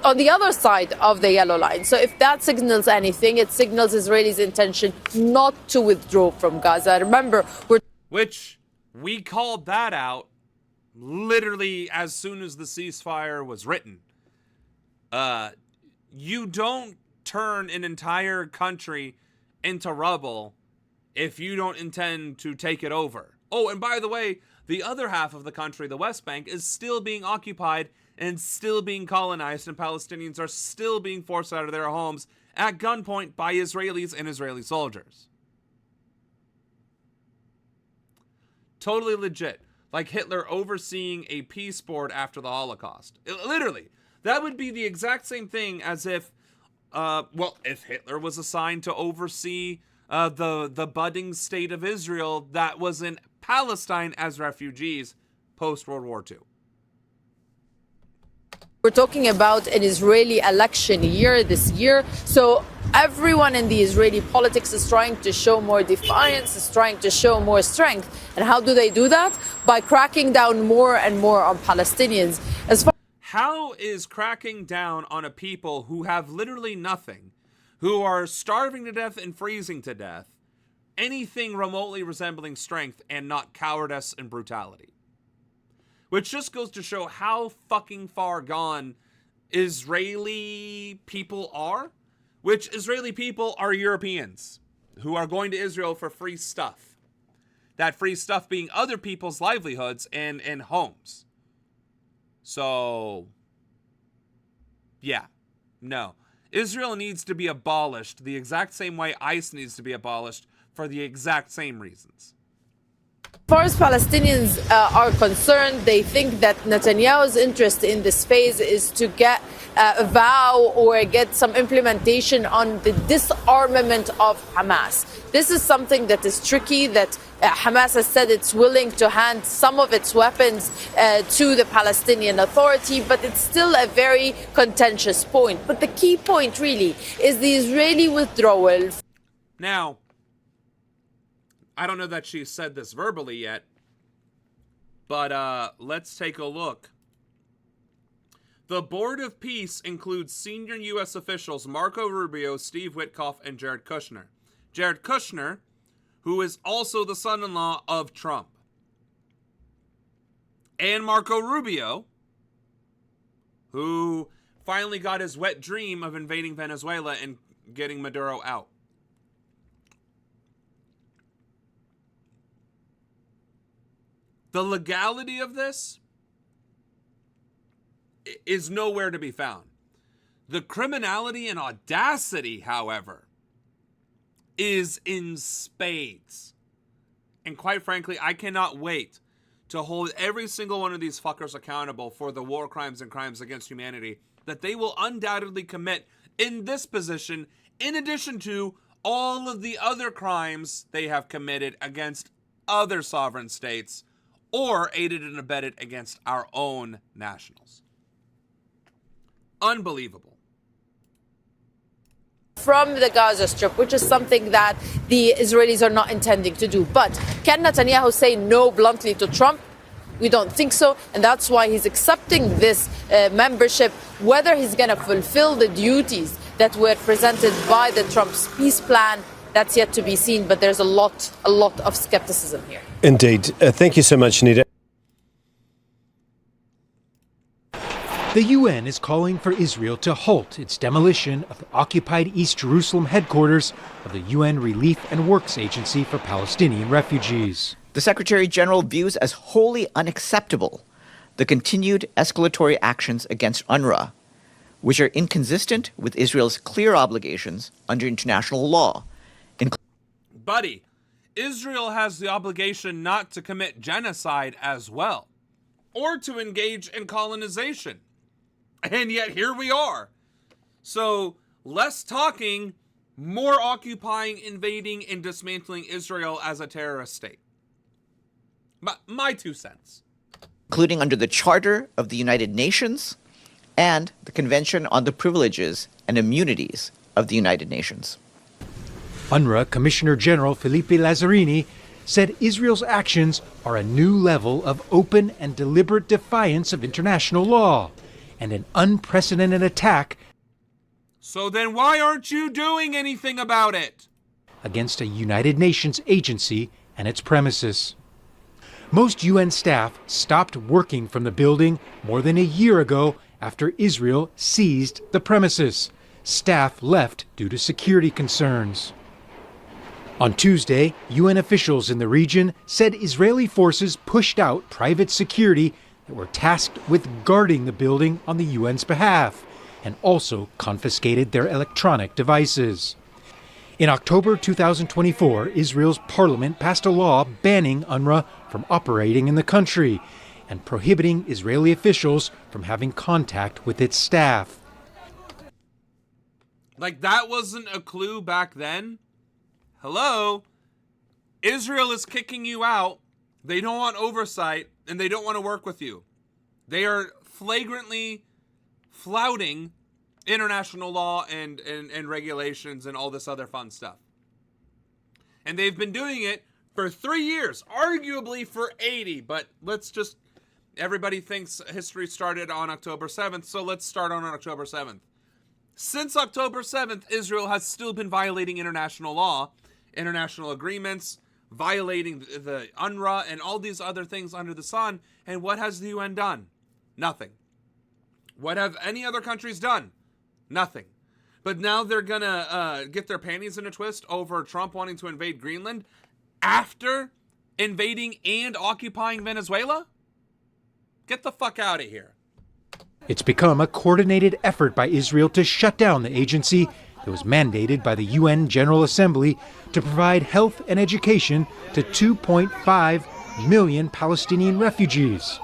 on the other side of the yellow line. So if that signals anything, it signals Israelis' intention not to withdraw from Gaza. Remember, which we called that out literally as soon as the ceasefire was written. You don't turn an entire country into rubble if you don't intend to take it over. Oh, and by the way, the other half of the country, the West Bank, is still being occupied and still being colonized, and Palestinians are still being forced out of their homes at gunpoint by Israelis and Israeli soldiers. Totally legit. Like Hitler overseeing a peace board after the Holocaust. Literally. That would be the exact same thing as if, if Hitler was assigned to oversee the budding state of Israel that was in Palestine as refugees post-World War II. We're talking about an Israeli election year this year. So everyone in the Israeli politics is trying to show more defiance, is trying to show more strength. And how do they do that? By cracking down more and more on Palestinians. How is cracking down on a people who have literally nothing, who are starving to death and freezing to death, anything remotely resembling strength and not cowardice and brutality? Which just goes to show how fucking far gone Israeli people are. Which Israeli people are Europeans who are going to Israel for free stuff. That free stuff being other people's livelihoods and homes. So, yeah, no. Israel needs to be abolished the exact same way ICE needs to be abolished for the exact same reasons. As far as Palestinians are concerned, they think that Netanyahu's interest in this phase is to get a vow or get some implementation on the disarmament of Hamas. This is something that is tricky, that Hamas has said it's willing to hand some of its weapons to the Palestinian Authority, but it's still a very contentious point. But the key point really is the Israeli withdrawal. Now, I don't know that she said this verbally yet, but let's take a look. The Board of Peace includes senior U.S. officials Marco Rubio, Steve Witkoff, and Jared Kushner. Jared Kushner, who is also the son-in-law of Trump. And Marco Rubio, who finally got his wet dream of invading Venezuela and getting Maduro out. The legality of this is nowhere to be found. The criminality and audacity, however, is in spades. And quite frankly, I cannot wait to hold every single one of these fuckers accountable for the war crimes and crimes against humanity that they will undoubtedly commit in this position, in addition to all of the other crimes they have committed against other sovereign states or aided and abetted against our own nationals. Unbelievable. from the Gaza Strip, which is something that the Israelis are not intending to do. But can Netanyahu say no bluntly to Trump? We don't think so, and that's why he's accepting this membership. Whether he's going to fulfill the duties that were presented by the Trump's peace plan, that's yet to be seen, but there's a lot of skepticism here. Indeed. Thank you so much, Nita. The UN is calling for Israel to halt its demolition of the occupied East Jerusalem headquarters of the UN Relief and Works Agency for Palestinian Refugees. The Secretary General views as wholly unacceptable the continued escalatory actions against UNRWA, which are inconsistent with Israel's clear obligations under international law. Buddy, Israel has the obligation not to commit genocide as well, or to engage in colonization. And yet here we are. So less talking, more occupying, invading, and dismantling Israel as a terrorist state. My 2 cents. Including under the Charter of the United Nations and the Convention on the Privileges and Immunities of the United Nations. UNRWA Commissioner General Filippo Lazzarini said Israel's actions are a new level of open and deliberate defiance of international law and an unprecedented attack. So then why aren't you doing anything about it? Against a United Nations agency and its premises. Most UN staff stopped working from the building more than a year ago after Israel seized the premises. Staff left due to security concerns. On Tuesday, UN officials in the region said Israeli forces pushed out private security that were tasked with guarding the building on the UN's behalf, and also confiscated their electronic devices. In October 2024, Israel's parliament passed a law banning UNRWA from operating in the country and prohibiting Israeli officials from having contact with its staff. Like that wasn't a clue back then? Hello? Israel is kicking you out. They don't want oversight, and they don't want to work with you. They are flagrantly flouting international law and regulations and all this other fun stuff. And they've been doing it for 3 years, arguably for 80, but everybody thinks history started on October 7th, so let's start on October 7th. Since October 7th, Israel has still been violating international law, international agreements, violating the UNRWA and all these other things under the sun. And what has the UN done? Nothing. What have any other countries done? Nothing. But now they're going to get their panties in a twist over Trump wanting to invade Greenland after invading and occupying Venezuela? Get the fuck out of here. It's become a coordinated effort by Israel to shut down the agency that was mandated by the UN General Assembly to provide health and education to 2.5 million Palestinian refugees.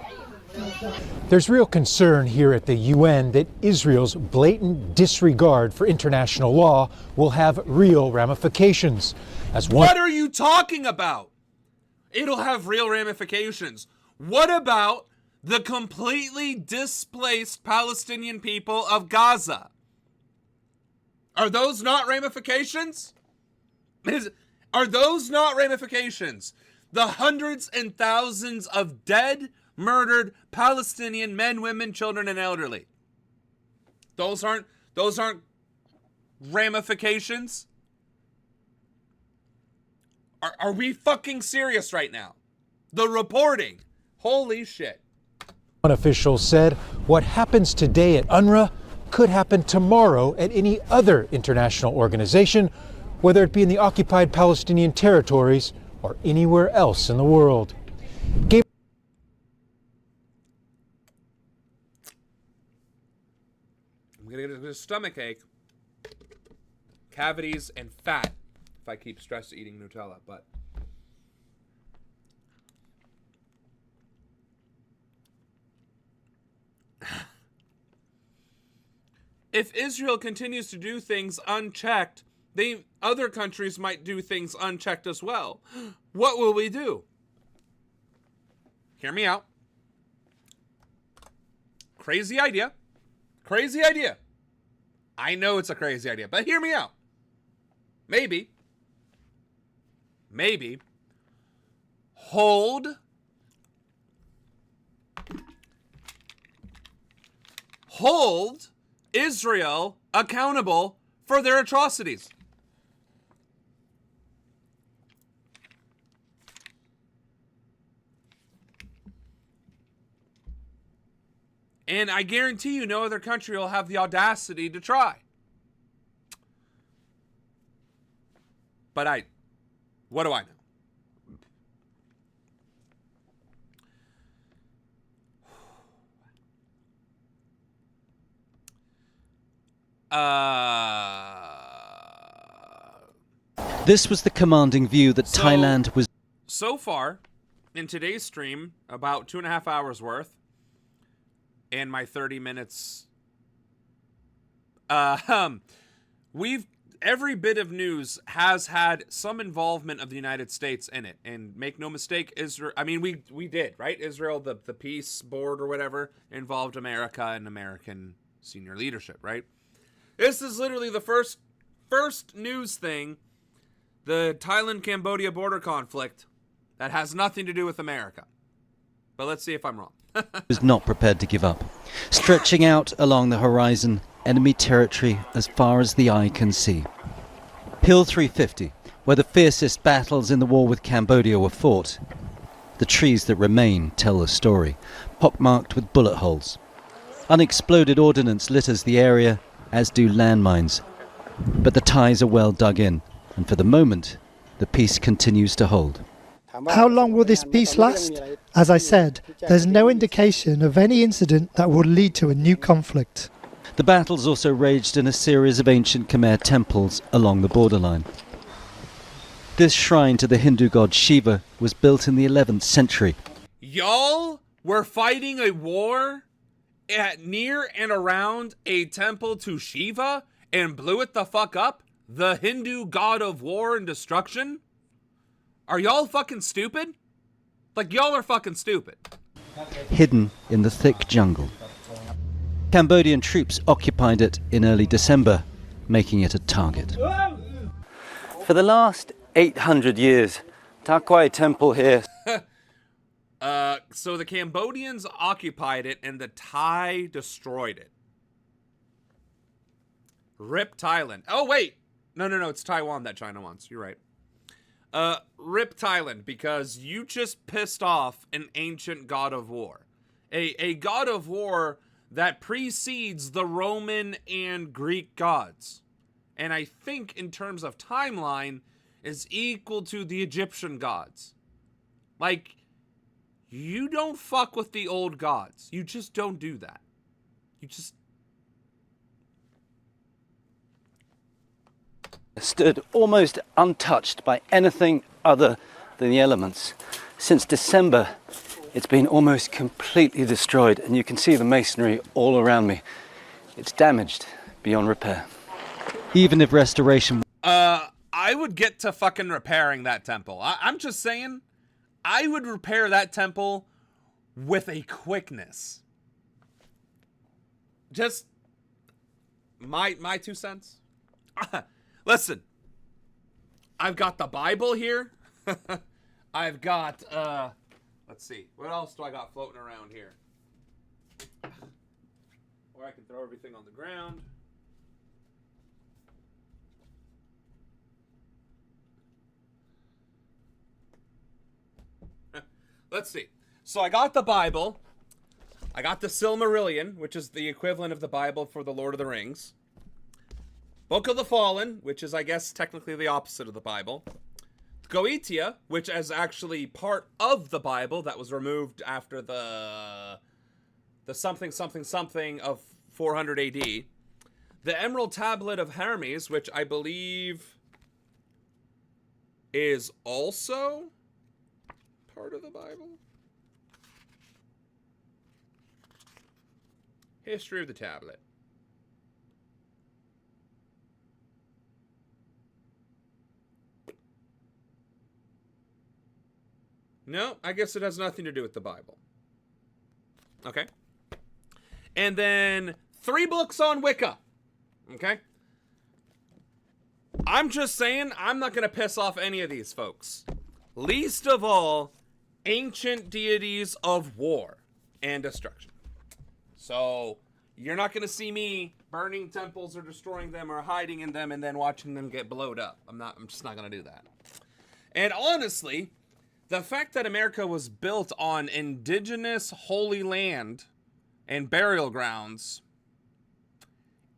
There's real concern here at the UN that Israel's blatant disregard for international law will have real ramifications. What are you talking about? It'll have real ramifications. What about the completely displaced Palestinian people of Gaza? Are those not ramifications? Are those not ramifications? The hundreds and thousands of dead, murdered Palestinian men, women, children, and elderly. Those aren't ramifications? Are we fucking serious right now? The reporting. Holy shit. One official said what happens today at UNRWA could happen tomorrow at any other international organization, whether it be in the occupied Palestinian territories or anywhere else in the world. I'm going to get a stomach ache, cavities, and fat if I keep stress eating Nutella, but if Israel continues to do things unchecked, other countries might do things unchecked as well. What will we do? Hear me out. Crazy idea. Crazy idea. I know it's a crazy idea, but hear me out. maybe, hold Israel accountable for their atrocities. And I guarantee you no other country will have the audacity to try. But what do I know? This was the commanding view that Thailand was... So far, in today's stream, about 2.5 hours worth, and my 30 minutes, every bit of news has had some involvement of the United States in it. And make no mistake, Israel, I mean, we did, right? Israel, the peace board or whatever, involved America and American senior leadership, right? This is literally the first news thing, the Thailand-Cambodia border conflict, that has nothing to do with America. But let's see if I'm wrong. was not prepared to give up. Stretching out along the horizon, enemy territory as far as the eye can see. Hill 350, where the fiercest battles in the war with Cambodia were fought. The trees that remain tell the story, pockmarked with bullet holes. Unexploded ordnance litters the area, as do landmines. But the ties are well dug in, and for the moment, the peace continues to hold. How long will this peace last? As I said, there's no indication of any incident that will lead to a new conflict. The battles also raged in a series of ancient Khmer temples along the borderline. This shrine to the Hindu god Shiva was built in the 11th century. Y'all were fighting a war near and around a temple to Shiva and blew it the fuck up? The Hindu god of war and destruction? Are y'all fucking stupid? Like, y'all are fucking stupid. Hidden in the thick jungle. Cambodian troops occupied it in early December, making it a target. For the last 800 years, Ta Kwai Temple here. So the Cambodians occupied it and the Thai destroyed it. Rip Thailand. Oh, wait. No, it's Taiwan that China wants. You're right. Rip Thailand, because you just pissed off an ancient god of war. A god of war that precedes the Roman and Greek gods. And I think in terms of timeline is equal to the Egyptian gods. Like, you don't fuck with the old gods. You just don't do that. You just... Stood almost untouched by anything other than the elements. Since December, it's been almost completely destroyed, and you can see the masonry all around me. It's damaged beyond repair. Even if restoration... I would get to fucking repairing that temple. I'm just saying, I would repair that temple with a quickness. Just my 2 cents. Listen, I've got the Bible here. I've got, let's see, what else do I got floating around here? Or I can throw everything on the ground. Let's see. So I got the Bible. I got the Silmarillion, which is the equivalent of the Bible for the Lord of the Rings. Book of the Fallen, which is, I guess, technically the opposite of the Bible. Goetia, which is actually part of the Bible that was removed after the something of 400 AD. The Emerald Tablet of Hermes, which I believe is also part of the Bible. History of the Tablet. No, I guess it has nothing to do with the Bible. Okay. And then 3 books on Wicca. Okay. I'm just saying, I'm not going to piss off any of these folks. Least of all, ancient deities of war and destruction. So, you're not going to see me burning temples or destroying them or hiding in them and then watching them get blowed up. I'm just not going to do that. And honestly, the fact that America was built on indigenous holy land and burial grounds,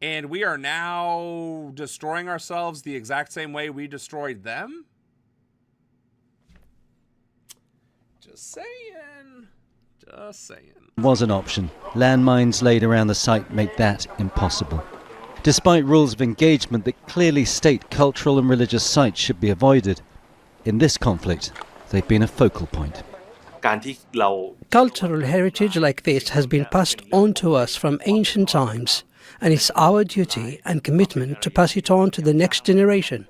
and we are now destroying ourselves the exact same way we destroyed them? Just saying. Just saying. Was an option. Landmines laid around the site make that impossible. Despite rules of engagement that clearly state cultural and religious sites should be avoided, in this conflict, they've been a focal point. Cultural heritage like this has been passed on to us from ancient times, and it's our duty and commitment to pass it on to the next generation.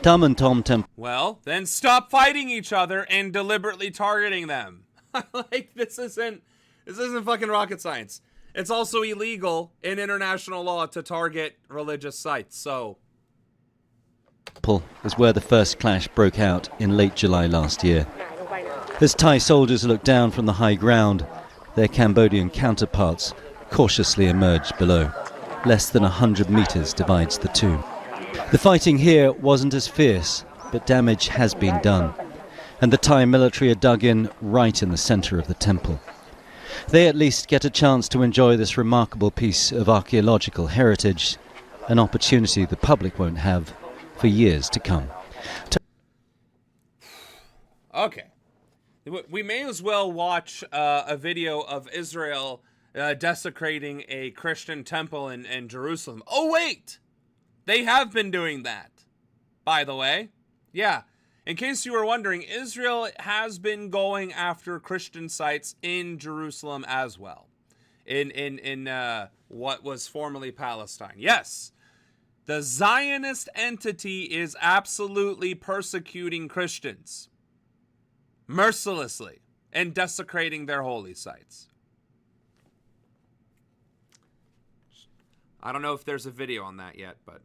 Tom and Tom Temple. Well, then stop fighting each other and deliberately targeting them. Like, this isn't fucking rocket science. It's also illegal in international law to target religious sites, so... is where the first clash broke out in late July last year. As Thai soldiers looked down from the high ground, their Cambodian counterparts cautiously emerged below. Less than 100 meters divides the two. The fighting here wasn't as fierce, but damage has been done, and the Thai military are dug in right in the center of the temple. They at least get a chance to enjoy this remarkable piece of archaeological heritage, an opportunity the public won't have for years to come. Okay. We may as well watch a video of Israel desecrating a Christian temple in Jerusalem. Oh, wait! They have been doing that, by the way. Yeah. In case you were wondering, Israel has been going after Christian sites in Jerusalem as well. In what was formerly Palestine. Yes. The Zionist entity is absolutely persecuting Christians mercilessly and desecrating their holy sites. I don't know if there's a video on that yet, but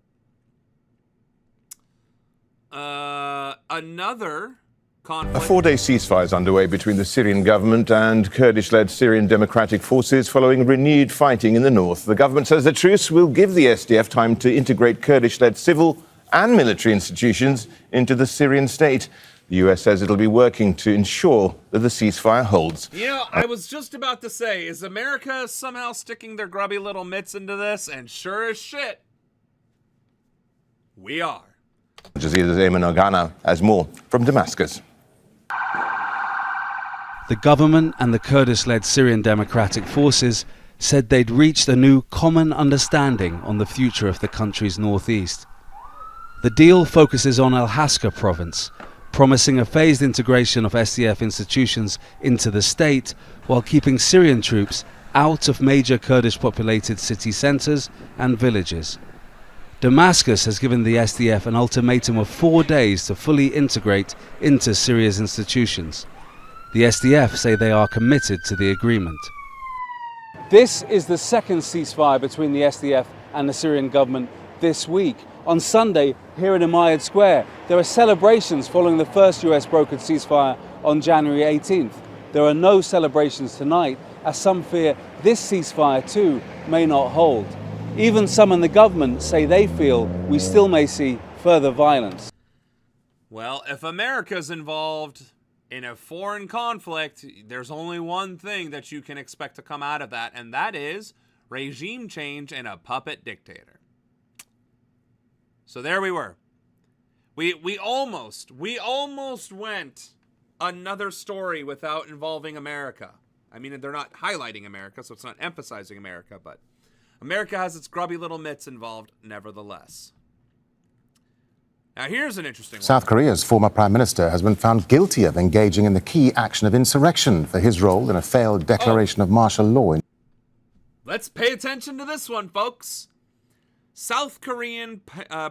another conflict. A 4-day ceasefire is underway between the Syrian government and Kurdish-led Syrian Democratic Forces following renewed fighting in the north. The government says the truce will give the SDF time to integrate Kurdish-led civil and military institutions into the Syrian state. The US says it'll be working to ensure that the ceasefire holds. You know, I was just about to say, is America somehow sticking their grubby little mitts into this? And sure as shit, we are. Al Jazeera's Ayman Ogana has more from Damascus. The government and the Kurdish-led Syrian Democratic Forces said they'd reached a new common understanding on the future of the country's northeast. The deal focuses on Al-Haska province, promising a phased integration of SDF institutions into the state while keeping Syrian troops out of major Kurdish-populated city centres and villages. Damascus has given the SDF an ultimatum of 4 days to fully integrate into Syria's institutions. The SDF say they are committed to the agreement. This is the second ceasefire between the SDF and the Syrian government this week. On Sunday, here in Umayyad Square, there are celebrations following the first US-brokered ceasefire on January 18th. There are no celebrations tonight, as some fear this ceasefire too may not hold. Even some in the government say they feel we still may see further violence. Well, if America's involved in a foreign conflict, there's only one thing that you can expect to come out of that, and that is regime change and a puppet dictator. So there we were. We almost went another story without involving America. I mean, they're not highlighting America, so it's not emphasizing America, but America has its grubby little mitts involved nevertheless. Now here's an interesting one. South Korea's former prime minister has been found guilty of engaging in the key action of insurrection for his role in a failed declaration of martial law. Let's pay attention to this one, folks. South Korean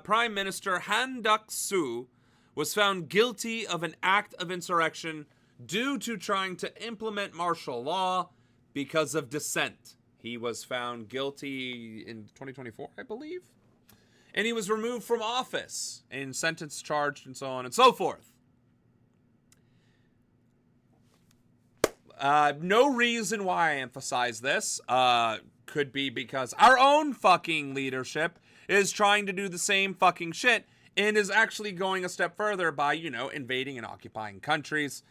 Prime Minister Han Duck-soo was found guilty of an act of insurrection due to trying to implement martial law because of dissent. He was found guilty in 2024, I believe. and he was removed from office and sentenced, charged, and so on and so forth. No reason why I emphasize this. Could be because our own fucking leadership is trying to do the same fucking shit and is actually going a step further by, invading and occupying countries,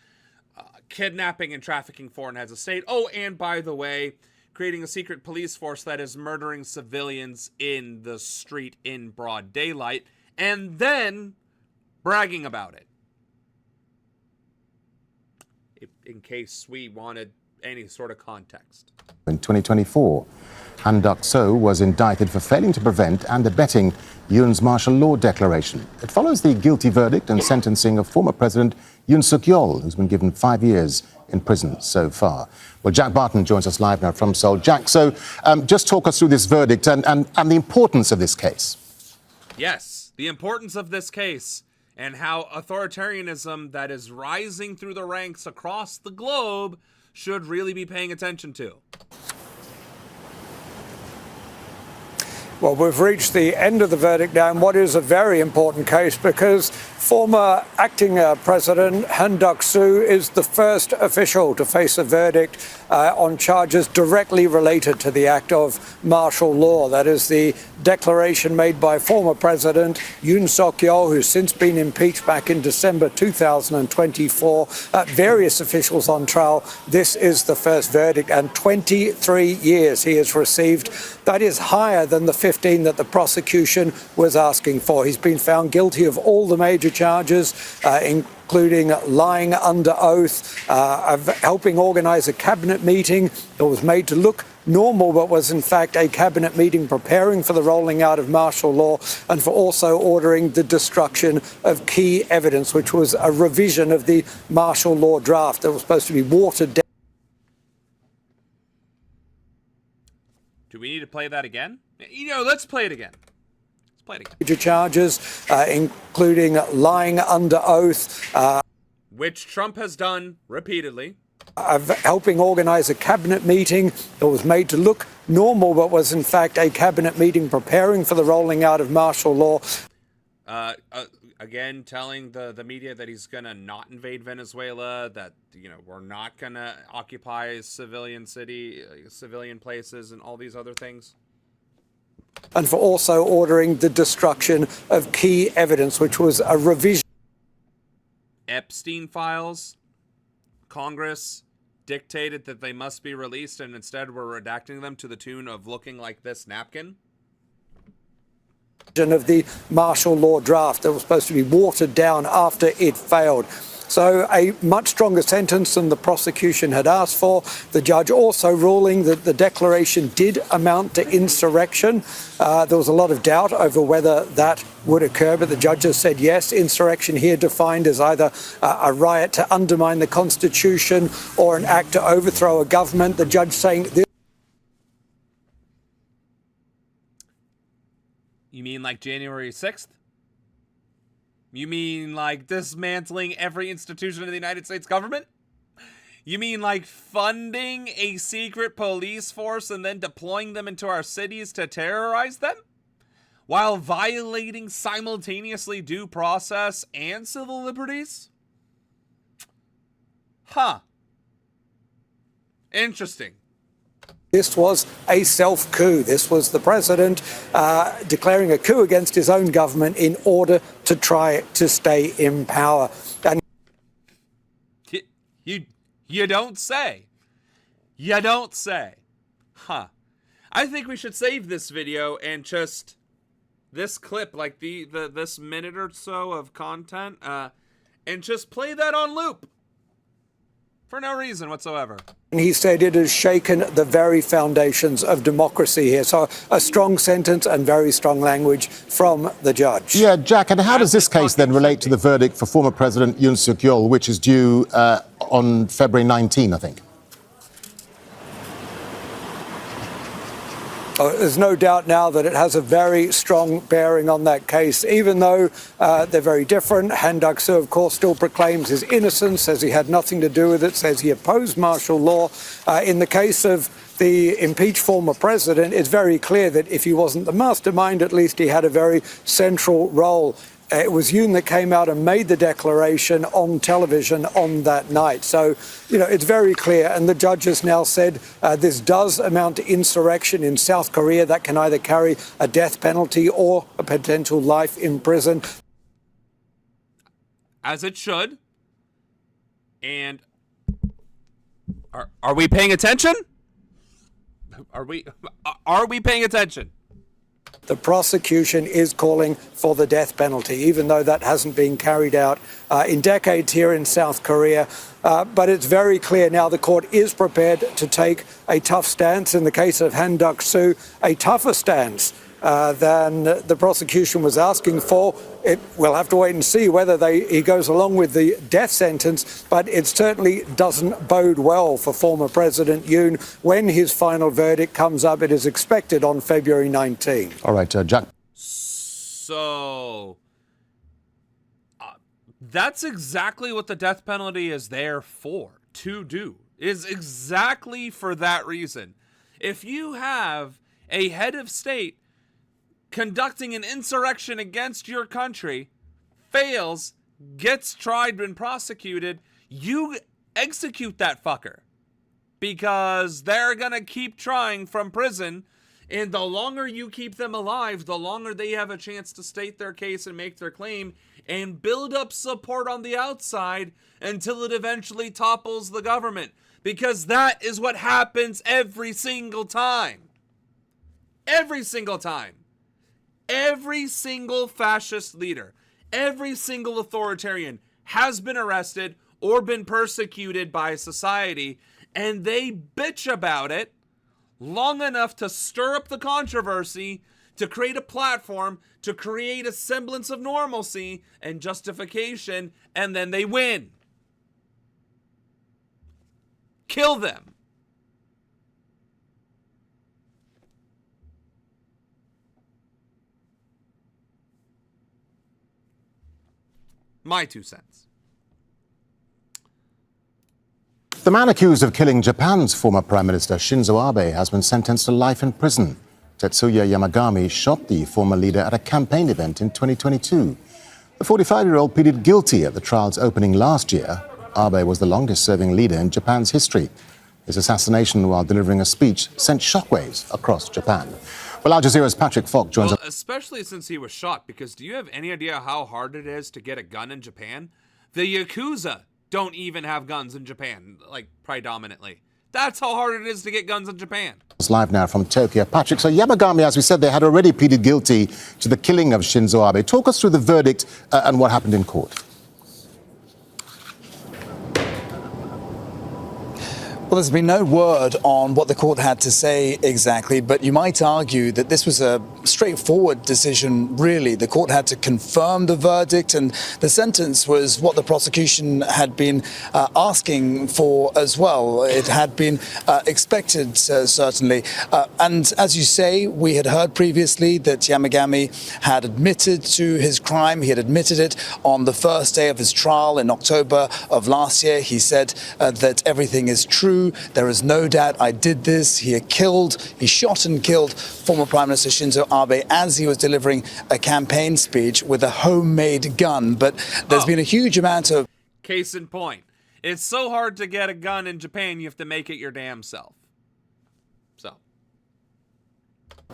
kidnapping and trafficking foreign heads of state. Oh, and by the way, creating a secret police force that is murdering civilians in the street in broad daylight, and then bragging about it. In case we wanted any sort of context. In 2024, Han Duck-soo was indicted for failing to prevent and abetting Yoon's martial law declaration. It follows the guilty verdict and sentencing of former President Yoon Suk-yeol, who's been given 5 years in prison so far. Well, Jack Barton joins us live now from Seoul. Jack, so just talk us through this verdict and the importance of this case. Yes, the importance of this case and how authoritarianism that is rising through the ranks across the globe should really be paying attention to. Well, we've reached the end of the verdict now in what is a very important case because former acting President Han Duck-soo is the first official to face a verdict on charges directly related to the act of martial law. That is the declaration made by former President Yoon Suk-yeol, who's since been impeached back in December 2024. Various officials on trial. This is the first verdict, and 23 years he has received. That is higher than the 15 that the prosecution was asking for. He's been found guilty of all the major charges, including lying under oath, of helping organise a cabinet meeting that was made to look normal but was in fact a cabinet meeting preparing for the rolling out of martial law, and for also ordering the destruction of key evidence, which was a revision of the martial law draft that was supposed to be watered down. Do we need to play that again? Let's play it again. Let's play it again. Major charges, including lying under oath. Which Trump has done repeatedly. Of helping organise a cabinet meeting that was made to look normal but was in fact a cabinet meeting preparing for the rolling out of martial law. Again, telling the media that he's going to not invade Venezuela, that, we're not going to occupy civilian places and all these other things. And for also ordering the destruction of key evidence, which was a revision. Epstein files. Congress dictated that they must be released, and instead we're redacting them to the tune of looking like this napkin. Of the martial law draft that was supposed to be watered down after it failed. So a much stronger sentence than the prosecution had asked for. The judge also ruling that the declaration did amount to insurrection. There was a lot of doubt over whether that would occur, but the judges said yes. Insurrection here defined as either a riot to undermine the Constitution or an act to overthrow a government. The judge saying this. You mean like January 6th? You mean like dismantling every institution of the United States government? You mean like funding a secret police force and then deploying them into our cities to terrorize them? While violating simultaneously due process and civil liberties? Huh. Interesting. This was a self-coup. This was the president declaring a coup against his own government in order to try to stay in power. And you don't say. You don't say. Huh. I think we should save this video and just this clip, like this minute or so of content, and just play that on loop. For no reason whatsoever. And he said it has shaken the very foundations of democracy here. So a strong sentence and very strong language from the judge. Yeah, Jack, and how does this case then relate to the verdict for former President Yoon Suk-yeol, which is due on February 19, I think? There's no doubt now that it has a very strong bearing on that case, even though they're very different. Han Duck-soo, of course, still proclaims his innocence, says he had nothing to do with it, says he opposed martial law. In the case of the impeached former president, it's very clear that if he wasn't the mastermind, at least he had a very central role. It was Yoon that came out and made the declaration on television on that night. So, it's very clear. And the judges now said this does amount to insurrection in South Korea that can either carry a death penalty or a potential life in prison. As it should. And are we paying attention? Are we paying attention? The prosecution is calling for the death penalty, even though that hasn't been carried out in decades here in South Korea. But it's very clear now the court is prepared to take a tough stance. In the case of Han Duck-soo, a tougher stance than the prosecution was asking for. We'll have to wait and see whether he goes along with the death sentence, but it certainly doesn't bode well for former President Yoon when his final verdict comes up. It is expected on February 19. All right, Jack. So that's exactly what the death penalty is there for, to do, is exactly for that reason. If you have a head of state conducting an insurrection against your country, fails, gets tried and prosecuted, you execute that fucker. Because they're gonna keep trying from prison, and the longer you keep them alive, the longer they have a chance to state their case and make their claim and build up support on the outside until it eventually topples the government. Because that is what happens every single time. Every single time. Every single fascist leader, every single authoritarian has been arrested or been persecuted by society, and they bitch about it long enough to stir up the controversy, to create a platform, to create a semblance of normalcy and justification, and then they win. Kill them. My 2 cents. The man accused of killing Japan's former Prime Minister Shinzo Abe has been sentenced to life in prison. Tetsuya Yamagami shot the former leader at a campaign event in 2022. The 45-year-old pleaded guilty at the trial's opening last year. Abe was the longest-serving leader in Japan's history. His assassination while delivering a speech sent shockwaves across Japan. Well, Al Jazeera's Patrick Falk joins us. Especially since he was shot, because do you have any idea how hard it is to get a gun in Japan? The Yakuza don't even have guns in Japan, like, predominantly. That's how hard it is to get guns in Japan. It's live now from Tokyo. Patrick, so Yamagami, as we said, they had already pleaded guilty to the killing of Shinzo Abe. Talk us through the verdict and what happened in court. Well, there's been no word on what the court had to say exactly, but you might argue that this was a straightforward decision, really. The court had to confirm the verdict, and the sentence was what the prosecution had been asking for as well. It had been expected, certainly. And as you say, we had heard previously that Yamagami had admitted to his crime. He had admitted it on the first day of his trial in October of last year. He said that everything is true. There is no doubt I did this. He shot and killed former Prime Minister Shinzo Abe as he was delivering a campaign speech with a homemade gun. But there's been a huge amount of... Case in point. It's so hard to get a gun in Japan, you have to make it your damn self. So...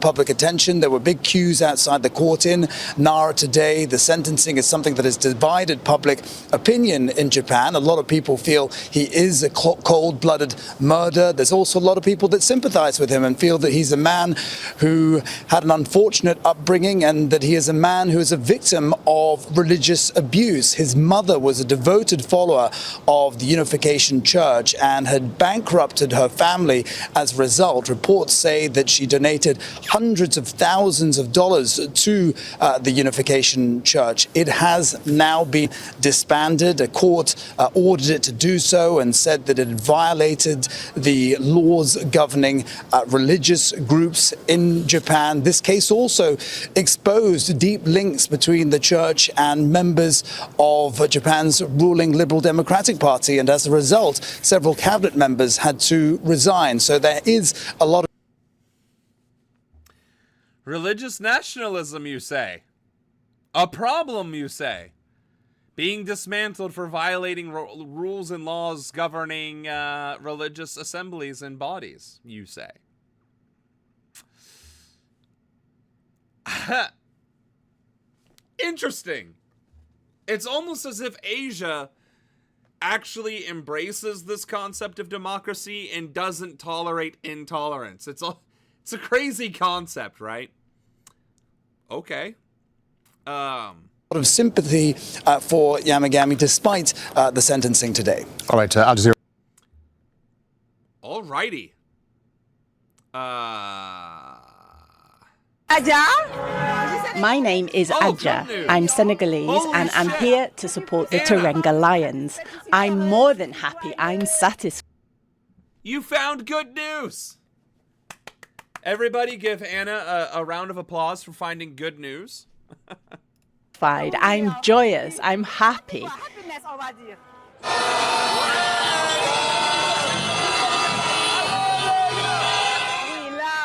public attention. There were big queues outside the court in Nara today. The sentencing is something that has divided public opinion in Japan. A lot of people feel he is a cold-blooded murderer. There's also a lot of people that sympathize with him and feel that he's a man who had an unfortunate upbringing and that he is a man who is a victim of religious abuse. His mother was a devoted follower of the Unification Church and had bankrupted her family as a result. Reports say that she donated hundreds of thousands of dollars to the Unification Church. It has now been disbanded. A court ordered it to do so and said that it had violated the laws governing religious groups in Japan. This case also exposed deep links between the church and members of Japan's ruling Liberal Democratic Party, and as a result, several cabinet members had to resign. So there is a lot of religious nationalism, you say? A problem, you say? Being dismantled for violating rules and laws governing religious assemblies and bodies, you say? Interesting. It's almost as if Asia actually embraces this concept of democracy and doesn't tolerate intolerance. It's a crazy concept, right? Okay. lot of sympathy for Yamagami despite the sentencing today. All right, Al Jazeera. Alrighty. My name is Adja. I'm Senegalese and I'm here to support the Terenga Lions. I'm more than happy. I'm satisfied. You found good news. Everybody give Anna a round of applause for finding good news. I'm joyous. I'm happy.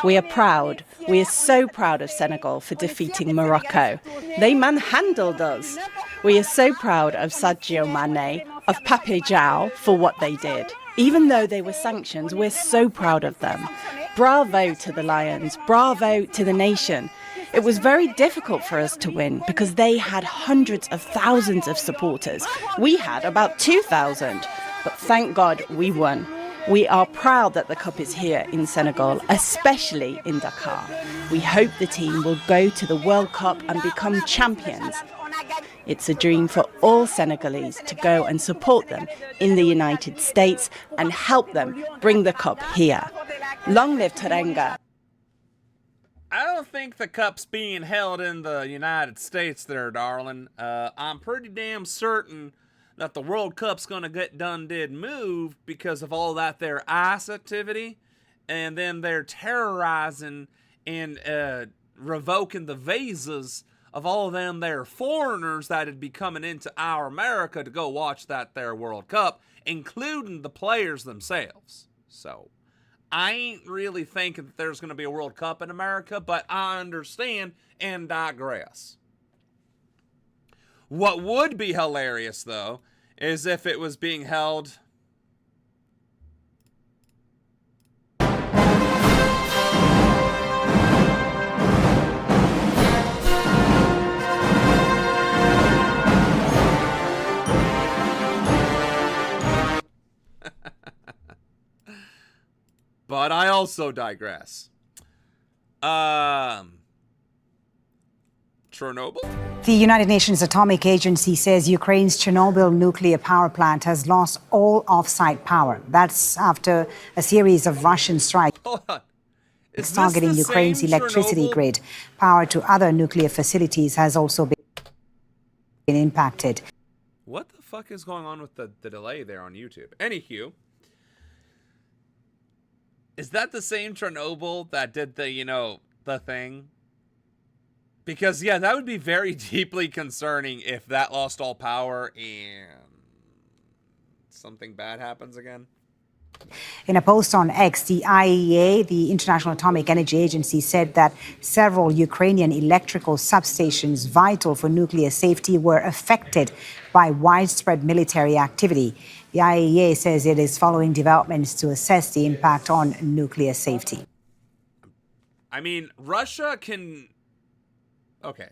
We are proud. We are so proud of Senegal for defeating Morocco. They manhandled us. We are so proud of Sadio Mane, of Pape Diaw for what they did. Even though they were sanctions, we're so proud of them. Bravo to the Lions. Bravo to the nation. It was very difficult for us to win because they had hundreds of thousands of supporters. We had about 2,000. But thank God we won. We are proud that the cup is here in Senegal, especially in Dakar. We hope the team will go to the World Cup and become champions. It's a dream for all Senegalese to go and support them in the United States and help them bring the cup here. Long live Terenga. I don't think the cup's being held in the United States there, darling. I'm pretty damn certain that the World Cup's gonna get did moved because of all that their ICE activity, and then they're terrorizing and revoking the visas of all of them there foreigners that'd be coming into our America to go watch that there World Cup, including the players themselves. So I ain't really thinking that there's gonna be a World Cup in America, but I understand and digress. What would be hilarious, though, is if it was being held... But I also digress. Chernobyl? The United Nations Atomic Agency says Ukraine's Chernobyl nuclear power plant has lost all off-site power. That's after a series of Russian strikes targeting Ukraine's electricity grid. Power to other nuclear facilities has also been impacted. What the fuck is going on with the delay there on YouTube? Anywho, is that the same Chernobyl that did the, the thing? Because, yeah, that would be very deeply concerning if that lost all power and something bad happens again. In a post on X, the IAEA, the International Atomic Energy Agency, said that several Ukrainian electrical substations vital for nuclear safety were affected by widespread military activity. The IAEA says it is following developments to assess the impact on nuclear safety. I mean, Russia can... Okay.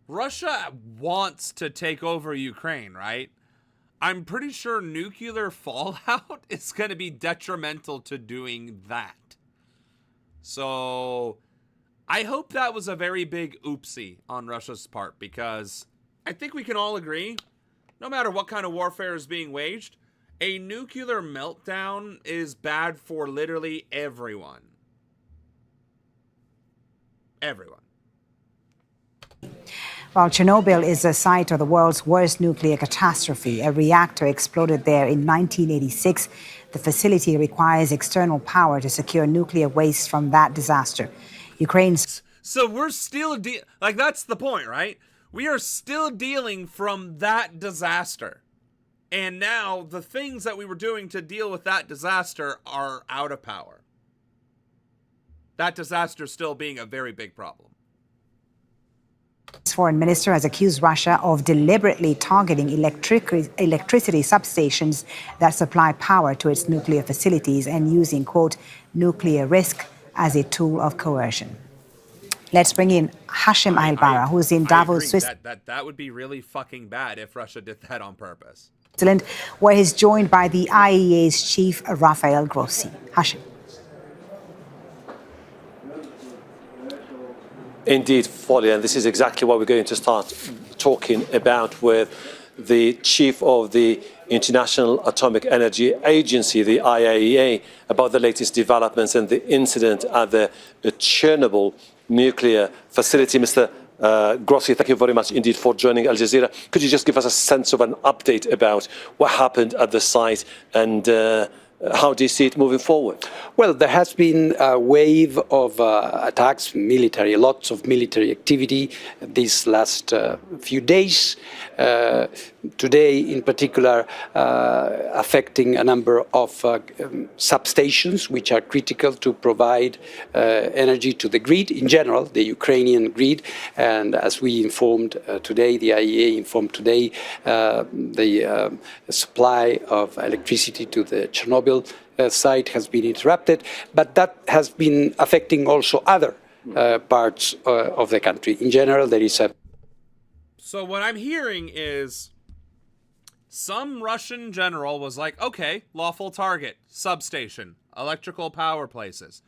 Russia wants to take over Ukraine, right? I'm pretty sure nuclear fallout is going to be detrimental to doing that. So I hope that was a very big oopsie on Russia's part, because I think we can all agree, no matter what kind of warfare is being waged, a nuclear meltdown is bad for literally everyone. Everyone. Well, Chernobyl is the site of the world's worst nuclear catastrophe. A reactor exploded there in 1986. The facility requires external power to secure nuclear waste from that disaster. Ukraine's... So we're still, like, that's the point, right? We are still dealing from that disaster. And now the things that we were doing to deal with that disaster are out of power. That disaster still being a very big problem. Foreign minister has accused Russia of deliberately targeting electricity substations that supply power to its nuclear facilities and using, quote, nuclear risk as a tool of coercion. Let's bring in Hashim Al-Bara, who's in Davos, Switzerland. That would be really fucking bad if Russia did that on purpose. Where he's joined by the IAEA's chief, Rafael Grossi. Hashim. Indeed, Folly, and this is exactly what we're going to start talking about with the chief of the International Atomic Energy Agency, the IAEA, about the latest developments and the incident at the Chernobyl nuclear facility. Mr. Grossi, thank you very much indeed for joining Al Jazeera. Could you just give us a sense of an update about what happened at the site and how do you see it moving forward? Well, there has been a wave of attacks, lots of military activity these last few days. Today, in particular, affecting a number of substations, which are critical to provide energy to the grid, in general, the Ukrainian grid. And as we informed today, the IEA informed today, the supply of electricity to the Chernobyl site has been interrupted, but that has been affecting also other parts of the country. In general, there is a... So what I'm hearing is some Russian general was like, okay, lawful target, substation, electrical power places,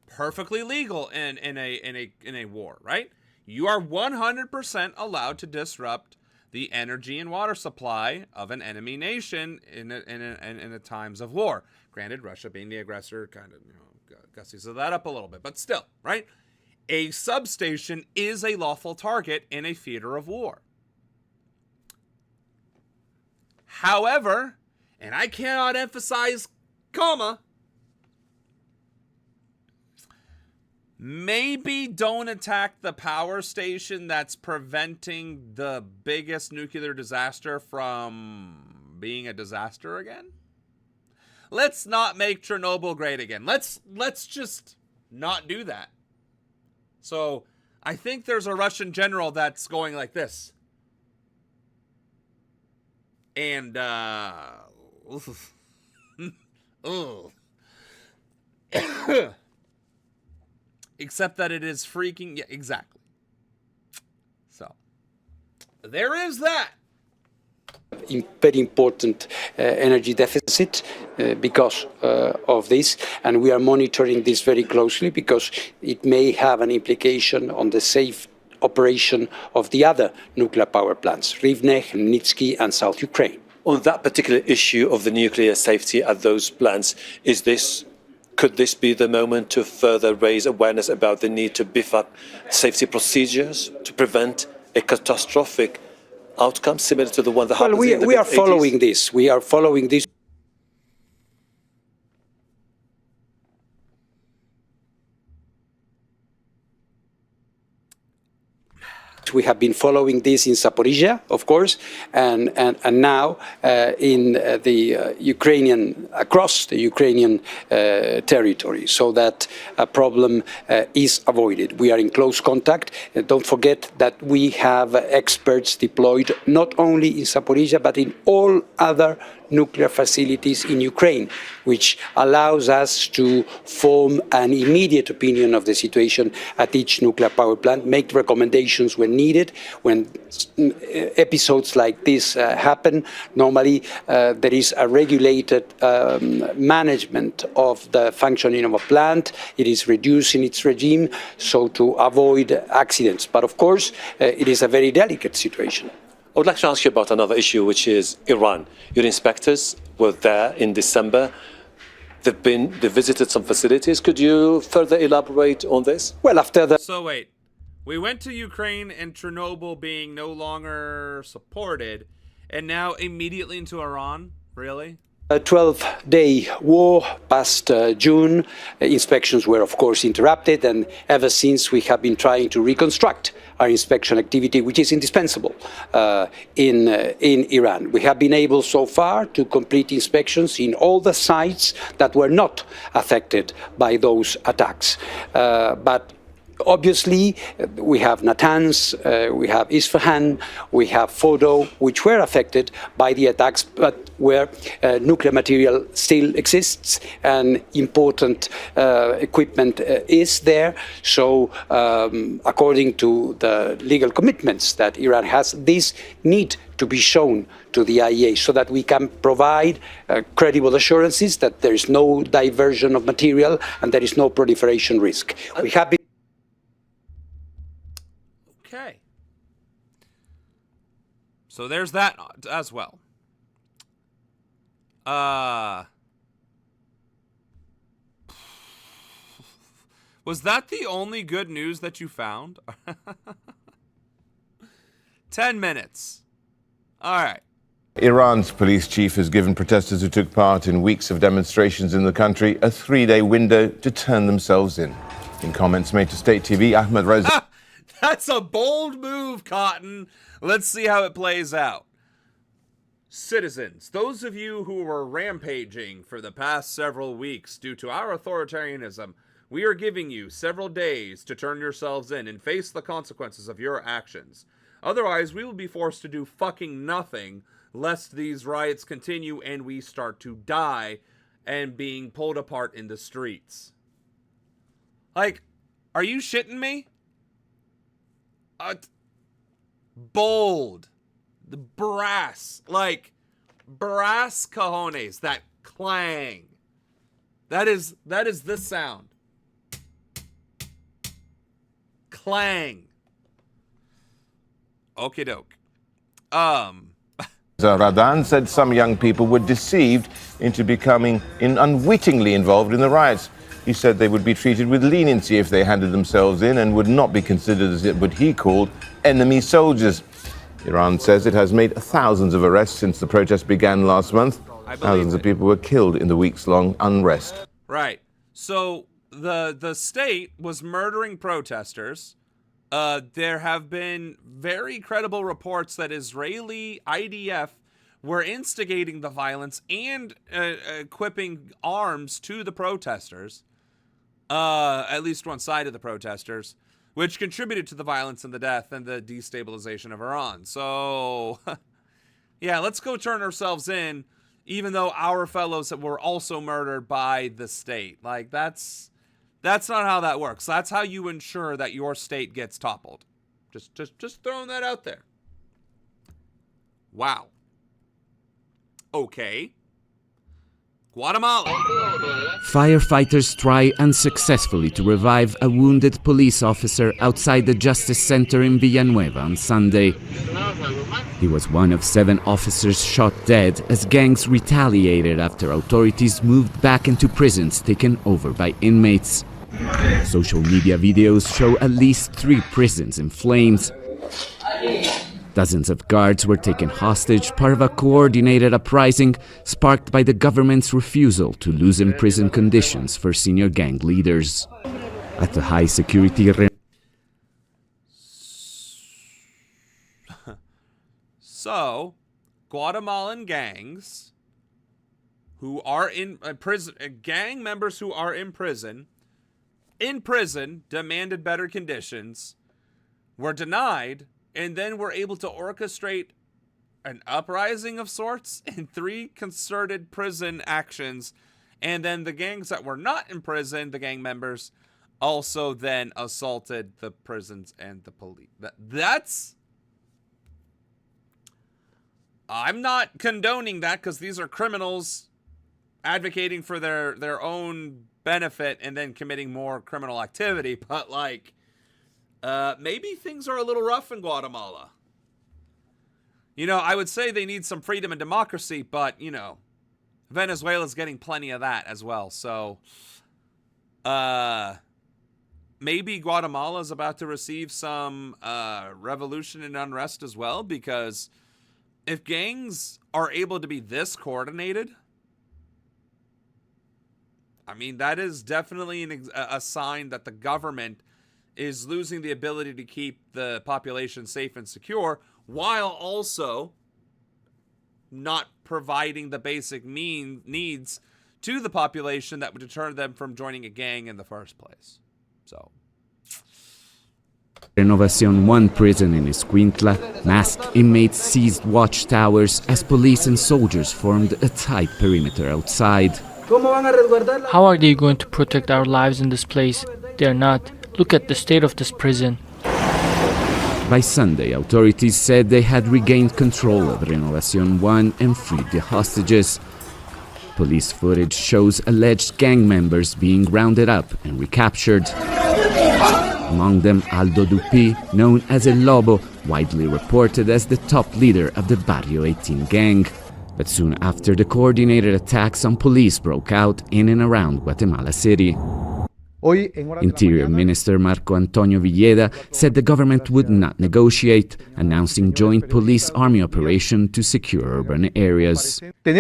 perfectly legal in a war, right? You are 100% allowed to disrupt the energy and water supply of an enemy nation in a times of war. Granted, Russia being the aggressor kind of, gussies that up a little bit, but still, right? A substation is a lawful target in a theater of war. However, and I cannot emphasize, maybe don't attack the power station that's preventing the biggest nuclear disaster from being a disaster again. Let's not make Chernobyl great again. Let's just not do that. So I think there's a Russian general that's going like this. And, except that it is freaking, yeah, exactly. So, there is that. Very important energy deficit because of this, and we are monitoring this very closely because it may have an implication on the safe operation of the other nuclear power plants, Rivne, Khmelnytsky, and South Ukraine. On that particular issue of the nuclear safety at those plants, could this be the moment to further raise awareness about the need to beef up safety procedures to prevent a catastrophic outcome similar to the one that happened in the we are following this. We are following this. We have been following this in Zaporizhia, of course, and now in the Ukrainian, across the Ukrainian territory, so that a problem is avoided. We are in close contact. Don't forget that we have experts deployed not only in Zaporizhia, but in all other nuclear facilities in Ukraine, which allows us to form an immediate opinion of the situation at each nuclear power plant, make recommendations when needed. When episodes like this happen, normally there is a regulated management of the functioning of a plant. It is reducing its regime so to avoid accidents. But of course, it is a very delicate situation. I would like to ask you about another issue, which is Iran. Your inspectors were there in December. They visited some facilities. Could you further elaborate on this? Well, after the... So wait, we went to Ukraine and Chernobyl being no longer supported, and now immediately into Iran? Really? A 12-day war past June. Inspections were, of course, interrupted, and ever since we have been trying to reconstruct our inspection activity, which is indispensable in Iran. We have been able so far to complete inspections in all the sites that were not affected by those attacks. But obviously, we have Natanz, we have Isfahan, we have Fordo, which were affected by the attacks, but where nuclear material still exists and important equipment is there. So, according to the legal commitments that Iran has, this need to be shown to the IAEA so that we can provide credible assurances that there is no diversion of material and there is no proliferation risk. We have been Okay. So there's that as well. Was that the only good news that you found? 10 minutes. All right. Iran's police chief has given protesters who took part in weeks of demonstrations in the country a 3-day window to turn themselves in. In comments made to State TV, Ahmed Reza... That's a bold move, Cotton. Let's see how it plays out. Citizens, those of you who were rampaging for the past several weeks due to our authoritarianism, we are giving you several days to turn yourselves in and face the consequences of your actions. Otherwise, we will be forced to do fucking nothing lest these riots continue and we start to die and being pulled apart in the streets. Like, are you shitting me? Bold. The brass. Like, brass cojones. That clang. That is this sound. Clang. Okie doke. Radan said some young people were deceived into becoming unwittingly involved in the riots. He said they would be treated with leniency if they handed themselves in and would not be considered as what he called enemy soldiers. Iran says it has made thousands of arrests since the protest began last month. Thousands of people were killed in the weeks-long unrest. Right. So the state was murdering protesters. There have been very credible reports that Israeli IDF were instigating the violence and equipping arms to the protesters. At least one side of the protesters, which contributed to the violence and the death and the destabilization of Iran. So, yeah, let's go turn ourselves in, even though our fellows were also murdered by the state. Like, that's not how that works. That's how you ensure that your state gets toppled. Just throwing that out there. Wow. Okay. Guatemala. Firefighters try unsuccessfully to revive a wounded police officer outside the Justice Center in Villanueva on Sunday. He was one of 7 officers shot dead as gangs retaliated after authorities moved back into prisons taken over by inmates. Social media videos show at least 3 prisons in flames. Dozens of guards were taken hostage, part of a coordinated uprising sparked by the government's refusal to loosen prison conditions for senior gang leaders. At the high security So, Guatemalan gangs who are in prison, gang members who are in prison, demanded better conditions, were denied, and then were able to orchestrate an uprising of sorts in 3 concerted prison actions. And then the gangs that were not in prison, the gang members, also then assaulted the prisons and the police. That's... I'm not condoning that because these are criminals advocating for their own benefit and then committing more criminal activity. But, like... maybe things are a little rough in Guatemala. You know, I would say they need some freedom and democracy, but, you know, Venezuela's getting plenty of that as well. So, maybe Guatemala's about to receive some revolution and unrest as well, because if gangs are able to be this coordinated, I mean, that is definitely a sign that the government is losing the ability to keep the population safe and secure, while also not providing the basic needs to the population that would deter them from joining a gang in the first place. So, Renovación 1 prison in Escuintla, masked inmates seized watchtowers as police and soldiers formed a tight perimeter outside. How are they going to protect our lives in this place? They are not. Look at the state of this prison. By Sunday, authorities said they had regained control of Renovación 1 and freed the hostages. Police footage shows alleged gang members being rounded up and recaptured. Among them, Aldo Dupi, known as El Lobo, widely reported as the top leader of the Barrio 18 gang. But soon after, the coordinated attacks on police broke out in and around Guatemala City. Interior Minister Marco Antonio Villeda said the government would not negotiate, announcing joint police-army operation to secure urban areas. We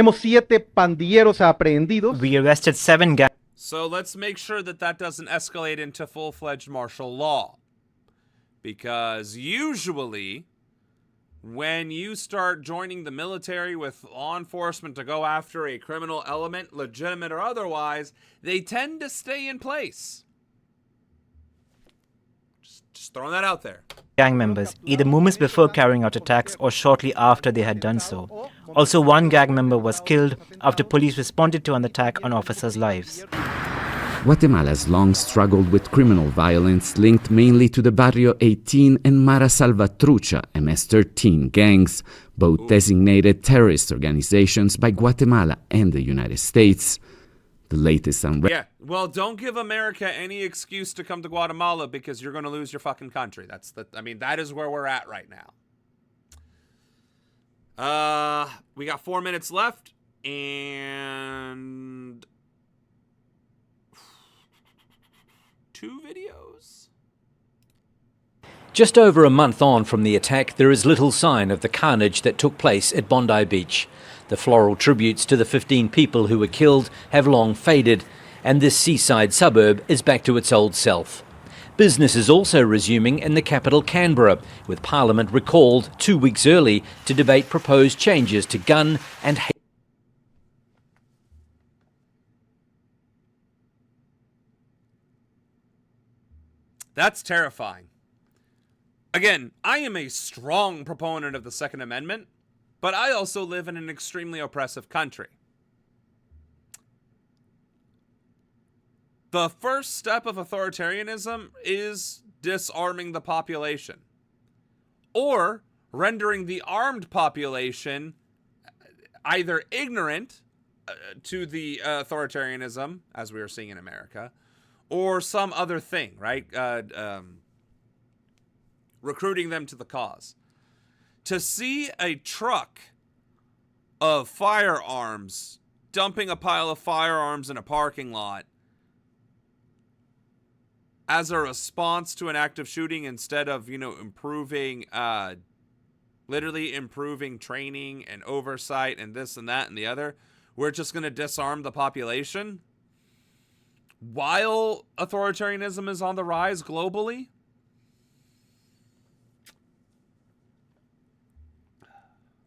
arrested 7 gangs. So let's make sure that that doesn't escalate into full-fledged martial law. Because usually, when you start joining the military with law enforcement to go after a criminal element, legitimate or otherwise, they tend to stay in place. Just throwing that out there. Gang members, either moments before carrying out attacks or shortly after they had done so. Also, 1 gang member was killed after police responded to an attack on officers' lives. Guatemala has long struggled with criminal violence linked mainly to the Barrio 18 and Mara Salvatrucha MS-13 gangs, both designated terrorist organizations by Guatemala and the United States. The latest Yeah, well, don't give America any excuse to come to Guatemala, because you're going to lose your fucking country. That is where we're at right now. We got 4 minutes left, and 2 videos. Just over a month on from the attack, there is little sign of the carnage that took place at Bondi Beach. The floral tributes to the 15 people who were killed have long faded, and this seaside suburb is back to its old self. Business is also resuming in the capital Canberra, with Parliament recalled 2 weeks early to debate proposed changes to gun and hate. That's terrifying. Again, I am a strong proponent of the Second Amendment, but I also live in an extremely oppressive country. The first step of authoritarianism is disarming the population, or rendering the armed population either ignorant to the authoritarianism, as we are seeing in America, or some other thing, right? Recruiting them to the cause. To see a truck of firearms dumping a pile of firearms in a parking lot as a response to an active shooting, instead of, improving, literally improving training and oversight and this and that and the other, we're just going to disarm the population while authoritarianism is on the rise globally.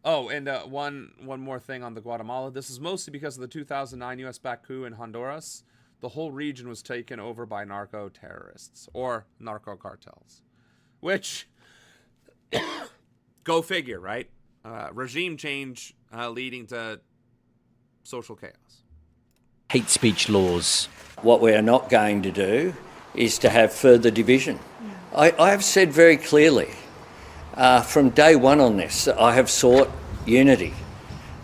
Oh, and one more thing on the Guatemala. This is mostly because of the 2009 U.S.-backed coup in Honduras. The whole region was taken over by narco-terrorists, or narco-cartels. Which, go figure, right? Regime change leading to social chaos. Hate speech laws. What we are not going to do is to have further division. I have said very clearly, from day one on this, I have sought unity.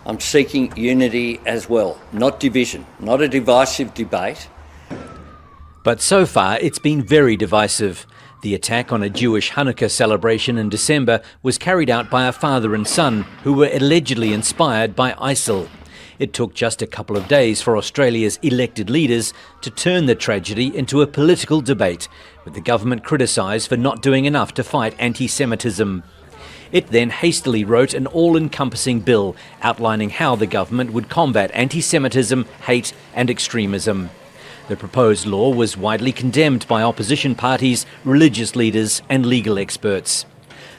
I'm seeking unity as well, not division, not a divisive debate. But so far, it's been very divisive. The attack on a Jewish Hanukkah celebration in December was carried out by a father and son who were allegedly inspired by ISIL. It took just a couple of days for Australia's elected leaders to turn the tragedy into a political debate, with the government criticised for not doing enough to fight anti-Semitism. It then hastily wrote an all-encompassing bill outlining how the government would combat anti-Semitism, hate and extremism. The proposed law was widely condemned by opposition parties, religious leaders and legal experts.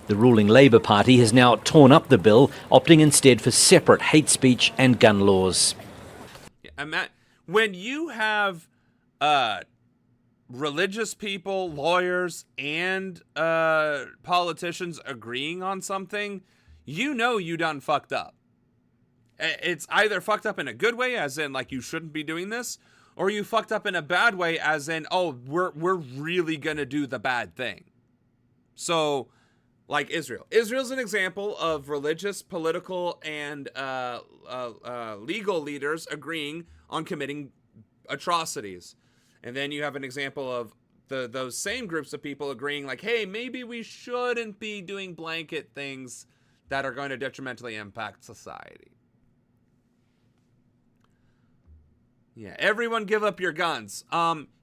The ruling Labor Party has now torn up the bill, opting instead for separate hate speech and gun laws. When you have religious people, lawyers, and politicians agreeing on something, you know you done fucked up. It's either fucked up in a good way, as in, like, you shouldn't be doing this, or you fucked up in a bad way, as in, oh, we're really gonna do the bad thing. So, like Israel. Israel's an example of religious, political, and legal leaders agreeing on committing atrocities. And then you have an example of those same groups of people agreeing, like, hey, maybe we shouldn't be doing blanket things that are going to detrimentally impact society. Yeah, everyone give up your guns.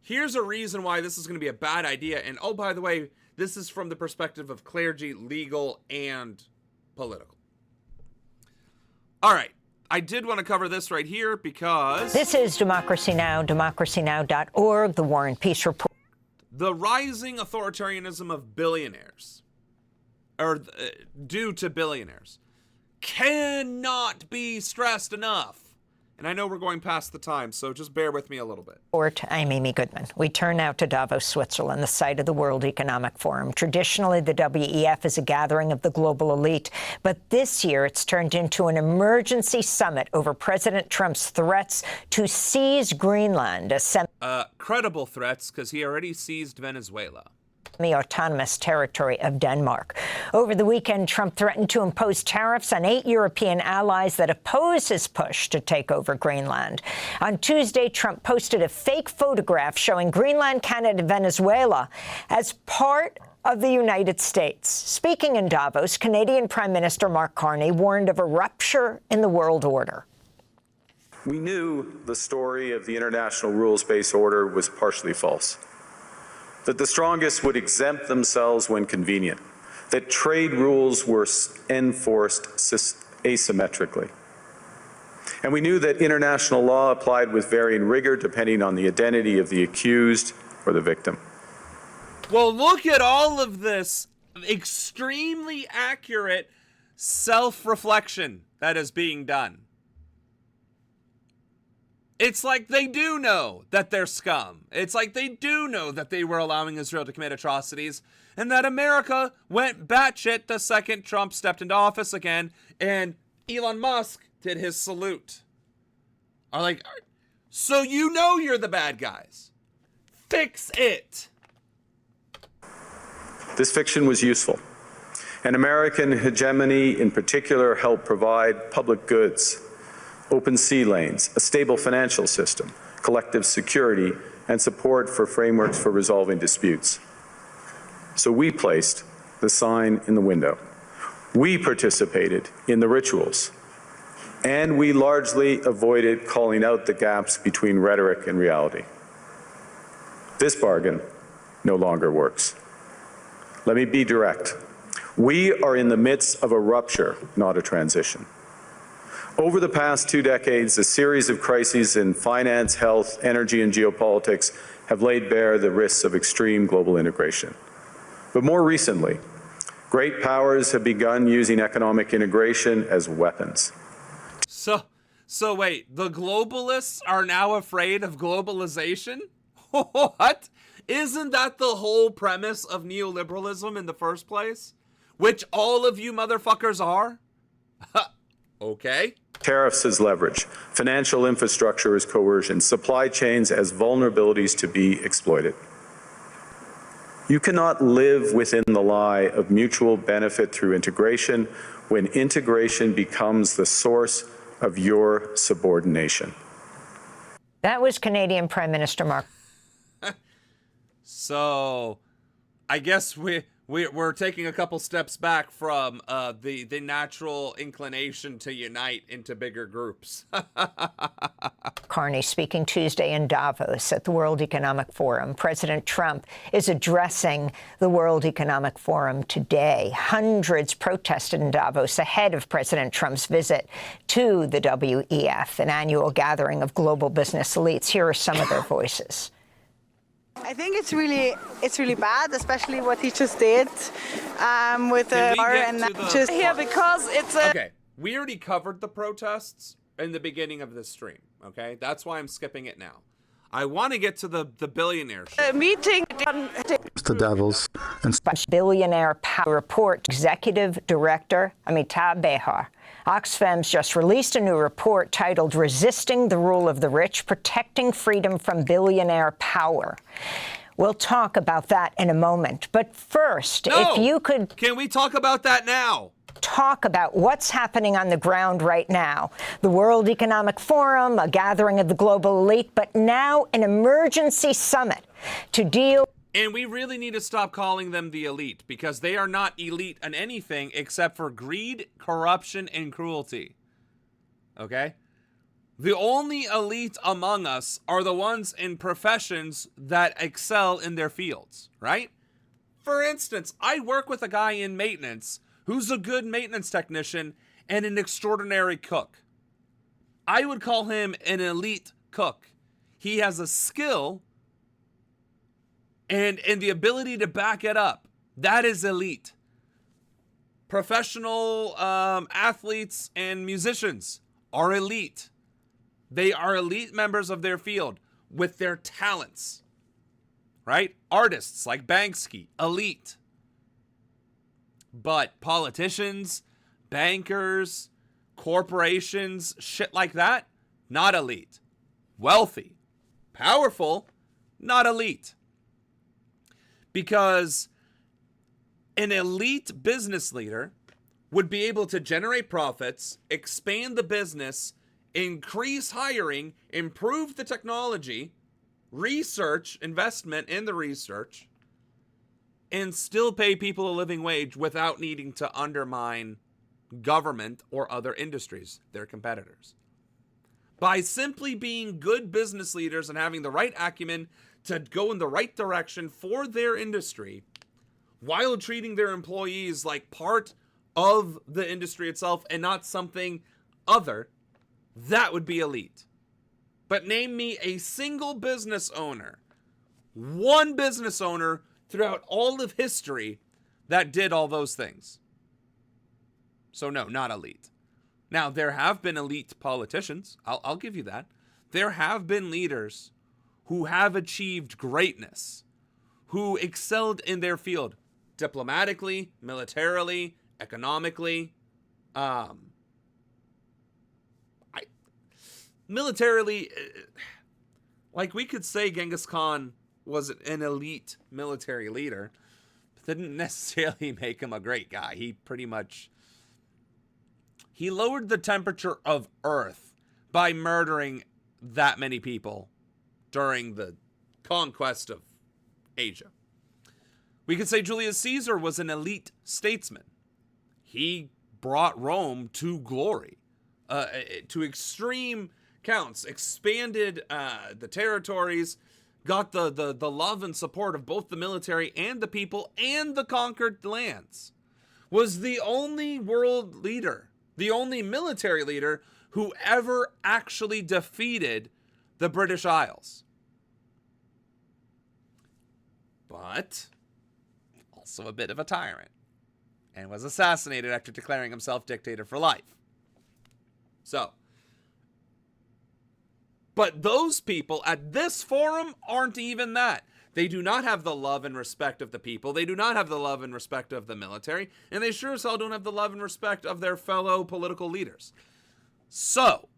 Here's a reason why this is going to be a bad idea. And, oh, by the way, this is from the perspective of clergy, legal, and political. All right. I did want to cover this right here because... This is Democracy Now!, democracynow.org, the War and Peace Report. The rising authoritarianism of billionaires, or due to billionaires, cannot be stressed enough. And I know we're going past the time, so just bear with me a little bit. I'm Amy Goodman. We turn now to Davos, Switzerland, the site of the World Economic Forum. Traditionally, the WEF is a gathering of the global elite, but this year it's turned into an emergency summit over President Trump's threats to seize Greenland, a credible threats, because he already seized Venezuela. The autonomous territory of Denmark. Over the weekend, Trump threatened to impose tariffs on 8 European allies that oppose his push to take over Greenland. On Tuesday, Trump posted a fake photograph showing Greenland, Canada, and Venezuela as part of the United States. Speaking in Davos, Canadian Prime Minister Mark Carney warned of a rupture in the world order. We knew the story of the international rules-based order was partially false. That the strongest would exempt themselves when convenient, that trade rules were enforced asymmetrically. And we knew that international law applied with varying rigor depending on the identity of the accused or the victim. Well, look at all of this extremely accurate self-reflection that is being done. It's like they do know that they're scum. It's like they do know that they were allowing Israel to commit atrocities, and that America went batshit the second Trump stepped into office again, and Elon Musk did his salute. Are like, so you know you're the bad guys. Fix it. This fiction was useful, and American hegemony in particular helped provide public goods, open sea lanes, a stable financial system, collective security, and support for frameworks for resolving disputes. So we placed the sign in the window. We participated in the rituals, and we largely avoided calling out the gaps between rhetoric and reality. This bargain no longer works. Let me be direct. We are in the midst of a rupture, not a transition. Over the past 2 decades, a series of crises in finance, health, energy, and geopolitics have laid bare the risks of extreme global integration. But more recently, great powers have begun using economic integration as weapons. So wait, the globalists are now afraid of globalization? What? Isn't that the whole premise of neoliberalism in the first place? Which all of you motherfuckers are? Okay. Tariffs as leverage, financial infrastructure as coercion, supply chains as vulnerabilities to be exploited. You cannot live within the lie of mutual benefit through integration when integration becomes the source of your subordination. That was Canadian Prime Minister Mark. So, I guess we we're taking a couple steps back from the natural inclination to unite into bigger groups. Carney speaking Tuesday in Davos at the World Economic Forum. President Trump is addressing the World Economic Forum today. Hundreds protested in Davos ahead of President Trump's visit to the WEF, an annual gathering of global business elites. Here are some of their voices. I think it's really bad, especially what he just did with the bar and just here because it's a. Okay, we already covered the protests in the beginning of this stream. Okay, that's why I'm skipping it now. I want to get to the billionaire shit. Meeting. The devils and Billionaire Power Report Executive Director Amitabh Behar. Oxfam's just released a new report titled Resisting the Rule of the Rich, Protecting Freedom from Billionaire Power. We'll talk about that in a moment. But first, if you could... Can we talk about that now? Talk about what's happening on the ground right now. The World Economic Forum, a gathering of the global elite, but now an emergency summit to deal... And we really need to stop calling them the elite, because they are not elite on anything except for greed, corruption, and cruelty. Okay? The only elite among us are the ones in professions that excel in their fields, right? For instance, I work with a guy in maintenance who's a good maintenance technician and an extraordinary cook. I would call him an elite cook. He has a skill and the ability to back it up. That is elite. Professional athletes and musicians are elite. They are elite members of their field with their talents, right? Artists like Banksy, elite. But politicians, bankers, corporations, shit like that, not elite. Wealthy, powerful, not elite. Because an elite business leader would be able to generate profits, expand the business, increase hiring, improve the technology, research, investment in the research, and still pay people a living wage without needing to undermine government or other industries, their competitors. By simply being good business leaders and having the right acumen to go in the right direction for their industry, while treating their employees like part of the industry itself and not something other, that would be elite. But name me a single business owner, one business owner throughout all of history that did all those things. So no, not elite. Now, there have been elite politicians. I'll give you that. There have been leaders who have achieved greatness, who excelled in their field, diplomatically, militarily, economically, militarily, like we could say Genghis Khan was an elite military leader, but that didn't necessarily make him a great guy. He lowered the temperature of Earth by murdering that many people during the conquest of Asia. We could say Julius Caesar was an elite statesman. He brought Rome to glory, to extreme counts, expanded the territories, got the love and support of both the military and the people and the conquered lands. Was the only world leader, the only military leader who ever actually defeated the British Isles. But also a bit of a tyrant, and was assassinated after declaring himself dictator for life. So, but those people at this forum aren't even that. They do not have the love and respect of the people. They do not have the love and respect of the military. And they sure as hell don't have the love and respect of their fellow political leaders. So,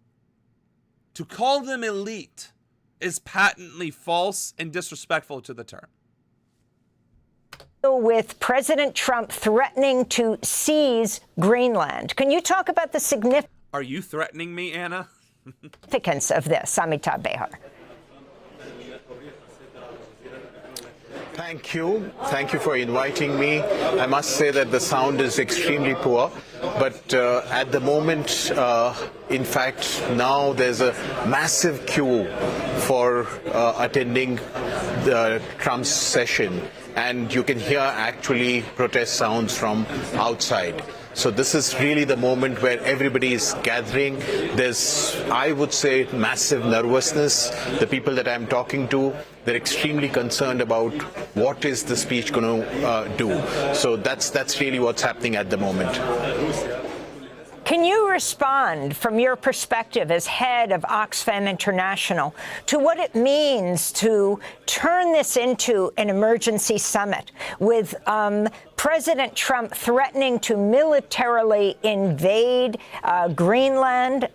to call them elite is patently false and disrespectful to the term. With President Trump threatening to seize Greenland. Can you talk about the significance? Are you threatening me, Anna? Significance of this, Amitabh Behar. Thank you. Thank you for inviting me. I must say that the sound is extremely poor, but at the moment, in fact, now there's a massive queue for attending the Trump's session, and you can hear actually protest sounds from outside. So this is really the moment where everybody is gathering. There's, I would say, massive nervousness. The people that I'm talking to, they're extremely concerned about what is the speech going to do. So that's really what's happening at the moment. Can you respond from your perspective as head of Oxfam International to what it means to turn this into an emergency summit with President Trump threatening to militarily invade Greenland?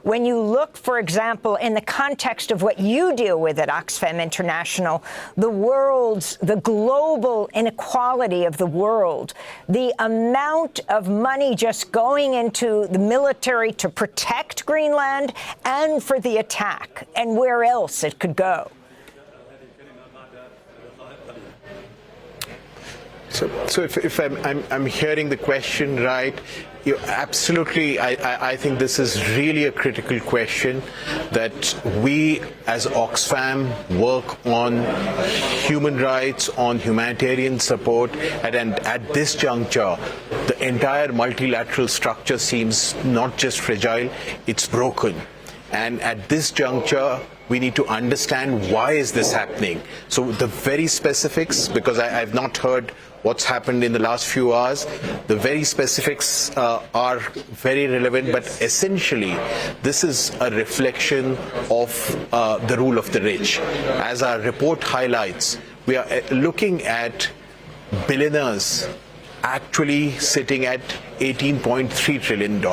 When you look, for example, in the context of what you deal with at Oxfam International, the global inequality of the world, the amount of money just going into the military to protect Greenland and for the attack, and where else it could go. So if I'm hearing the question right, absolutely, I think this is really a critical question, that we as Oxfam work on human rights, on humanitarian support, and at this juncture, the entire multilateral structure seems not just fragile, it's broken. And at this juncture, we need to understand why is this happening. So the very specifics, because I've not heard what's happened in the last few hours, the very specifics are very relevant, but essentially this is a reflection of the rule of the rich. As our report highlights, we are looking at billionaires actually sitting at $18.3 trillion.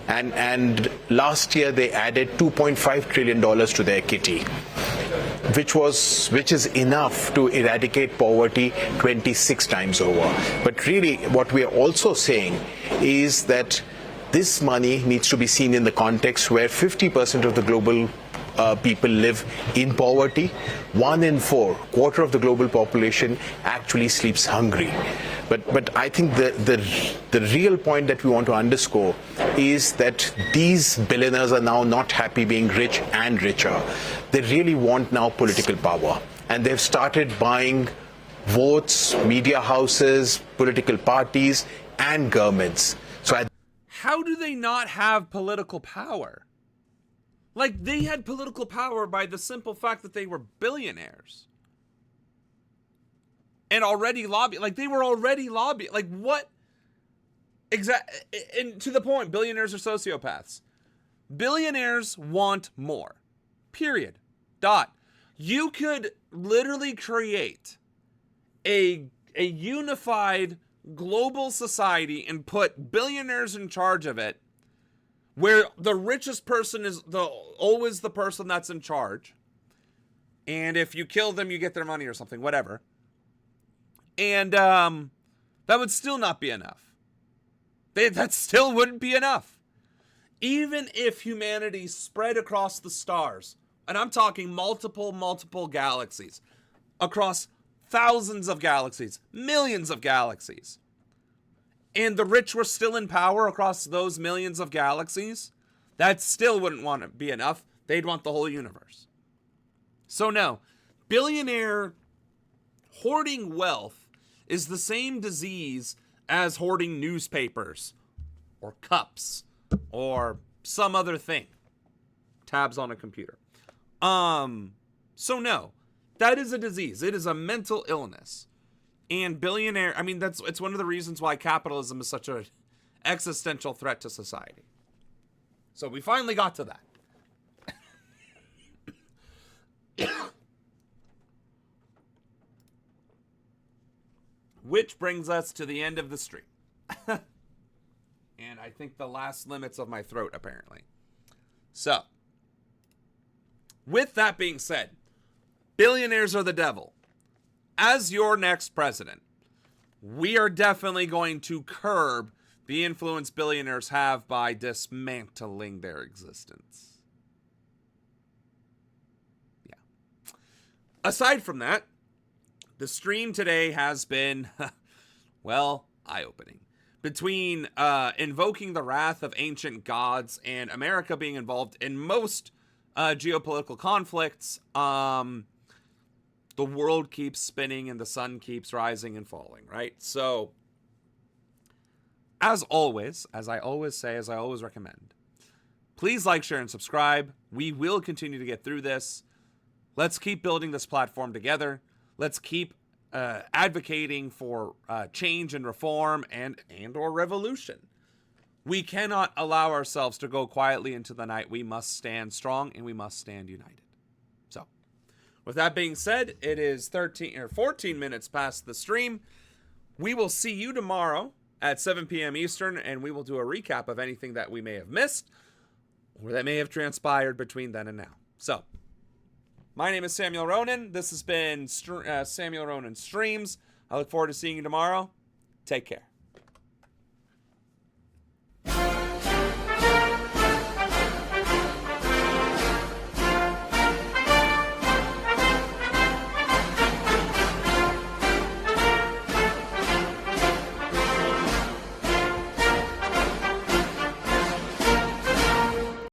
And last year they added $2.5 trillion to their kitty, which is enough to eradicate poverty 26 times over. But really what we are also saying is that this money needs to be seen in the context where 50% of the global people live in poverty. 1 in 4, quarter of the global population actually sleeps hungry. But I think the real point that we want to underscore is that these billionaires are now not happy being rich and richer. They really want now political power. And they've started buying votes, media houses, political parties, and governments. So how do they not have political power? Like, they had political power by the simple fact that they were billionaires. And already lobbying. Like, they were already lobbying. Like, what? And to the point, billionaires are sociopaths. Billionaires want more. Period. Dot. You could literally create a unified global society and put billionaires in charge of it, where the richest person is always the person that's in charge. And if you kill them, you get their money or something, whatever. And that would still not be enough. That still wouldn't be enough. Even if humanity spread across the stars, and I'm talking multiple galaxies, across thousands of galaxies, millions of galaxies, and the rich were still in power across those millions of galaxies, that still wouldn't want to be enough. They'd want the whole universe. So no, billionaire hoarding wealth is the same disease as hoarding newspapers or cups or some other thing. Tabs on a computer. So no, that is a disease. It is a mental illness. And billionaire, I mean, it's one of the reasons why capitalism is such an existential threat to society. So we finally got to that. Which brings us to the end of the stream. And I think the last limits of my throat, apparently. So, with that being said, billionaires are the devil. As your next president, we are definitely going to curb the influence billionaires have by dismantling their existence. Yeah. Aside from that, The stream today has been, well, eye-opening. Between invoking the wrath of ancient gods and America being involved in most geopolitical conflicts, the world keeps spinning and the sun keeps rising and falling, right? So, as always, as I always say, as I always recommend, please like, share, and subscribe. We will continue to get through this. Let's keep building this platform together. Let's keep advocating for change and reform and or revolution. We cannot allow ourselves to go quietly into the night. We must stand strong and we must stand united. So, with that being said, it is 14 minutes past the stream. We will see you tomorrow at 7 p.m. Eastern, and we will do a recap of anything that we may have missed or that may have transpired between then and now. So, my name is Samuel Ronan. This has been Samuel Ronan Streams. I look forward to seeing you tomorrow. Take care.